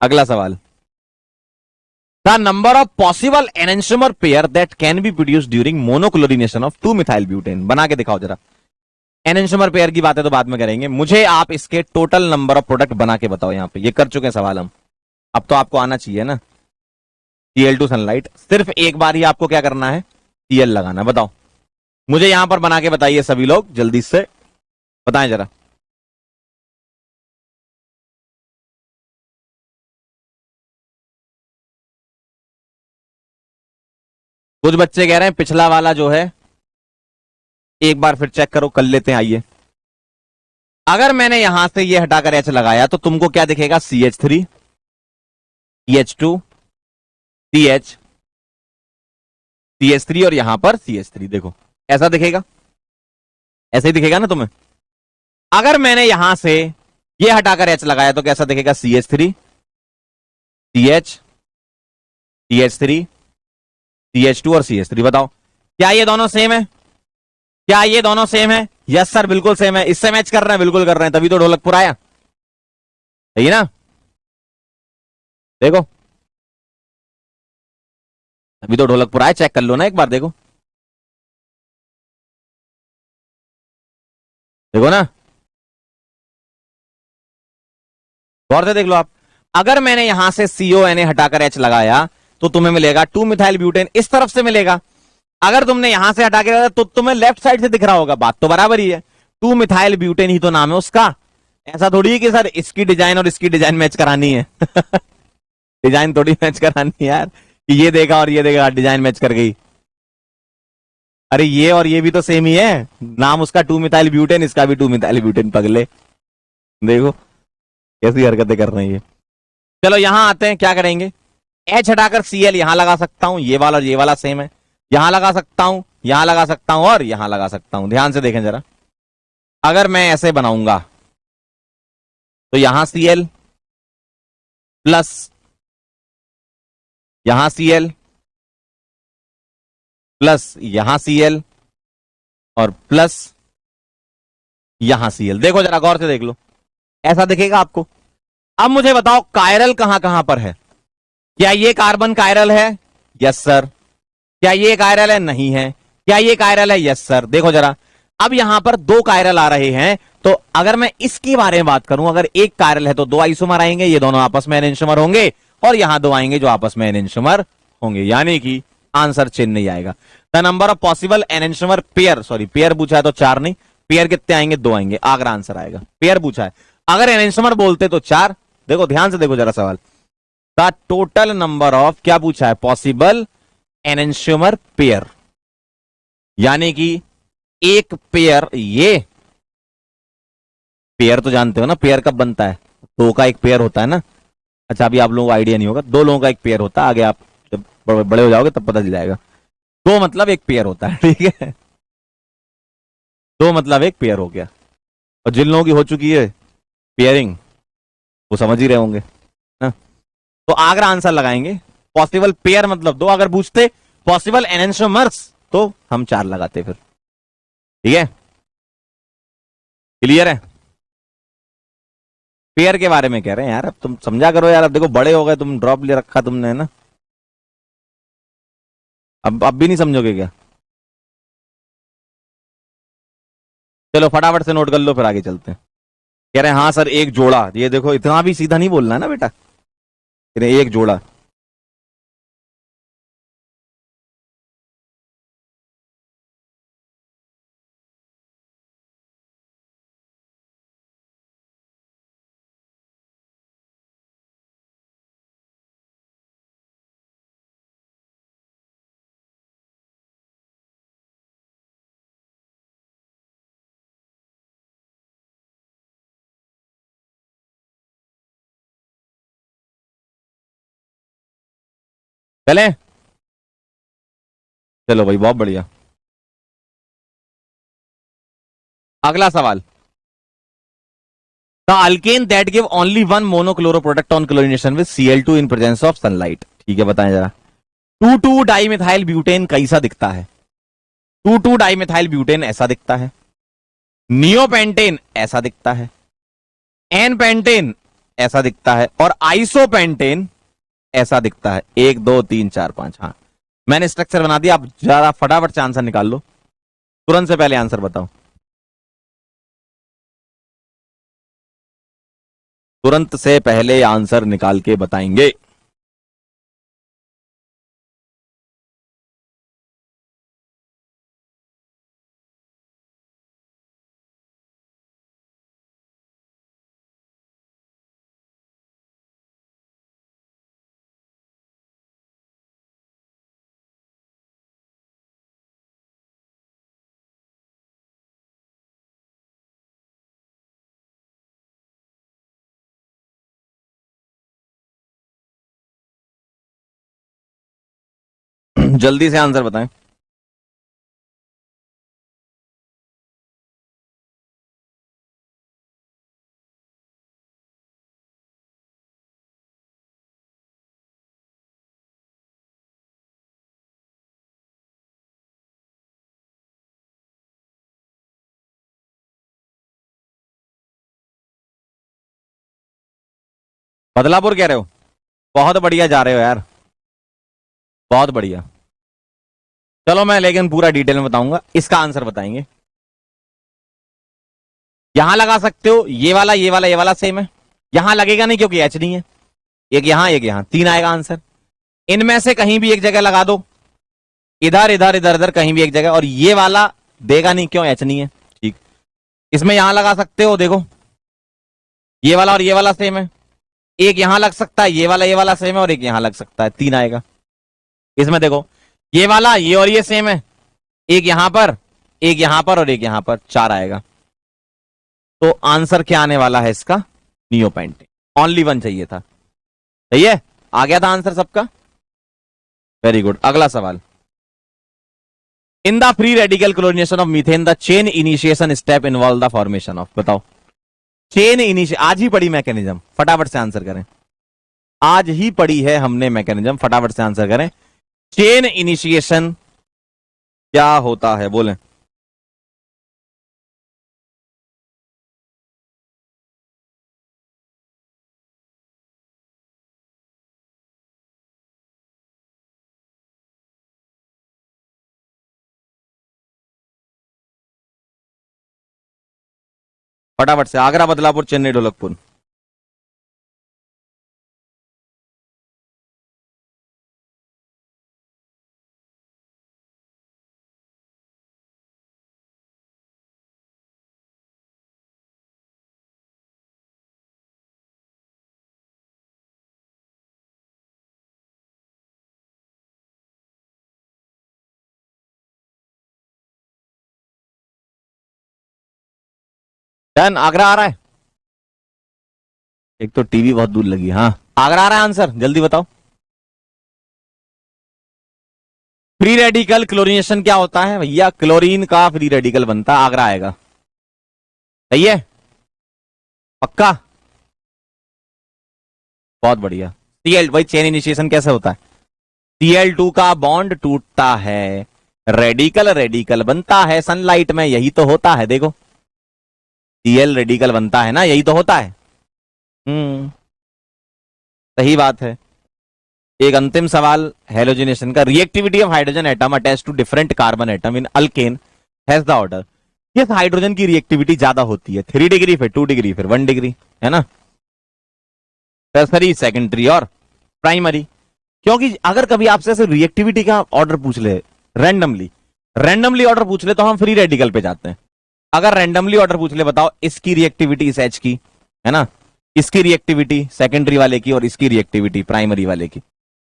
अगला सवाल, the number of possible enantiomer pair that can be produce during monochlorination of 2 methyl butane. बना के दिखाओ जरा। एनेंटियोमर पेयर की बातें तो बाद में करेंगे, मुझे आप इसके टोटल नंबर ऑफ प्रोडक्ट बना के बताओ। यहां पे ये कर चुके हैं सवाल हम, अब तो आपको आना चाहिए ना। Cl2 सनलाइट, सिर्फ एक बार ही आपको क्या करना है, Cl लगाना। बताओ मुझे यहां पर बना के बताइए सभी लोग, जल्दी से बताएं जरा। कुछ बच्चे कह रहे हैं पिछला वाला जो है एक बार फिर चेक करो, कर लेते हैं। आइए, अगर मैंने यहां से ये हटाकर एच लगाया तो तुमको क्या दिखेगा, CH3 CH2 CH CH3 और यहां पर CH3। देखो ऐसा दिखेगा, ऐसे ही दिखेगा ना तुम्हें। अगर मैंने यहां से ये हटाकर एच लगाया तो कैसा दिखेगा, CH3 CH CH3 CH2 और CH3। बताओ क्या ये दोनों सेम है? क्या ये दोनों सेम है? यस सर बिल्कुल सेम है। इससे मैच कर रहे हैं, बिल्कुल कर रहे हैं, तभी तो ढोलकपुर आया। सही है ना? देखो अभी तो ढोलकपुर आया, चेक कर लो ना एक बार। देखो देखो ना, गौर से देख लो आप। अगर मैंने यहां से CONA हटाकर H लगाया तो तुम्हें मिलेगा 2 मिथाइल ब्यूटेन, इस तरफ से मिलेगा। अगर तुमने यहां से हटा के तो तुम्हें लेफ्ट साइड से दिख रहा होगा, बात तो बराबर ही है। 2 मिथाइल ब्यूटेन ही तो नाम है उसका। ऐसा थोड़ी है कि सर इसकी डिजाइन और इसकी डिजाइन मैच करानी है। डिजाइन थोड़ी मैच करानी है यार, कि ये देखा और ये देखा डिजाइन मैच कर गई। अरे ये और ये भी तो सेम ही है, नाम उसका 2 मिथाइल ब्यूटेन, इसका भी 2 मिथाइल ब्यूटेन। पगले देखो कैसी हरकतें कर रही है। चलो यहां आते हैं, क्या करेंगे, H हटाकर Cl यहां लगा सकता हूं, ये वाला और ये वाला सेम है। यहां लगा सकता हूं, यहां लगा सकता हूं और यहां लगा सकता हूं। ध्यान से देखें जरा, अगर मैं ऐसे बनाऊंगा तो यहां Cl प्लस यहां Cl प्लस यहां Cl और प्लस यहां Cl। देखो जरा गौर से देख लो, ऐसा दिखेगा आपको। अब मुझे बताओ कायरल कहां कहां पर है? क्या ये कार्बन कायरल है? Yes sir. क्या ये कायरल है? नहीं है। क्या ये कायरल है? Yes sir. देखो जरा, अब यहां पर 2 कायरल आ रहे हैं, तो अगर मैं इसके बारे में बात करूं, अगर एक कायरल है तो 2 आइसोमर आएंगे, ये दोनों आपस में एनेंटियोमर होंगे, और यहां 2 आएंगे जो आपस में एनेंटियोमर होंगे, यानी कि आंसर चिन्ह नहीं आएगा। The number of possible enantiomer pair, sorry pair पूछा है तो 4 नहीं, पेयर कितने आएंगे? 2 आएंगे, आगरा आंसर आएगा। पेयर पूछा है, अगर एनेंटियोमर बोलते तो 4। देखो ध्यान से देखो जरा सवाल, द टोटल नंबर ऑफ, क्या पूछा है, पॉसिबल एनेंटियोमर पेयर, यानी कि एक पेयर, ये पेयर तो जानते हो ना, पेयर कब बनता है, 2 का एक पेयर होता है ना। अच्छा अभी आप लोगों को आइडिया नहीं होगा, 2 लोगों का एक पेयर होता है, आगे आप जब बड़े हो जाओगे तब पता चल जाएगा। 2 मतलब एक पेयर होता है, ठीक है, 2 मतलब एक पेयर हो गया। और जिन लोगों की हो चुकी है पेयरिंग वो समझ ही रहे होंगे ना। तो आगरा आंसर लगाएंगे। पॉसिबल पेयर मतलब 2, अगर पूछते पॉसिबल एनेंटियोमर्स तो हम 4 लगाते फिर। ठीक है, क्लियर है? पेयर के बारे में कह रहे हैं यार, अब तुम समझा करो यार। अब देखो बड़े हो गए, तुम ड्रॉप ले रखा तुमने, है ना। अब भी नहीं समझोगे क्या? चलो फटाफट से नोट कर लो, फिर आगे चलते हैं। कह रहे हैं हाँ सर एक जोड़ा, ये देखो इतना भी सीधा नहीं बोलना है ना बेटा, एक जोड़ा। चले, चलो भाई बहुत बढ़िया। अगला सवाल, the alkane that give only one monochloro product on chlorination with Cl2 in presence of sunlight. ठीक है बताएं जरा। 2,2 डाइमिथाइल ब्यूटेन कैसा दिखता है? 2,2 डाइमिथाइल ब्यूटेन ऐसा दिखता है। नियोपेंटेन ऐसा दिखता है। एन पेंटेन ऐसा दिखता है। और आइसोपेंटेन ऐसा दिखता है। 1 2 3 4 5। हाँ मैंने स्ट्रक्चर बना दिया, आप जरा फटाफट से आंसर निकाल लो, तुरंत से पहले आंसर बताओ, तुरंत से पहले आंसर निकाल के बताएंगे। जल्दी से आंसर बताएं। बदलापुर कह रहे हो? बहुत बढ़िया जा रहे हो यार, बहुत बढ़िया। चलो मैं लेकिन पूरा डिटेल में बताऊंगा, इसका आंसर बताएंगे। यहां लगा सकते हो, ये वाला ये वाला ये वाला सेम है। यहां लगेगा नहीं क्योंकि एच नहीं है। एक यहां एक यहां, 3 आएगा आंसर। इनमें से कहीं भी एक जगह लगा दो, इधर इधर इधर इधर कहीं भी एक जगह, और ये वाला देगा नहीं, क्यों? एच नहीं है। ठीक, इसमें यहां लगा सकते हो, देखो ये वाला और ये वाला सेम है। एक यहां लग सकता है, ये वाला सेम है, और एक यहां लग सकता है, 3 आएगा। इसमें देखो ये वाला ये और ये सेम है, एक यहां पर एक यहां पर और एक यहां पर, 4 आएगा। तो आंसर क्या आने वाला है इसका? नियोपेंटेन। ओनली वन चाहिए था। सही है, आ गया था आंसर सबका। Very good. अगला सवाल, in the free radical chlorination of methane the chain initiation step involve the formation of. बताओ चेन इनिशिएशन, आज ही पढ़ी मैकेनिज्म, फटाफट से आंसर करें। आज ही पढ़ी है हमने मैकेनिज्म, फटाफट से आंसर करें। चेन इनिशिएशन क्या होता है, बोलें। फटाफट से, आगरा, बदलापुर, चेन्नई, ढोलकपुर। डन, आगरा आ रहा है। एक तो टीवी बहुत दूर लगी। हाँ आगरा आ रहा है आंसर, जल्दी बताओ। फ्री रेडिकल क्लोरीनेशन क्या होता है भैया? क्लोरीन का फ्री रेडिकल बनता है, आगरा आएगा। सही है, पक्का, बहुत बढ़िया। Cl भाई, चेन इनिशिएशन कैसे होता है? Cl2 का बॉन्ड टूटता है, रेडिकल रेडिकल बनता है सनलाइट में, यही तो होता है। देखो Cl रेडिकल बनता है ना, यही तो होता है। सही बात है। एक अंतिम सवाल हेलोजिनेशन का, reactivity of hydrogen atom attach to different carbon atom in alkane has the order. Yes, hydrogen की रिएक्टिविटी ज्यादा होती है, 3 डिग्री, फिर 2 डिग्री, फिर 1 डिग्री, है ना। टर्सरी, सेकेंडरी और प्राइमरी। क्योंकि अगर कभी आपसे ऐसे रिएक्टिविटी का ऑर्डर पूछ ले, रैंडमली ऑर्डर पूछ ले, तो हम फ्री रेडिकल पे जाते हैं। अगर रैंडमली ऑर्डर पूछ ले, बताओ इसकी रिएक्टिविटी इस एच की, है ना, इसकी रिएक्टिविटी सेकेंडरी वाले की, और इसकी रिएक्टिविटी प्राइमरी वाले की,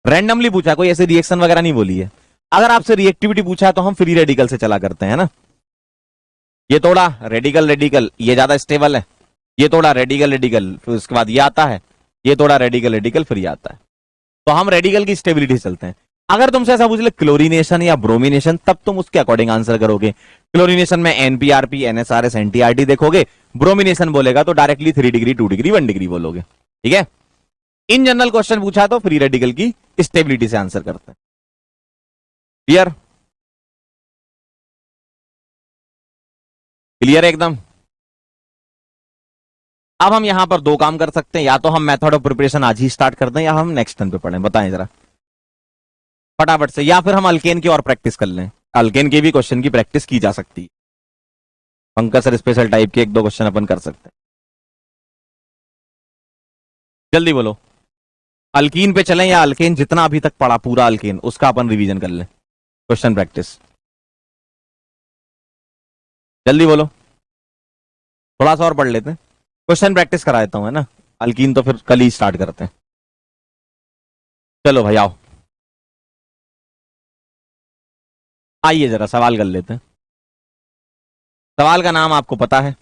रैंडमली पूछा, कोई ऐसे रिएक्शन वगैरह नहीं बोली है। अगर आपसे रिएक्टिविटी पूछा है तो हम फ्री रेडिकल से चला करते हैं ना। ये थोड़ा रेडिकल रेडिकल, ये ज्यादा स्टेबल है, ये थोड़ा रेडिकल रेडिकल, फिर उसके बाद ये आता है, ये थोड़ा रेडिकल रेडिकल, फिर ये आता है। तो हम रेडिकल की स्टेबिलिटी चलते हैं। अगर तुमसे ऐसा पूछ ले क्लोरीनेशन या ब्रोमिनेशन, तब तुम उसके अकॉर्डिंग आंसर करोगे। क्लोरीनेशन में एनपीआरपी, एनएसआरएस, एनटीआरटी देखोगे। ब्रोमिनेशन बोलेगा तो डायरेक्टली 3 डिग्री, 2 डिग्री, 1 डिग्री बोलोगे। ठीक है। इन जनरल क्वेश्चन पूछा तो फ्री रेडिकल की स्टेबिलिटी से आंसर करते हैं। क्लियर? क्लियर एकदम। अब हम यहां पर दो काम कर सकते हैं, या तो हम मेथड ऑफ प्रिपरेशन आज ही स्टार्ट कर दें, या हम नेक्स्ट टर्न पे पढ़ें। बताएं जरा फटाफट से, या फिर हम अल्केन की और प्रैक्टिस कर लें। अल्केन के भी क्वेश्चन की प्रैक्टिस की जा सकती है। पंकज सर स्पेशल टाइप के 1-2 क्वेश्चन अपन कर सकते हैं। जल्दी बोलो। अल्कीन पे चलें या अल्केन जितना अभी तक पढ़ा पूरा अल्केन उसका अपन रिवीजन कर लें, क्वेश्चन प्रैक्टिस। जल्दी बोलो, थोड़ा सा और पढ़ लेते हैं, क्वेश्चन प्रैक्टिस करा देता हूं, है ना। अल्कीन तो फिर कल ही स्टार्ट करते हैं। चलो भाई आओ, आइए जरा सवाल कर लेते हैं। सवाल का नाम आपको पता है,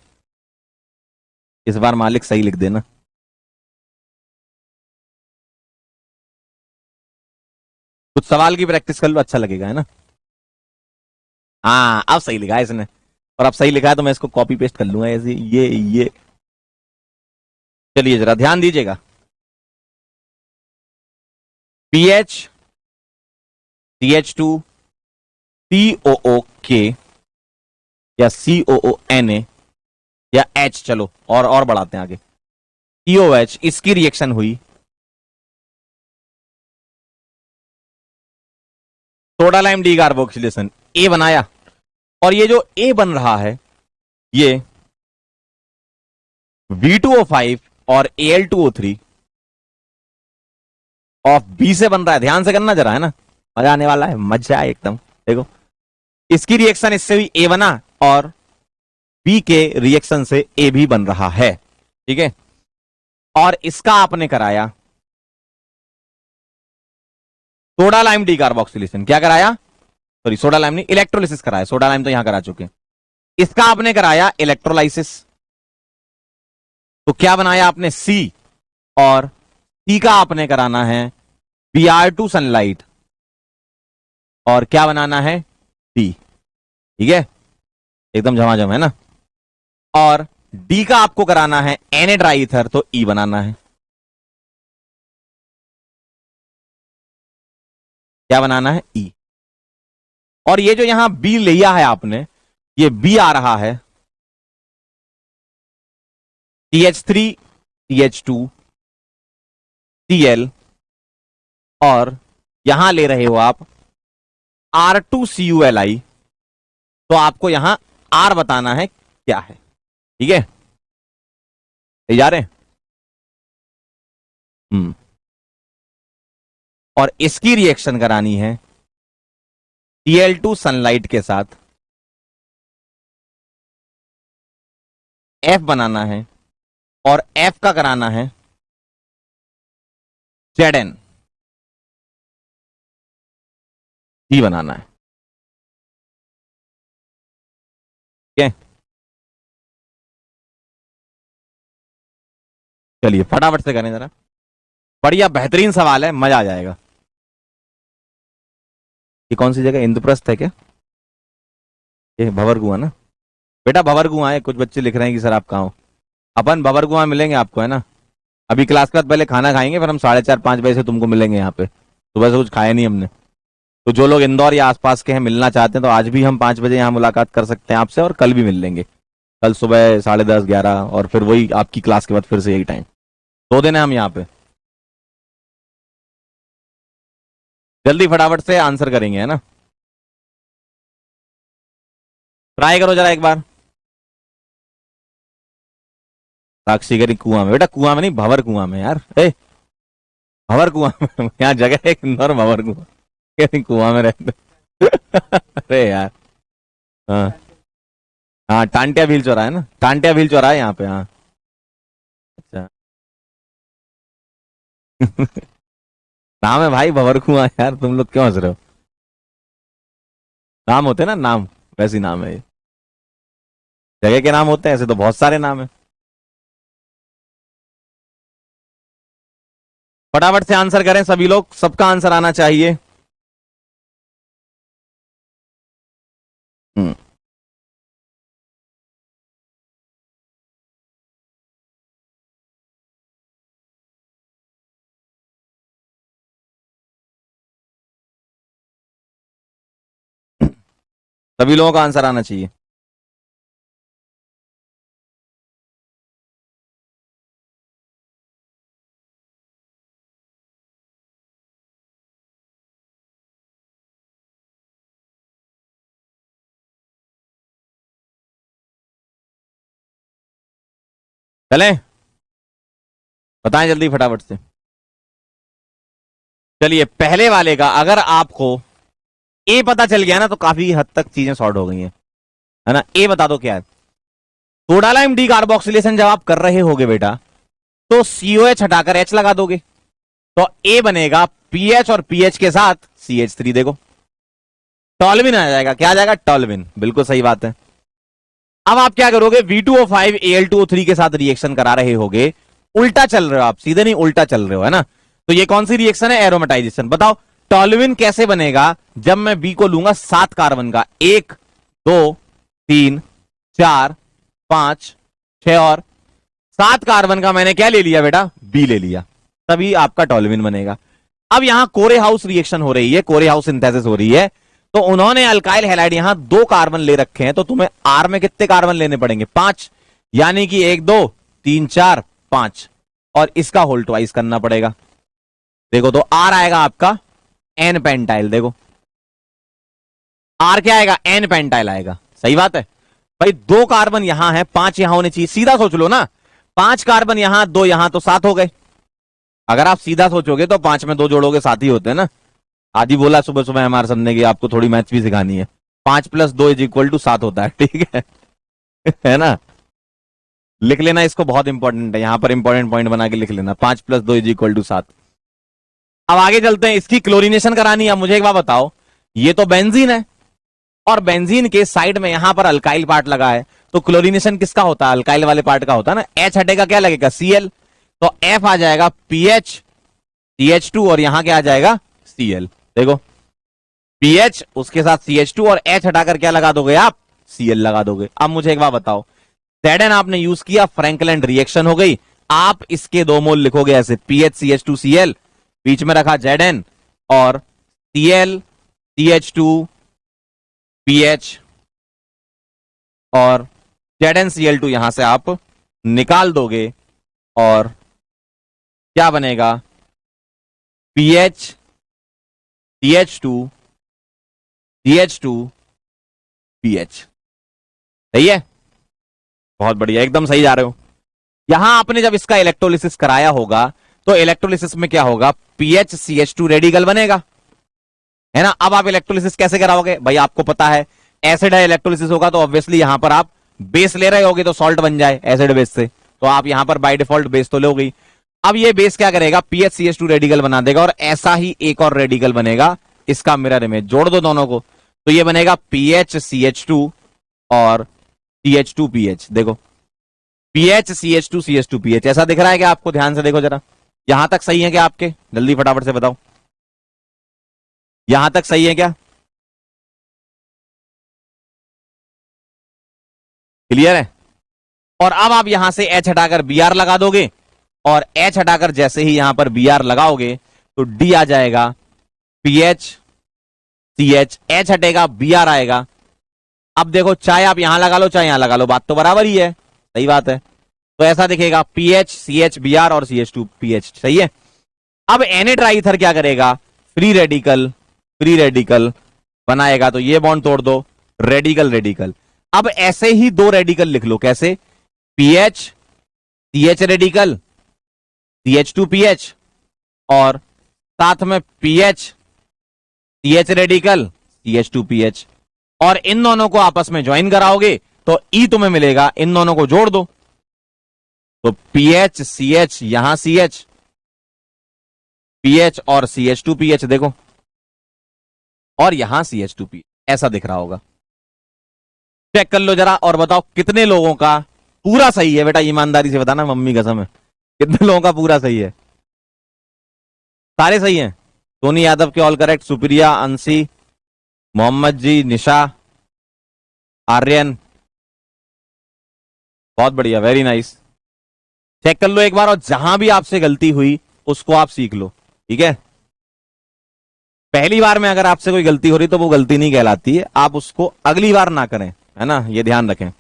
इस बार मालिक सही लिख देना। कुछ सवाल की प्रैक्टिस कर लो, अच्छा लगेगा, है ना। हाँ अब सही लिखा है इसने, और अब सही लिखा है तो मैं इसको कॉपी पेस्ट कर लूंगा ऐसे, ये। चलिए जरा ध्यान दीजिएगा। पीएच, CH2, COOK या COONA या H, चलो और बढ़ाते हैं आगे, COH, इसकी रिएक्शन हुई सोडा लाइम डी कार्बोक्सिलेशन, ए बनाया। और ये जो ए बन रहा है ये V2O5 और Al2O3 ऑफ बी से बन रहा है। ध्यान से करना जरा, है ना, मजा आने वाला है, मजा है एकदम। देखो इसकी रिएक्शन इससे भी ए बना, और बी के रिएक्शन से ए भी बन रहा है। ठीक है। और इसका आपने कराया सोडा लाइम डी कार्बोक्सिलेशन। क्या कराया? सॉरी सोडा लाइम नहीं, इलेक्ट्रोलिसिस कराया। सोडा लाइम तो यहां करा चुके हैं। इसका आपने कराया इलेक्ट्रोलाइसिस, तो क्या बनाया आपने? सी। और सी का आपने कराना है Br2 सनलाइट, और क्या बनाना है? डी। ठीक है, एकदम झमाझम, है ना। और डी का आपको कराना है Na ड्राई ईथर, तो ई बनाना है। क्या बनाना है? ई। और ये जो यहां बी लिया है आपने, ये बी आ रहा है CH3, CH2, Cl, और यहां ले रहे हो आप R2CuLi, तो आपको यहां R बताना है क्या है। ठीक है, जा रहे हैं। और इसकी रिएक्शन करानी है Cl2 सनलाइट के साथ, F बनाना है, और F का कराना है Zn, D बनाना है। ठीक है, चलिए फटाफट से करें जरा, बढ़िया बेहतरीन सवाल है, मजा आ जाएगा। ये कौन सी जगह, इंद्रप्रस्थ है क्या? ये भंवरकुआं ना बेटा, भंवरकुआं है। कुछ बच्चे लिख रहे हैं कि सर आप कहाँ हो। अपन भंवरकुआं मिलेंगे आपको, है ना। अभी क्लास के बाद पहले खाना खाएंगे, फिर हम 4:30-5 बजे से तुमको मिलेंगे यहाँ पे। सुबह से कुछ खाया नहीं हमने। तो जो लोग इंदौर या आसपास के हैं, मिलना चाहते हैं, तो आज भी हम 5 बजे यहाँ मुलाकात कर सकते हैं आपसे, और कल भी मिल लेंगे। कल सुबह 10:30, 11, और फिर वही आपकी क्लास के बाद फिर से यही टाइम। 2 दिन है हम यहाँ पे। जल्दी फटाफट से आंसर करेंगे, है ना। ट्राई करो जरा एक बार। साक्षी करी कुआं में, बेटा कुआं में नहीं, भंवर कुआं में यार। भंवर कुआं में यहाँ जगह है इंदौर, भंवर कुआं, कुआं में रहते। अरे यार, हाँ हाँ, टांटिया भील चौराहा है ना, टांटिया भील चौराहा है यहाँ पे। हाँ अच्छा। नाम है भाई भंवर कुआं, यार तुम लोग क्यों हंस रहे हो? नाम होते हैं ना, नाम, वैसी नाम है ये। जगह के नाम होते हैं, ऐसे तो बहुत सारे नाम है। फटाफट से आंसर करें सभी लोग, सबका आंसर आना चाहिए। हम्म, सभी लोगों का आंसर आना चाहिए। चलें, बताएं जल्दी फटाफट से। चलिए, पहले वाले का अगर आपको ए पता चल गया ना तो काफी हद तक चीजें सॉर्ट हो गई हैं, है ना। ए बता दो क्या है। सोडा लाइम डी कार्बोक्सिलेशन जब आप कर रहे होगे बेटा, तो सीओएच हटाकर एच लगा दोगे, तो ए बनेगा पीएच और पीएच के साथ CH3। देखो टॉल्विन आ जाएगा। क्या आ जाएगा? टॉल्विन। बिल्कुल सही बात है। अब आप क्या करोगे? V2O5 Al2O3 के साथ रिएक्शन करा रहे होगे, उल्टा चल रहे हो आप, सीधे नहीं उल्टा चल रहे हो, है ना। तो ये कौन सी रिएक्शन है? एरोमेटाइजेशन। बताओ टॉल्विन कैसे बनेगा जब मैं बी को लूंगा 7 कार्बन का, 1 2 3 4 5 6 और 7 कार्बन का मैंने क्या ले लिया बेटा? बी ले लिया, तभी आपका टॉल्विन बनेगा। अब यहां कोरे हाउस रिएक्शन हो रही है, कोरे हाउस सिंथेसिस हो रही है, तो उन्होंने अल्काइल हैलाइड यहां 2 कार्बन ले रखे हैं, तो तुम्हें आर में कितने कार्बन लेने पड़ेंगे? 5, यानी कि 1 2 3 4 5, और इसका होल ट्वाइस करना पड़ेगा। देखो तो आर आएगा आपका एन पेंटाइल। देखो आर क्या आएगा? एन पेंटाइल आएगा। सही बात है भाई। 2 कार्बन यहां है, 5 यहां होने चाहिए। सीधा सोच लो ना, 5 कार्बन यहां 2 यहां, तो 7 हो गए। अगर आप सीधा सोचोगे तो 5 में 2 जोड़ोगे 7 ही होते हैं ना। आदि बोला सुबह सुबह हमारे सामने की आपको थोड़ी मैथ्स भी सिखानी है। 5 + 2 = 7 होता है, ठीक है है ना। लिख लेना इसको, बहुत इंपॉर्टेंट है, यहां पर इंपॉर्टेंट पॉइंट बना के लिख लेना। 5 + 2 = 7। अब आगे चलते हैं, इसकी क्लोरीनेशन करानी है। अब मुझे एक बात बताओ, ये तो बेंजीन है और बेंजीन के साइड में यहां पर अल्काइल पार्ट लगा है, तो क्लोरीनेशन किसका होता है? अल्काइल वाले पार्ट का होता है ना। एच हटेगा, क्या लगेगा? Cl। तो F आ जाएगा PH CH2, और यहां क्या आ जाएगा? Cl। देखो पीएच उसके साथ CH2 और H हटाकर क्या लगा दोगे आप? Cl लगा दोगे। अब मुझे एक बात बताओ, Zn आपने यूज किया, फ्रैंकलैंड रिएक्शन हो गई। आप इसके 2 मोल लिखोगे ऐसे, PH CH2 Cl, बीच में रखा Zn, और Cl CH2 PH और ZnCl2 यहां से आप निकाल दोगे, और क्या बनेगा? PH CH2 CH2 PH। सही है, बहुत बढ़िया, एकदम सही जा रहे हो। यहां आपने जब इसका इलेक्ट्रोलिसिस कराया होगा, तो इलेक्ट्रोलिसिस में क्या होगा? PH CH2 रेडिकल बनेगा, है ना। अब आप इलेक्ट्रोलिसिस कैसे कराओगे भाई? आपको पता है एसिड है, इलेक्ट्रोलिसिस होगा तो ऑब्वियसली यहां पर आप बेस ले रहे होगे, तो सॉल्ट बन जाए एसिड बेस से, तो आप यहां पर बाय डिफॉल्ट बेस तो लोगे। अब ये बेस क्या करेगा? PH CH2 रेडिकल बना देगा, और ऐसा ही एक और रेडिकल बनेगा इसका मिरर इमेज। जोड़ दो दोनों को, तो ये बनेगा PH CH2 और CH2 PH। देखो PH CH2 CH2 PH, ऐसा दिख रहा है क्या आपको? ध्यान से देखो जरा, यहां तक सही है क्या आपके? जल्दी फटाफट से बताओ, यहां तक सही है क्या? क्लियर है? और अब आप यहां से H हटाकर Br लगा दोगे, और H हटाकर जैसे ही यहां पर Br लगाओगे तो D आ जाएगा, PH CH, H हटेगा Br आएगा। अब देखो, चाहे आप यहां लगा लो चाहे यहां लगा लो, बात तो बराबर ही है। सही बात है, तो ऐसा दिखेगा PH CH Br और CH2 PH। सही है। अब Na ट्राइथर क्या करेगा? फ्री रेडिकल बनाएगा, तो ये बॉन्ड तोड़ दो, रेडिकल रेडिकल। अब ऐसे ही 2 रेडिकल लिख लो, कैसे? PH CH radical CH2 PH, और साथ में PH CH radical CH2 PH, और इन दोनों को आपस में ज्वाइन कराओगे तो E तुम्हें मिलेगा। इन दोनों को जोड़ दो, तो PH CH, यहां CH PH और CH2 PH, देखो, और यहां CH2 PH, ऐसा दिख रहा होगा। चेक कर लो जरा और बताओ कितने लोगों का पूरा सही है बेटा? ईमानदारी से बताना, मम्मी कसम है, कितने लोगों का पूरा सही है? सारे सही हैं। सोनी यादव के ऑल करेक्ट, सुप्रिया, अंशी, मोहम्मद जी, निशा, आर्यन, बहुत बढ़िया, वेरी नाइस। चेक कर लो एक बार, और जहां भी आपसे गलती हुई उसको आप सीख लो, ठीक है। पहली बार में अगर आपसे कोई गलती हो रही तो वो गलती नहीं कहलाती है, आप उसको अगली बार ना करें, है ना, ये ध्यान रखें।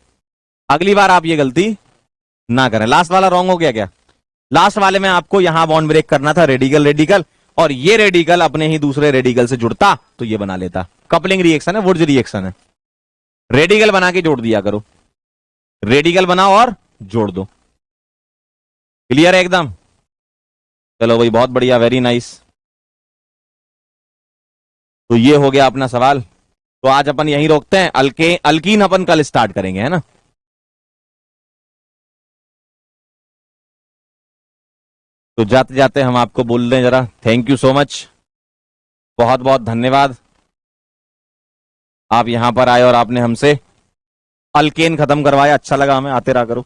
अगली बार आप ये गलती ना करें। लास्ट वाला रॉन्ग हो गया क्या? लास्ट वाले में आपको यहां बॉन्ड ब्रेक करना था, रेडिकल रेडिकल, और ये रेडिकल अपने ही दूसरे रेडिकल से जुड़ता तो ये बना लेता। कपलिंग रिएक्शन है, वुड्स रिएक्शन है। रेडिकल बना के जोड़ दिया करो, रेडिकल बनाओ और जोड़ दो। क्लियर है एकदम? चलो भाई, बहुत बढ़िया, वेरी नाइस। तो ये हो गया अपना सवाल। तो आज अपन यहीं रोकते हैं, अल्कीन अपन कल स्टार्ट करेंगे, है ना। तो जाते जाते हम आपको बोल दें जरा, थैंक यू सो मच, बहुत बहुत धन्यवाद। आप यहां पर आए और आपने हमसे अल्केन खत्म करवाया, अच्छा लगा हमें, आते रहा करो,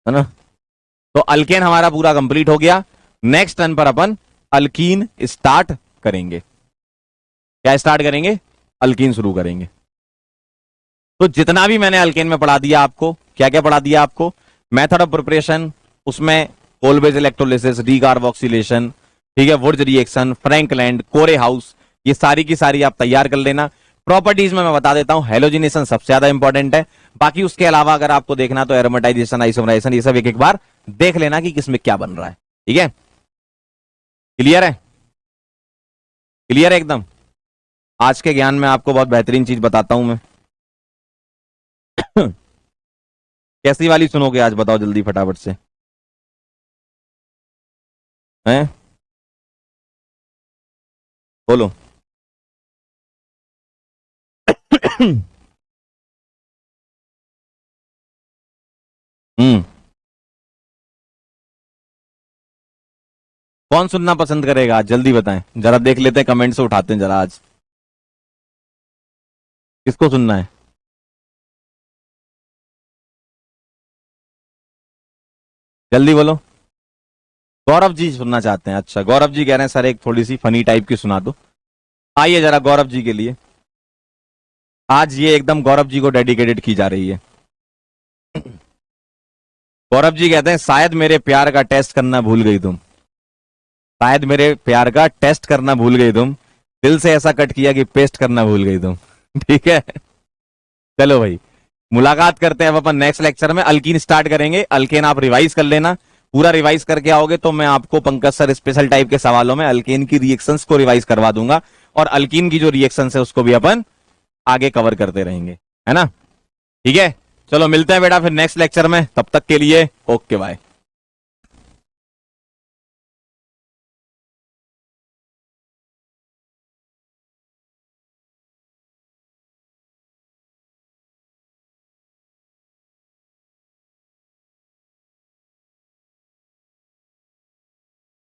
है ना। तो अल्केन हमारा पूरा कंप्लीट हो गया। नेक्स्ट टर्न पर अपन अल्कीन स्टार्ट करेंगे। क्या स्टार्ट करेंगे? अल्कीन शुरू करेंगे। तो जितना भी मैंने अल्केन में पढ़ा दिया आपको, क्या क्या पढ़ा दिया आपको, मेथड ऑफ प्रिपरेशन, उसमें कोलबेज इलेक्ट्रोलिसिस, डीकार्बोक्सिलेशन, ठीक है, वुड्स रिएक्शन, फ्रैंकलैंड, कोरे हाउस, ये सारी की सारी आप तैयार कर लेना। प्रॉपर्टीज में मैं बता देता हूं, हेलोजिनेशन सबसे ज्यादा इंपॉर्टेंट है। बाकी उसके अलावा अगर आपको देखना तो एरोमेटाइजेशन, आइसोमराइजेशन, ये सब एक एक बार देख लेना कि किसमें क्या बन रहा है, ठीक है। क्लियर है? क्लियर है एकदम? आज के ज्ञान में आपको बहुत बेहतरीन चीज बताता हूं मैं। कैसी वाली सुनोगे आज, बताओ जल्दी फटाफट से, हैं? बोलो। हम्म। कौन सुनना पसंद करेगा आज, जल्दी बताएं जरा, देख लेते हैं, कमेंट से उठाते हैं जरा, आज किसको सुनना है? जल्दी बोलो। गौरव जी सुनना चाहते हैं, अच्छा, गौरव जी कह रहे हैं सर एक थोड़ी सी फनी टाइप की सुना दो। आइए जरा गौरव जी के लिए, आज ये एकदम गौरव जी को डेडिकेटेड की जा रही है। गौरव जी कहते हैं शायद मेरे प्यार का टेस्ट करना भूल गई तुम, शायद मेरे प्यार का टेस्ट करना भूल गई तुम, दिल से ऐसा कट किया कि पेस्ट करना भूल गई तुम। ठीक है, चलो भाई, मुलाकात करते हैं अब अपन नेक्स्ट लेक्चर में। अल्कीन स्टार्ट करेंगे। अल्केन आप रिवाइज कर लेना, पूरा रिवाइज करके आओगे तो मैं आपको पंकज सर स्पेशल टाइप के सवालों में अल्केन की रिएक्शंस को रिवाइज करवा दूंगा, और अल्कीन की जो रिएक्शंस है उसको भी अपन आगे कवर करते रहेंगे, है ना। ठीक है, चलो मिलते हैं बेटा फिर नेक्स्ट लेक्चर में, तब तक के लिए ओके बाय।